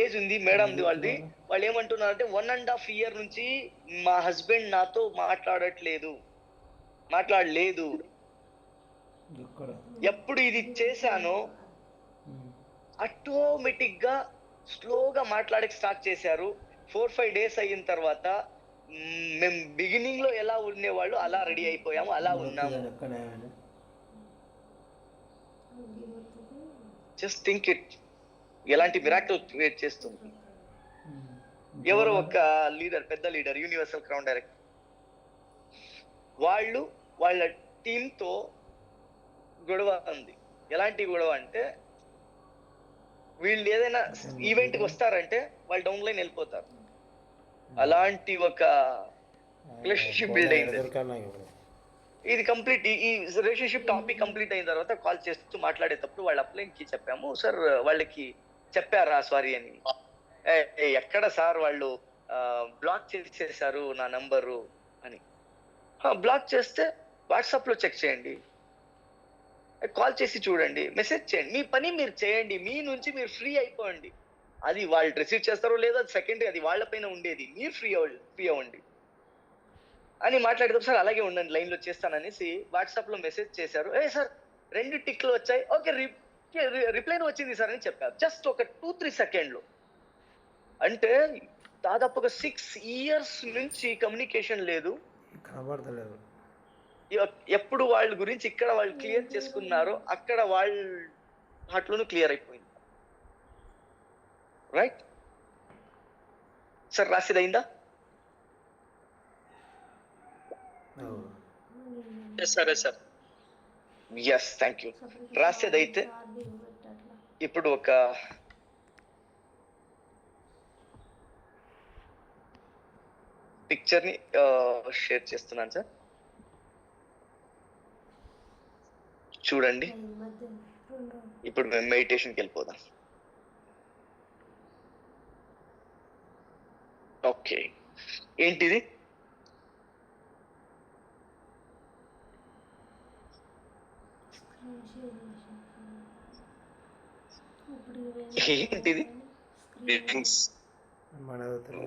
ఏజ్ ఉంది మేడం వాళ్ళది. వాళ్ళు ఏమంటున్నారు అంటే 1.5 year నుంచి మా హస్బెండ్ నాతో మాట్లాడలేదు. ఎప్పుడు ఇది చేశానో ఆటోమేటిక్ గా స్లోగా మాట్లాడక స్టార్ట్ చేశారు. 4-5 days అయిన తర్వాత మేము బిగినింగ్ లో ఎలా ఉండేవాళ్ళు అలా రెడీ అయిపోయాము, అలా ఉన్నాము. జస్ట్ థింక్ ఇట్, ఎలాంటి మిరాకిల్ క్రియేట్ చేస్తుంది. ఎవరో ఒక లీడర్, పెద్ద లీడర్, యూనివర్సల్ క్రౌన్ డైరెక్టర్, వాళ్ళు వాళ్ళ టీమ్ తో గొడవ ఉంది. ఎలాంటి గొడవ అంటే, వీళ్ళు ఏదైనా ఈవెంట్ కి వస్తారంటే వాళ్ళు డౌన్ లైన్ వెళ్ళిపోతారు. అలాంటి ఒక రిలేషన్షిప్ బిల్డ్ అయింది. ఇది కంప్లీట్, ఈ రిలేషన్షిప్ టాపిక్ కంప్లీట్ అయిన తర్వాత కాల్ చేస్తూ మాట్లాడేటప్పుడు వాళ్ళ అప్లైన్ కి చెప్పాము, సార్ వాళ్ళకి చెప్పారా సారీ అని. ఎక్కడ సార్, వాళ్ళు బ్లాక్ చేసేసారు నా నంబరు అని. బ్లాక్ చేస్తే వాట్సాప్ లో చెక్ చేయండి, కాల్ చేసి చూడండి, మెసేజ్ చేయండి, మీ పని మీరు చేయండి, మీ నుంచి మీరు ఫ్రీ అయిపోండి. అది వాళ్ళు రిసీవ్ చేస్తారో లేదో అది సెకండరీ, అది వాళ్ళ పైన ఉండేది. మీరు ఫ్రీ అవ్వండి అని మాట్లాడేటప్పుడు, సార్ అలాగే ఉండండి లైన్ లో చేస్తాననేసి వాట్సాప్ లో మెసేజ్ చేశారు. సార్ 2 టిక్లు వచ్చాయి, ఓకే రిప్లై వచ్చింది సార్ అని చెప్పారు. జస్ట్ ఒక 2-3 సెకండ్లు. అంటే దాదాపుగా 6 years నుంచి కమ్యూనికేషన్ లేదు. ఎప్పుడు వాళ్ళ గురించి ఇక్కడ వాళ్ళు క్లియర్ చేసుకున్నారో అక్కడ వాళ్ళ హార్ట్లోనూ క్లియర్ అయిపోయింది. Right sir? రాసేదైందా? సరే సార్. Yes, thank you. రాసేదైతే ఇప్పుడు ఒక పిక్చర్ ని షేర్ చేస్తున్నాను సార్, చూడండి. ఇప్పుడు మేము మెడిటేషన్కి వెళ్ళిపోదాం. ఓకే, ఏంటిది? ఏంటిది? Wings.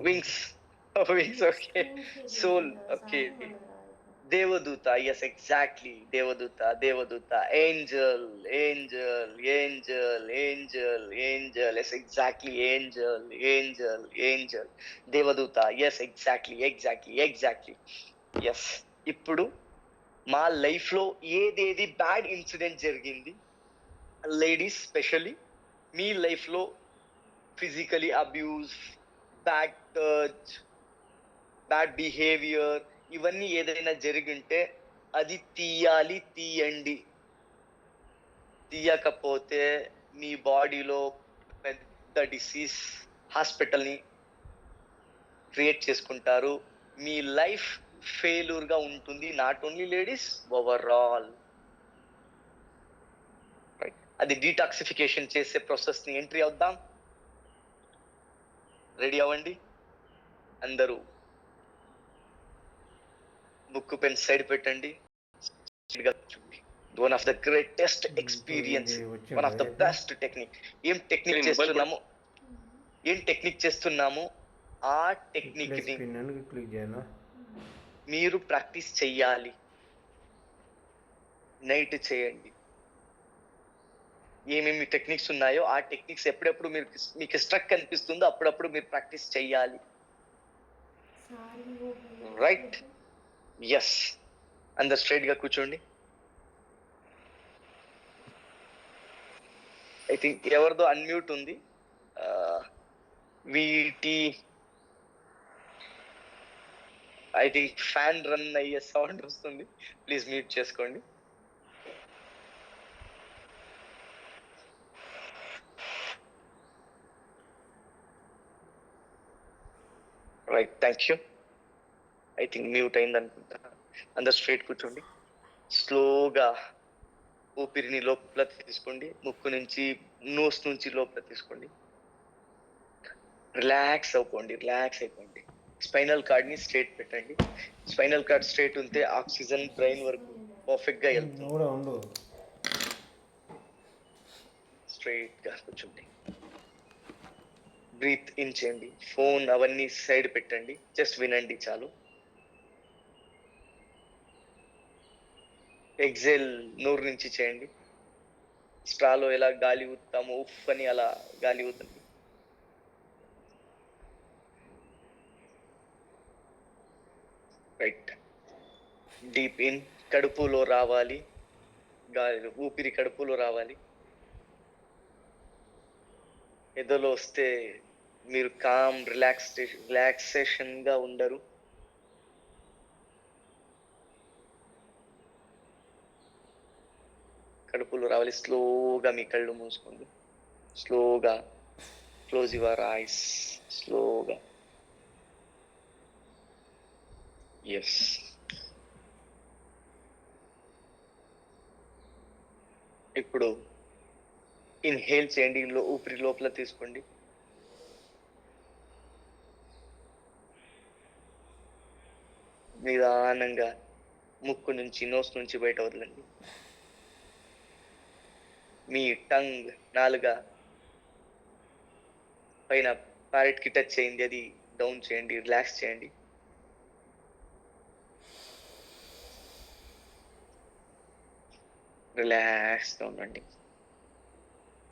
Wings. Wings, okay. Soul, okay. దేవదూత, ఎస్ ఎగ్జాక్ట్లీ. దేవదూత. Angel, yes exactly. ఏంజల్. దేవదూత, ఎస్ ఎగ్జాక్ట్లీ. ఎస్. ఇప్పుడు మా లైఫ్ లో ఏదేది బ్యాడ్ ఇన్సిడెంట్ జరిగింది, లేడీస్ స్పెషల్లీ, మీ లైఫ్ లో physically abuse, bad touch, bad behaviour, ఇవన్నీ ఏదైనా జరిగింటే అది తీయండి. తీయకపోతే మీ బాడీలో పెద్ద డిసీజ్, హాస్పిటల్ని క్రియేట్ చేసుకుంటారు. మీ లైఫ్ ఫెయిల్యూర్ గా ఉంటుంది. Not only ladies, overall. అది డీటాక్సిఫికేషన్ చేసే ప్రాసెస్ ని ఎంట్రీ అవుద్దాం. రెడీ అవ్వండి అందరూ. బుక్ పెన్ సైడ్ పెట్టండి. One of the greatest experience, one of the best technique. ఏం టెక్నిక్ చేస్తున్నాము ఆ టెక్నిక్ ని మీరు ప్రాక్టీస్ చెయ్యాలి. నైట్ చేయండి. ఏమేమి టెక్నిక్స్ ఉన్నాయో ఆ టెక్నిక్స్ ఎప్పుడెప్పుడు మీకు స్ట్రక్ అనిపిస్తుందో అప్పుడప్పుడు మీరు ప్రాక్టీస్ చెయ్యాలి. రైట్? ఎస్. అందరు స్ట్రైట్ గా కూర్చోండి. ఐ థింక్ ఎవరిదో అన్మ్యూట్ ఉంది. ఐ థింక్ ఫ్యాన్ రన్ అయ్యే సౌండ్ వస్తుంది. ప్లీజ్ మ్యూట్ చేసుకోండి. Right, thank you. I think mute అయింది అనుకుంటా. అందరు స్ట్రైట్ కూర్చోండి. స్లోగా ఊపిరిని లోపల తీసుకోండి. ముక్కు నుంచి, నోస్ నుంచి లోపల తీసుకోండి. రిలాక్స్ అయిపోండి. స్పైనల్ కార్డ్ ని స్ట్రైట్ పెట్టండి. స్పైనల్ కార్డ్ స్ట్రైట్ ఉంటే ఆక్సిజన్ బ్రెయిన్ వరకు పర్ఫెక్ట్ గా వెళ్తుంది. స్ట్రైట్ గా కూర్చోండి. బ్రీత్ ఇన్ చేయండి. ఫోన్ అవన్నీ సైడ్ పెట్టండి. జస్ట్ వినండి చాలు. ఎగ్జేల్ నోరు నుంచి చేయండి. స్ట్రాలో ఎలా గాలి ఊతామో ఉఫ్ అని అలా గాలి ఊతండి. రైట్. డీప్ ఇన్, కడుపులో రావాలి గాలి, ఊపిరి కడుపులో రావాలి. ఎదలో వస్తే మీరు కామ్ రిలాక్సేషన్ గా ఉండరు. కడుపులో రావాలి. స్లోగా మీ కళ్ళు మూసుకోండి. స్లోగా క్లోజ్ యువర్ ఐస్. స్లోగా. ఎస్. ఇప్పుడు ఇన్హేల్ చేయండి. ఊపిరి లోపల తీసుకోండి. నిదానంగా ముక్కు నుంచి, నోస్ నుంచి బయట వదలండి. మీ టంగ్, నాలుక పైన ప్యారెట్ కి టచ్ చేయండి. అది డౌన్ చేయండి. రిలాక్స్ చేయండి. రిలాక్స్ గా ఉండండి.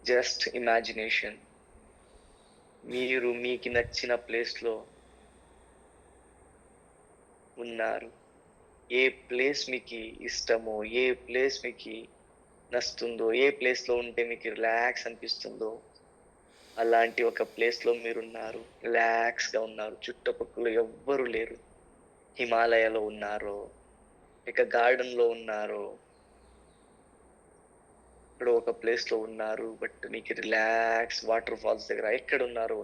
జస్ట్ ఇమాజినేషన్, మీరు మీకు నచ్చిన ప్లేస్ లో ఉన్నారు. ఏ ప్లేస్ మీకు ఇష్టమో, ఏ ప్లేస్ మీకు నచ్చుతుందో, ఏ ప్లేస్ లో ఉంటే మీకు రిలాక్స్ అనిపిస్తుందో అలాంటి ఒక ప్లేస్ లో మీరున్నారు. రిలాక్స్ గా ఉన్నారు. చుట్టుపక్కల ఎవ్వరు లేరు. హిమాలయాలో ఉన్నారో, ఇక గార్డెన్ లో ఉన్నారో, ఇక్కడ ఒక ప్లేస్ లో ఉన్నారు. బట్ మీకు రిలాక్స్, వాటర్ ఫాల్స్ దగ్గర ఎక్కడ ఉన్నారు.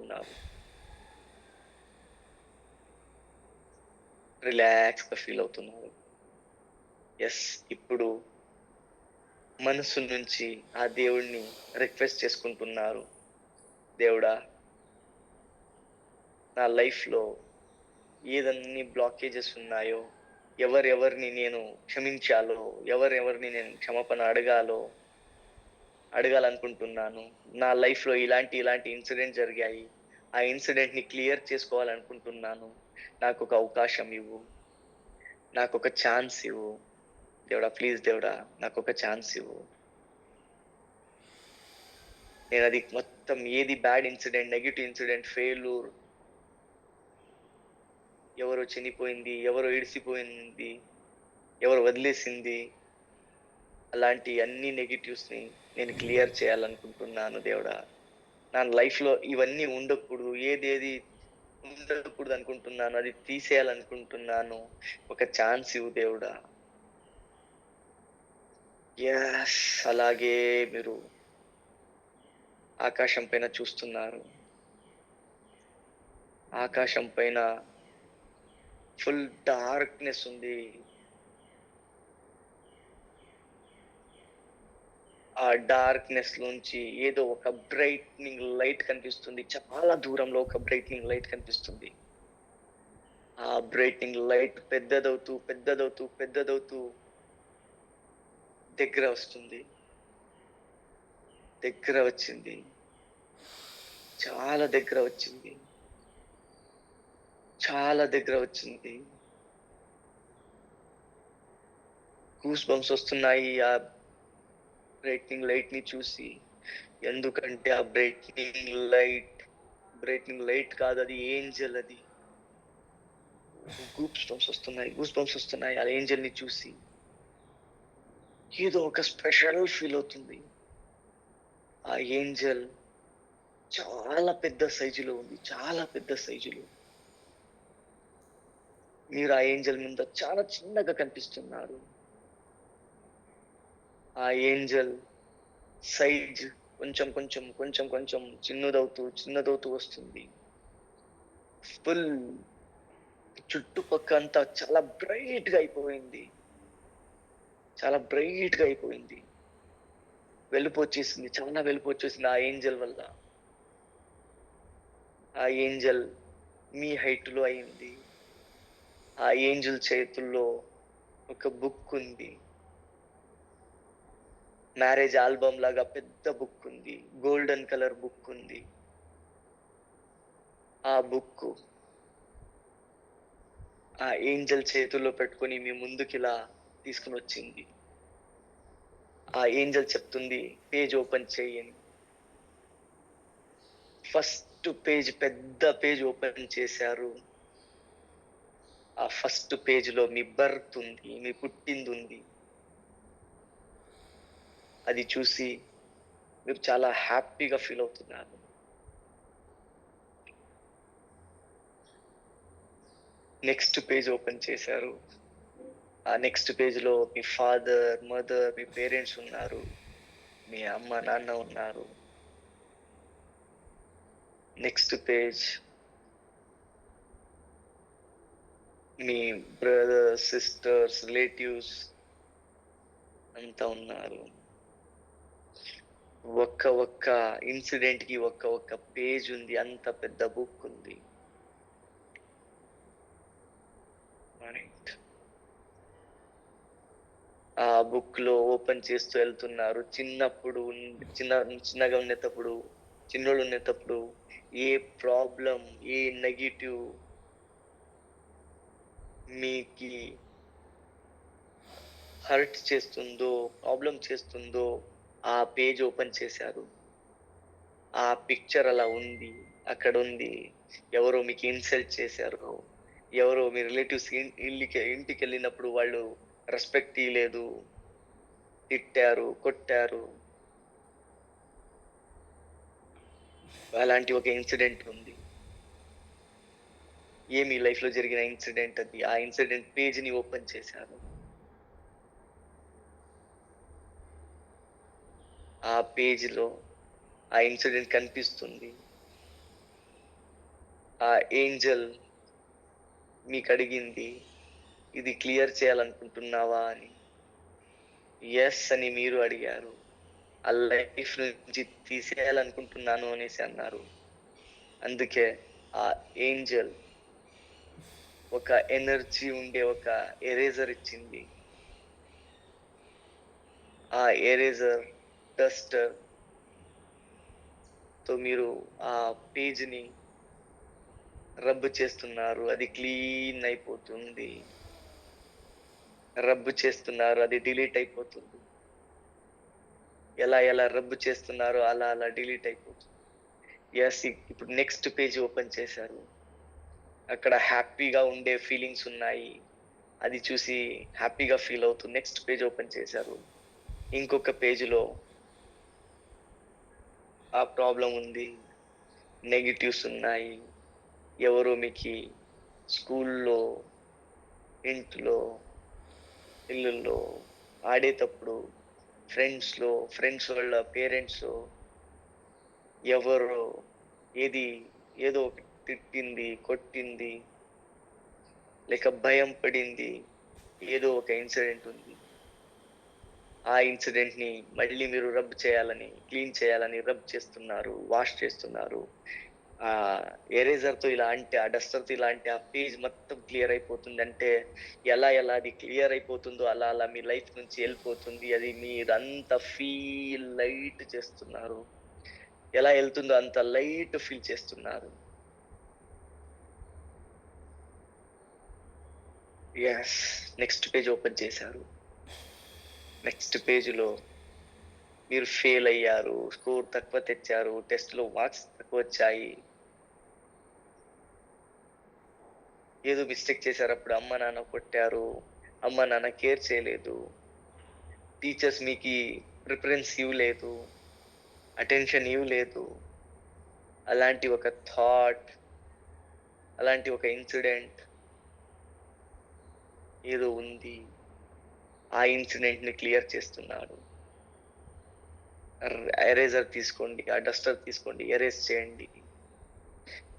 రిలాక్స్ గా ఫీల్ అవుతున్నారు. ఎస్. ఇప్పుడు మనసు నుంచి ఆ దేవుణ్ణి రిక్వెస్ట్ చేసుకుంటున్నారు. దేవుడా, నా లైఫ్ లో ఏదన్నీ బ్లాకేజెస్ ఉన్నాయో, ఎవరెవరిని నేను క్షమించాలో, ఎవరెవరిని నేను క్షమాపణ అడగాలో అడగాలనుకుంటున్నాను. నా లైఫ్లో ఇలాంటి ఇన్సిడెంట్ జరిగాయి. ఆ ఇన్సిడెంట్ ని క్లియర్ చేసుకోవాలనుకుంటున్నాను. నాకు ఒక అవకాశం ఇవ్వు, నాకు ఒక ఛాన్స్ ఇవ్వు దేవుడా, ప్లీజ్ దేవుడా నాకు ఒక ఛాన్స్ ఇవ్వు. నేను అది మొత్తం ఏది bad incident, negative incident, failure, ఎవరో చనిపోయింది, ఎవరో ఇడిసిపోయింది, ఎవరు వదిలేసింది, అలాంటి అన్ని నెగిటివ్స్ ని నేను క్లియర్ చేయాలనుకుంటున్నాను దేవుడా. నా లైఫ్ లో ఇవన్నీ ఉండకూడదు, ఏదేది ఉండకూడదు అనుకుంటున్నాను అది తీసేయాలనుకుంటున్నాను. ఒక ఛాన్స్ ఇవ్వు దేవుడా. ఎస్, అలాగే మీరు ఆకాశం పైన చూస్తున్నారు. ఆకాశం పైన ఫుల్ డార్క్నెస్ ఉంది. ఆ డార్క్నెస్ నుంచి ఏదో ఒక బ్రైట్నింగ్ లైట్ కనిపిస్తుంది. చాలా దూరంలో ఒక బ్రైట్నింగ్ లైట్ కనిపిస్తుంది. ఆ బ్రైట్నింగ్ లైట్ పెద్దదవుతూ పెద్దదవుతూ పెద్దదవుతూ దగ్గర వస్తుంది. దగ్గర వచ్చింది, చాలా దగ్గర వచ్చింది, చాలా దగ్గర వచ్చింది. గూస్ బంప్స్ వస్తున్నాయి ఆ బ్రైట్నింగ్ లైట్ ని చూసి. ఎందుకంటే ఆ బ్రైట్నింగ్ లైట్ కాదు, అది ఏంజల్. అది గూస్ బంప్స్ వస్తున్నాయి ఆ ఏంజల్ ని చూసి. ఏదో ఒక స్పెషల్ ఫీల్ అవుతుంది. ఆ ఏంజల్ చాలా పెద్ద సైజులో ఉంది, చాలా పెద్ద సైజులో. మీరు ఆ ఏంజల్ మీద చాలా చిన్నగా కనిపిస్తున్నారు. ఆ ఏంజల్ సైజ్ కొంచెం కొంచెం కొంచెం కొంచెం చిన్నదవుతూ వస్తుంది. ఫుల్ చుట్టుపక్క అంతా చాలా బ్రైట్ గా అయిపోయింది, చాలా బ్రైట్ గా అయిపోయింది. వెలుపు వచ్చేసింది, చాలా వెలుపు వచ్చేసింది ఆ ఏంజల్ వల్ల. ఆ ఏంజల్ మీ హైట్ లో అయింది. ఆ ఏంజల్ చేతుల్లో ఒక బుక్ ఉంది, మ్యారేజ్ ఆల్బమ్ లాగా పెద్ద బుక్ ఉంది, గోల్డెన్ కలర్ బుక్ ఉంది. ఆ బుక్ ఆ ఏంజల్ చేతుల్లో పెట్టుకొని మీ ముందుకి ఇలా తీసుకుని వచ్చింది. ఆ ఏంజల్ చెప్తుంది, పేజ్ ఓపెన్ చేయని. ఫస్ట్ పేజ్, పెద్ద పేజ్ ఓపెన్ చేశారు. ఆ ఫస్ట్ పేజ్ లో మీ బర్త్ ఉంది, మీ పుట్టింది ఉంది. అది చూసి మీరు చాలా హ్యాపీగా ఫీల్ అవుతున్నారు. నెక్స్ట్ పేజ్ ఓపెన్ చేశారు. ఆ నెక్స్ట్ పేజ్ లో మీ ఫాదర్, మదర్, మీ పేరెంట్స్ ఉన్నారు, మీ అమ్మ నాన్న ఉన్నారు. నెక్స్ట్ పేజ్ మీ బ్రదర్స్, సిస్టర్స్, రిలేటివ్స్ అంతా ఉన్నారు. ఒక్క ఇన్సిడెంట్ కి ఒక్క పేజ్ ఉంది, అంత పెద్ద బుక్ ఉంది. ఆ బుక్ లో ఓపెన్ చేస్తూ వెళ్తున్నారు. చిన్నగా ఉన్నప్పుడు, చిన్నోళ్ళు ఉన్నప్పుడు ఏ ప్రాబ్లం, ఏ నెగిటివ్ మీకు హర్ట్ చేస్తుందో, ప్రాబ్లం చేస్తుందో ఆ పేజ్ ఓపెన్ చేశారు. ఆ పిక్చర్ అలా ఉంది, అక్కడ ఉంది. ఎవరో మీకు ఇన్సల్ట్ చేశారు, ఎవరో మీ రిలేటివ్స్ ఇంటికి వెళ్ళినప్పుడు వాళ్ళు రెస్పెక్ట్ ఇవ్వలేదు, తిట్టారు, కొట్టారు. అలాంటి ఒక ఇన్సిడెంట్ ఉంది. మీ లైఫ్ లో జరిగిన ఇన్సిడెంట్ అది. ఆ ఇన్సిడెంట్ పేజ్ ని ఓపెన్ చేశారు. ఆ పేజ్ లో ఆ ఇన్సిడెంట్ కనిపిస్తుంది. ఆ ఏంజల్ మీకు అడిగింది, ఇది క్లియర్ చేయాలనుకుంటున్నావా అని. ఎస్ అని మీరు అడిగారు. ఆ లైఫ్ నుంచి తీసేయాలనుకుంటున్నాను అనేసి అన్నారు. అందుకే ఆ ఏంజల్ ఒక ఎనర్జీ ఉండే ఒక ఎరేజర్ ఇచ్చింది. ఆ ఎరేజర్ డస్టర్ తో మీరు ఆ పేజ్ని రబ్ చేస్తున్నారు, అది క్లీన్ అయిపోతుంది. రబ్ చేస్తున్నారు, అది డిలీట్ అయిపోతుంది. ఎలా ఎలా రబ్ చేస్తున్నారో అలా అలా డిలీట్ అయిపోతుంది. ఎస్, ఇప్పుడు నెక్స్ట్ పేజ్ ఓపెన్ చేశారు, అక్కడ హ్యాపీగా ఉండే ఫీలింగ్స్ ఉన్నాయి, అది చూసి హ్యాపీగా ఫీల్ అవుతూ నెక్స్ట్ పేజ్ ఓపెన్ చేశారు. ఇంకొక పేజీలో ఆ ప్రాబ్లం ఉంది, నెగిటివ్స్ ఉన్నాయి, ఎవరో మీకు స్కూల్లో, ఇంట్లో, ఇల్లుల్లో ఆడేటప్పుడు ఫ్రెండ్స్ వాళ్ళ పేరెంట్స్ ఎవరో ఏదో ఒకటి తిట్టింది, కొట్టింది, లేక భయం పడింది, ఏదో ఒక ఇన్సిడెంట్ ఉంది. ఆ ఇన్సిడెంట్ ని మళ్ళీ మీరు రబ్ చేయాలని, క్లీన్ చేయాలని రబ్ చేస్తున్నారు, వాష్ చేస్తున్నారు. ఆ ఎరేజర్ తో ఇలా అంటే, ఆ డస్టర్ తో ఇలా అంటే ఆ పేజ్ మొత్తం క్లియర్ అయిపోతుంది. అంటే ఎలా అది క్లియర్ అయిపోతుందో అలా అలా మీ లైఫ్ నుంచి వెళ్ళిపోతుంది. అది మీరంతా ఫీల్ లైట్ చేస్తున్నారు, ఎలా వెళ్తుందో అంత లైట్ ఫీల్ చేస్తున్నారు. ఎస్, నెక్స్ట్ పేజ్ ఓపెన్ చేశారు. నెక్స్ట్ పేజ్లో మీరు ఫెయిల్ అయ్యారు, స్కోర్ తక్కువ తెచ్చారు, టెస్ట్లో మార్క్స్ తక్కువ వచ్చాయి, ఏదో మిస్టేక్ చేశారు, అప్పుడు అమ్మ నాన్న కొట్టారు, అమ్మ నాన్న కేర్ చేయలేదు, టీచర్స్ మీకు ప్రిఫరెన్స్ ఇవ్వలేదు, అటెన్షన్ ఇవ్వలేదు. అలాంటి ఒక థాట్, అలాంటి ఒక ఇన్సిడెంట్ ఏదో ఉంది. ఆ ఇన్సిడెంట్ ని క్లియర్ చేస్తున్నాడు. ఎరేజర్ తీసుకోండి, ఆ డస్టర్ తీసుకోండి, ఎరేజ్ చేయండి.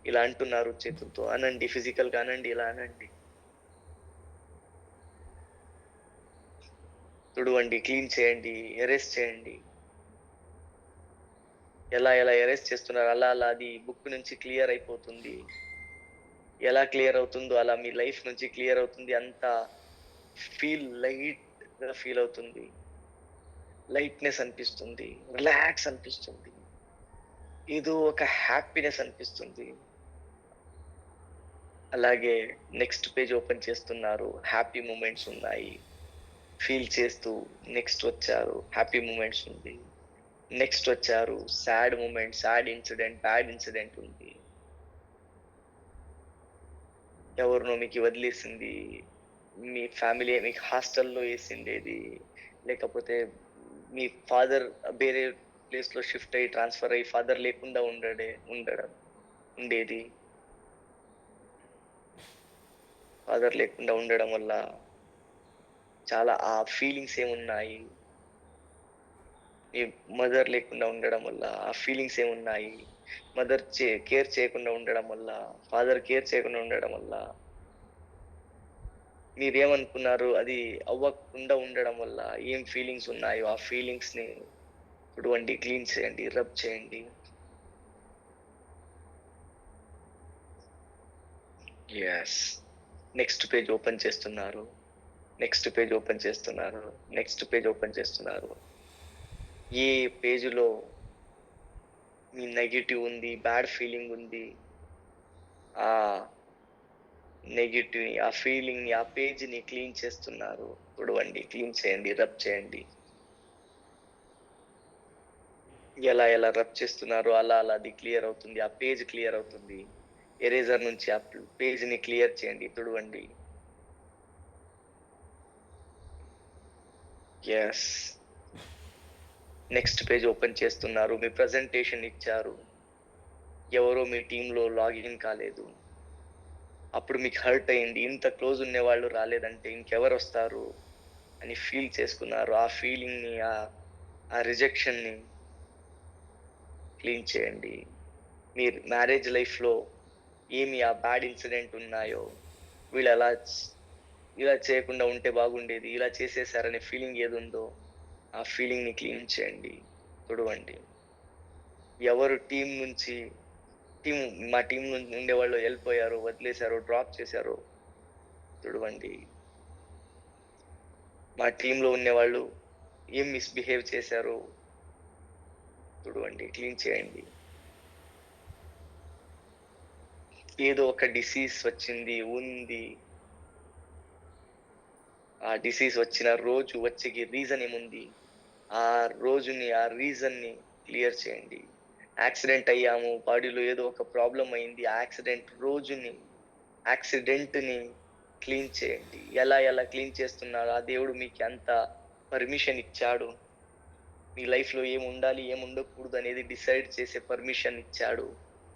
ఇలా అంటున్నారు, చేతులతో అనండి, ఫిజికల్ గా అనండి, ఇలా అనండి, తుడవండి, క్లీన్ చేయండి, ఎరేజ్ చేయండి. ఎలా ఎరేజ్ చేస్తున్నారు అలా అలా అది బుక్ నుంచి క్లియర్ అయిపోతుంది. ఎలా క్లియర్ అవుతుందో అలా మీ లైఫ్ నుంచి క్లియర్ అవుతుంది. అంతా ఫీల్ లైట్ గా ఫీల్ అవుతుంది, లైట్నెస్ అనిపిస్తుంది, రిలాక్స్ అనిపిస్తుంది, ఏదో ఒక హ్యాపీనెస్ అనిపిస్తుంది. అలాగే నెక్స్ట్ పేజ్ ఓపెన్ చేస్తున్నారు, హ్యాపీ మూమెంట్స్ ఉన్నాయి, ఫీల్ చేస్తూ నెక్స్ట్ వచ్చారు, హ్యాపీ మూమెంట్స్ ఉంది. నెక్స్ట్ వచ్చారు, sad moment, sad incident, bad incident ఉంది. ఎవరినో మీకు వదిలేసింది, మీ ఫ్యామిలీ మీకు హాస్టల్లో వేసిండేది, లేకపోతే మీ ఫాదర్ వేరే ప్లేస్ లో షిఫ్ట్ అయ్యి ట్రాన్స్ఫర్ అయ్యి ఫాదర్ లేకుండా ఉండేది. ఫాదర్ లేకుండా ఉండడం వల్ల చాలా ఆ ఫీలింగ్స్ ఏమున్నాయి. మీ మదర్ లేకుండా ఉండడం వల్ల ఆ ఫీలింగ్స్ ఏమున్నాయి. మదర్ కేర్ చేయకుండా ఉండడం వల్ల, ఫాదర్ కేర్ చేయకుండా ఉండడం వల్ల మీరేమనుకున్నారు, అది అవ్వకుండా ఉండడం వల్ల ఏం ఫీలింగ్స్ ఉన్నాయో ఆ ఫీలింగ్స్ ని తుడవండి, క్లీన్ చేయండి, రబ్ చేయండి. ఎస్, నెక్స్ట్ పేజ్ ఓపెన్ చేస్తున్నారు, నెక్స్ట్ పేజ్ ఓపెన్ చేస్తున్నారు, నెక్స్ట్ పేజ్ ఓపెన్ చేస్తున్నారు. ఏ పేజీలో మీ నెగిటివ్ ఉంది, బ్యాడ్ ఫీలింగ్ ఉంది, ఆ నెగిటివ్ ఆ ఫీలింగ్ ని, ఆ పేజ్ ని క్లీన్ చేస్తున్నారు. తుడవండి, క్లీన్ చేయండి, రబ్ చేయండి. ఎలా రబ్ చేస్తున్నారో అలా అలా అది క్లియర్ అవుతుంది, ఆ పేజ్ క్లియర్ అవుతుంది. ఎరేజర్ నుంచి ఆ పేజ్ ని క్లియర్ చేయండి, తుడవండి. ఎస్, నెక్స్ట్ పేజ్ ఓపెన్ చేస్తున్నారు, మీ ప్రజెంటేషన్ ఇచ్చారు, ఎవరో మీ టీంలో లాగిన్ కాలేదు, అప్పుడు మీకు హర్ట్ అయింది. ఇంత క్లోజ్ ఉండే వాళ్ళు రాలేదంటే ఇంకెవరు వస్తారు అని ఫీల్ చేసుకున్నారు. ఆ ఫీలింగ్ ని, ఆ రిజెక్షన్ ని క్లీన్ చేయండి. మీరు మ్యారేజ్ లైఫ్ లో ఏమి ఆ బ్యాడ్ ఇన్సిడెంట్ ఉన్నాయో, వీళ్ళు ఇలా చేయకుండా ఉంటే బాగుండేది, ఇలా చేసేసారనే ఫీలింగ్ ఏది ఉందో ఆ ఫీలింగ్ ని క్లీన్ చేయండి, తుడవండి. ఎవరు మా టీం నుంచి ఉండేవాళ్ళు వెళ్ళిపోయారు, వదిలేశారు, డ్రాప్ చేశారు, తుడవండి. మా టీంలో ఉండేవాళ్ళు ఏం మిస్బిహేవ్ చేశారు, తుడవండి, క్లీన్ చేయండి. ఏదో ఒక డిసీజ్ వచ్చింది ఉంది, ఆ డిసీజ్ వచ్చిన రోజు వచ్చే రీజన్ ఏముంది, ఆ రోజుని ఆ రీజన్ని క్లియర్ చేయండి. యాక్సిడెంట్ అయ్యాము, బాడీలో ఏదో ఒక ప్రాబ్లం అయింది, ఆ యాక్సిడెంట్ని క్లీన్ చేయండి. ఎలా క్లీన్ చేస్తున్నారు? ఆ దేవుడు మీకు అంత పర్మిషన్ ఇచ్చాడు. మీ లైఫ్లో ఏం ఉండాలి ఏం ఉండకూడదు అనేది డిసైడ్ చేసే పర్మిషన్ ఇచ్చాడు.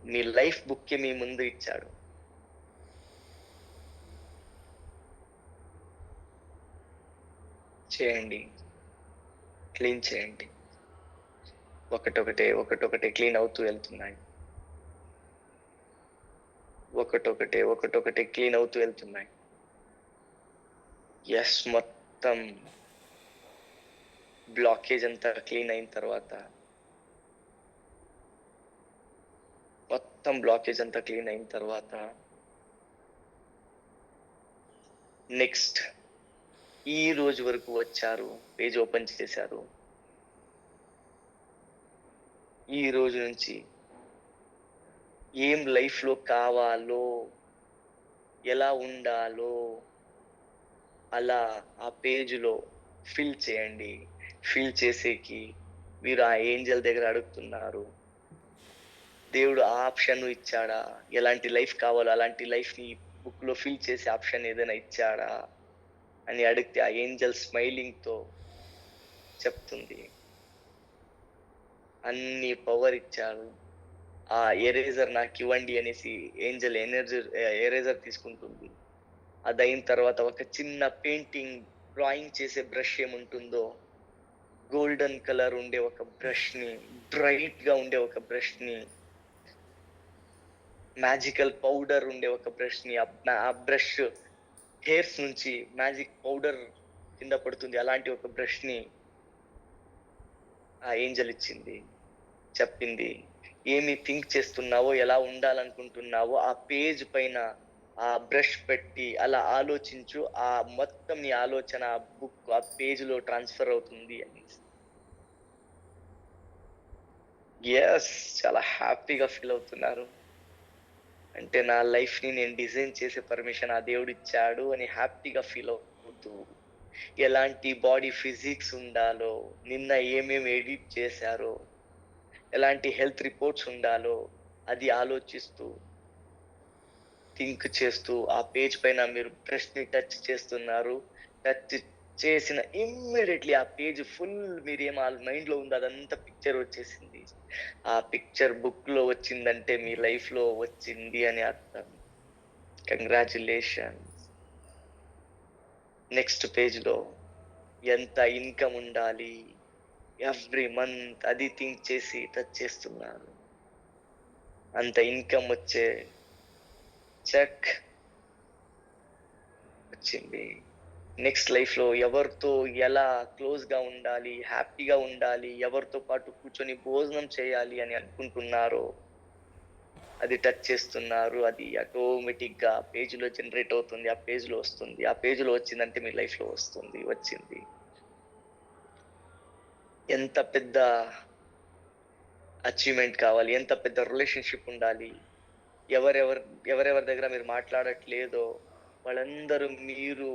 మీ లైఫ్ బుక్కే మీ ముందు ఇచ్చాడు. చేయండి, క్లీన్ చేయండి. ఒకటొకటే క్లీన్ అవుతూ వెళ్తున్నాయి. ఒకటొకటే క్లీన్ అవుతూ వెళ్తున్నాయి. ఎస్, మొత్తం బ్లాకేజ్ అంతా క్లీన్ అయిన తర్వాత, నెక్స్ట్ ఈ రోజు వరకు వచ్చారు, పేజ్ ఓపెన్ చేశారు. ఈ రోజు నుంచి ఏం లైఫ్లో కావాలో, ఎలా ఉండాలో అలా ఆ పేజ్లో ఫిల్ చేయండి. ఫిల్ చేసేకి మీరు ఆ ఏంజల్ దగ్గర అడుగుతున్నారు, దేవుడు ఆ ఆప్షన్ ఇచ్చాడా? ఎలాంటి లైఫ్ కావాలో అలాంటి లైఫ్ని బుక్లో ఫిల్ చేసే ఆప్షన్ ఏదైనా ఇచ్చాడా అని అడిగితే ఆ ఏంజల్ స్మైలింగ్తో చెప్తుంది, అన్ని పవర్ ఇచ్చారు, ఆ ఎరేజర్ నాకు ఇవ్వండి అనేసి ఏంజల్ ఎరేజర్ తీసుకుంటుంది. అది అయిన తర్వాత ఒక చిన్న పెయింటింగ్ డ్రాయింగ్ చేసే బ్రష్ ఏముంటుందో, గోల్డెన్ కలర్ ఉండే ఒక బ్రష్ని, బ్రైట్ గా ఉండే ఒక బ్రష్ని, మ్యాజికల్ పౌడర్ ఉండే ఒక బ్రష్ని, ఆ బ్రష్ హెయిర్స్ నుంచి మ్యాజిక్ పౌడర్ కింద పడుతుంది, అలాంటి ఒక బ్రష్ని ఆ ఏంజల్ ఇచ్చింది. చెప్పింది, ఏమి థింక్ చేస్తున్నావో, ఎలా ఉండాలనుకుంటున్నావో ఆ పేజ్ పైన ఆ బ్రష్ పెట్టి అలా ఆలోచించు, ఆ మొత్తం నీ ఆలోచన ఆ బుక్ ఆ పేజ్ లో ట్రాన్స్ఫర్ అవుతుంది అని. ఎస్, చాలా హ్యాపీగా ఫీల్ అవుతున్నారు. అంటే నా లైఫ్ ని నేను డిజైన్ చేసే పర్మిషన్ ఆ దేవుడు ఇచ్చాడు అని హ్యాపీగా ఫీల్ అవుతూ, ఎలాంటి బాడీ ఫిజిక్స్ ఉండాలో, నిన్న ఏమేమి ఎడిట్ చేశారో, ఎలాంటి హెల్త్ రిపోర్ట్స్ ఉండాలో అది ఆలోచిస్తూ, థింక్ చేస్తూ ఆ పేజ్ పైన మీరు బ్రష్ ని టచ్ చేస్తున్నారు. టచ్ చేసిన ఇమ్మీడియట్లీ ఆ పేజ్ ఫుల్ మీరేం ఆ మైండ్ లో ఉందో అదంతా పిక్చర్ వచ్చేసింది. ఆ పిక్చర్ బుక్ లో వచ్చిందంటే మీ లైఫ్ లో వచ్చింది అని అర్థం. కంగ్రాచులేషన్స్. నెక్స్ట్ పేజ్ లో ఎంత ఇన్కమ్ ఉండాలి ఎవ్రీ మంత్ అది థింక్ చేసి టచ్ చేస్తున్నారు. అంత ఇన్కమ్ వచ్చే చెక్ వచ్చింది. నెక్స్ట్ లైఫ్ లో ఎవరితో ఎలా క్లోజ్ గా ఉండాలి, హ్యాపీగా ఉండాలి, ఎవరితో పాటు కూర్చొని భోజనం చేయాలి అని అనుకుంటున్నారో అది టచ్ చేస్తున్నారు. అది ఆటోమేటిక్ గా పేజ్ లో జనరేట్ అవుతుంది, ఆ పేజ్ లో వస్తుంది. ఆ పేజ్ లో వచ్చిందంటే మీ లైఫ్ లో వచ్చింది. ఎంత పెద్ద అచీవ్మెంట్ కావాలి, ఎంత పెద్ద రిలేషన్షిప్ ఉండాలి, ఎవరెవరి దగ్గర మీరు మాట్లాడట్లేదో వాళ్ళందరూ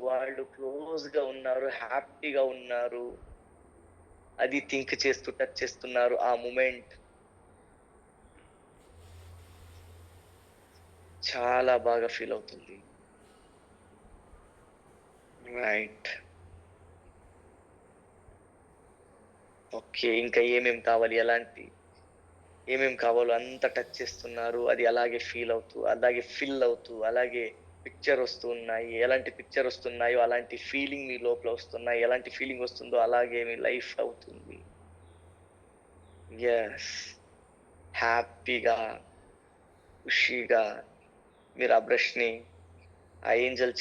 వాళ్ళు క్లోజ్ గా ఉన్నారు, హ్యాపీగా ఉన్నారు, అది థింక్ చేస్తూ టచ్ చేస్తున్నారు. ఆ మూమెంట్ చాలా బాగా ఫీల్ అవుతుంది. Right, okay. ఇంకా ఏమేం కావాలి, ఏమేం కావాలో అంత టచ్ చేస్తున్నారు. అది అలాగే ఫీల్ అవుతూ, అలాగే ఫిల్ అవుతూ, అలాగే పిక్చర్ వస్తున్నాయి. ఎలాంటి పిక్చర్ వస్తున్నాయో అలాంటి ఫీలింగ్ మీ లోపల వస్తున్నాయి. ఎలాంటి ఫీలింగ్ వస్తుందో అలాగే మీ లైఫ్ అవుతుంది. ఎస్, హ్యాపీగా ఖుషీగా మీరు ఆ బ్రష్ ని ఆ ఏంజల్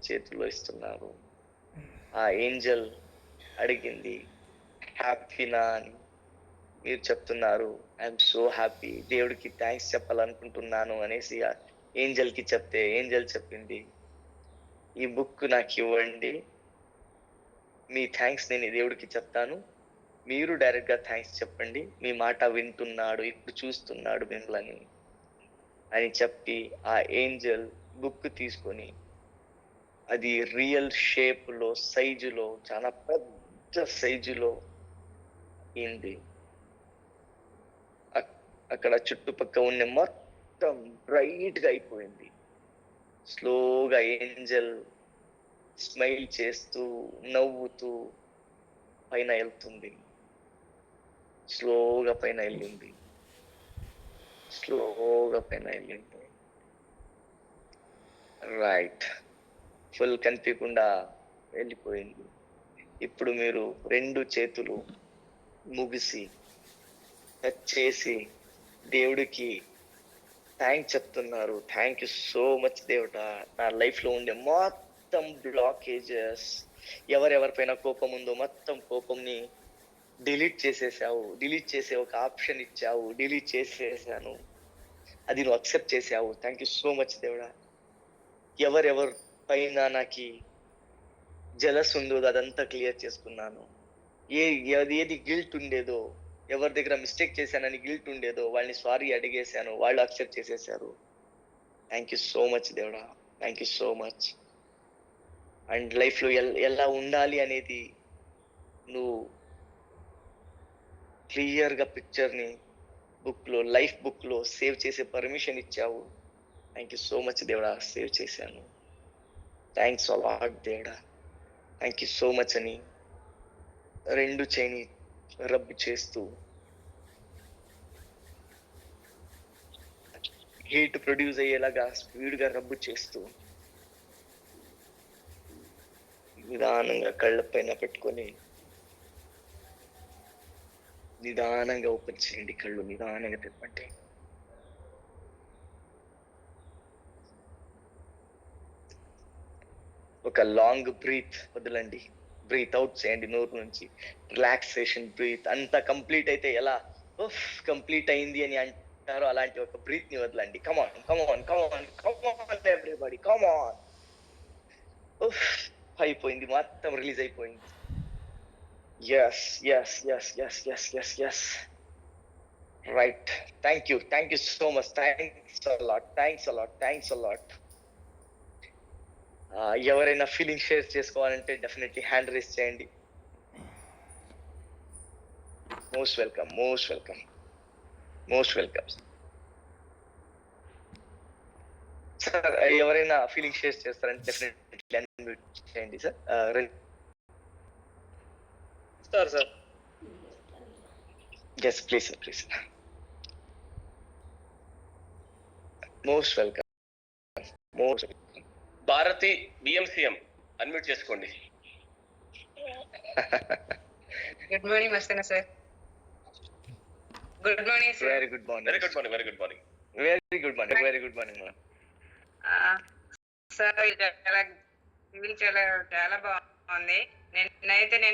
చేతుల్లో ఇస్తున్నారు. ఆ ఏంజల్ అడిగింది హ్యాపీనా అని, మీరు చెప్తున్నారు ఐఎమ్ సో హ్యాపీ, దేవుడికి థ్యాంక్స్ చెప్పాలనుకుంటున్నాను అనేసి ఆ ఏంజల్ కి చెప్తే ఏంజల్ చెప్పింది, ఈ బుక్ నాకు ఇవ్వండి, మీ థ్యాంక్స్ నేను దేవుడికి చెప్తాను, మీరు డైరెక్ట్ గా థ్యాంక్స్ చెప్పండి. మీ మాట వింటున్నాడు, ఇప్పుడు చూస్తున్నాడు మిమ్మల్ని అని చెప్పి ఆ ఏంజల్ బుక్ తీసుకొని అది రియల్ షేప్ లో సైజులో చాలా పెద్ద సైజులో అయింది. అక్కడ చుట్టుపక్కల ఉన్న మొత్తం బ్రైట్ గా అయిపోయింది. స్లోగా ఏంజల్ స్మైల్ చేస్తూ నవ్వుతూ పైన వెళ్తుంది. స్లోగా పైన వెళ్ళింది. రైట్, ఫుల్ కనిపించకుండా వెళ్ళిపోయింది. ఇప్పుడు మీరు 2 చేతులు ముగిసి టచ్ చేసి దేవుడికి థ్యాంక్స్ చెప్తున్నారు. థ్యాంక్ యూ సో మచ్ దేవుడా, నా లైఫ్ లో ఉండే మొత్తం బ్లాకేజెస్, ఎవరెవరిపైన కోపం ఉందో మొత్తం కోపంని డిలీట్ చేసేసావు. డిలీట్ చేసే ఒక ఆప్షన్ ఇచ్చావు, డిలీట్ చేసేసాను. అది నువ్వు అక్సెప్ట్ చేసావు. థ్యాంక్ యూ సో మచ్ దేవుడా. ఎవరెవరి పైన నాకు జలస్ ఉందో అదంతా క్లియర్ చేసుకున్నాను. ఏది గిల్ట్ ఉండేదో, ఎవరి దగ్గర మిస్టేక్ చేశానని గిల్ట్ ఉండేదో వాళ్ళని సారీ అడిగేశాను, వాళ్ళు అక్సెప్ట్ చేసేసారు. థ్యాంక్ యూ సో మచ్ దేవుడా, thank you so much. And లైఫ్లో ఎలా ఉండాలి అనేది నువ్వు క్లియర్గా పిక్చర్ని లైఫ్ బుక్లో సేవ్ చేసే పర్మిషన్ ఇచ్చావు. థ్యాంక్ యూ సో మచ్ దేవుడా, సేవ్ చేశాను. థ్యాంక్స్ అలాట్ దేవుడా, థ్యాంక్ యూ సో మచ్ అని 2 చేయిని రబ్ చేస్తూ హీట్ ప్రొడ్యూస్ అయ్యేలాగా స్పీడ్గా రబ్ చేస్తూ నిదానంగా కళ్ళ పైన పెట్టుకొని నిదానంగా ఓపెన్ చేయండి. కళ్ళు నిదానంగా తెప్పండి. ఒక లాంగ్ బ్రీత్ వదలండి. బ్రీత్ అవుట్ చేయండి నోరు నుంచి. Relaxation breath. అంతా కంప్లీట్ అయితే ఎలా కంప్లీట్ అయింది అని అంటారో అలాంటి ఒక బ్రీత్ ని వదలండి. Come on come on come on come on everybody come on. అయిపోయింది, మొత్తం రిలీజ్ అయిపోయింది. Yes yes yes yes yes yes yes right. Thank you so much. Thanks a lot. ఎవరైనా ఫీలింగ్ షేర్ చేసుకోవాలంటే డెఫినెట్లీ హ్యాండ్ రేస్ చేయండి. Most welcome sir. ఎవరైనా ఫీలింగ్ షేర్ చేస్తారంటే definitely unmute చేయండి sir. Sir yes please. Most welcome. Bharati BMCM unmute చేసుకోండి. Good morning Mastana sir. Good morning sir. Very good morning sir. చాలా బాగుంది. నేనైతే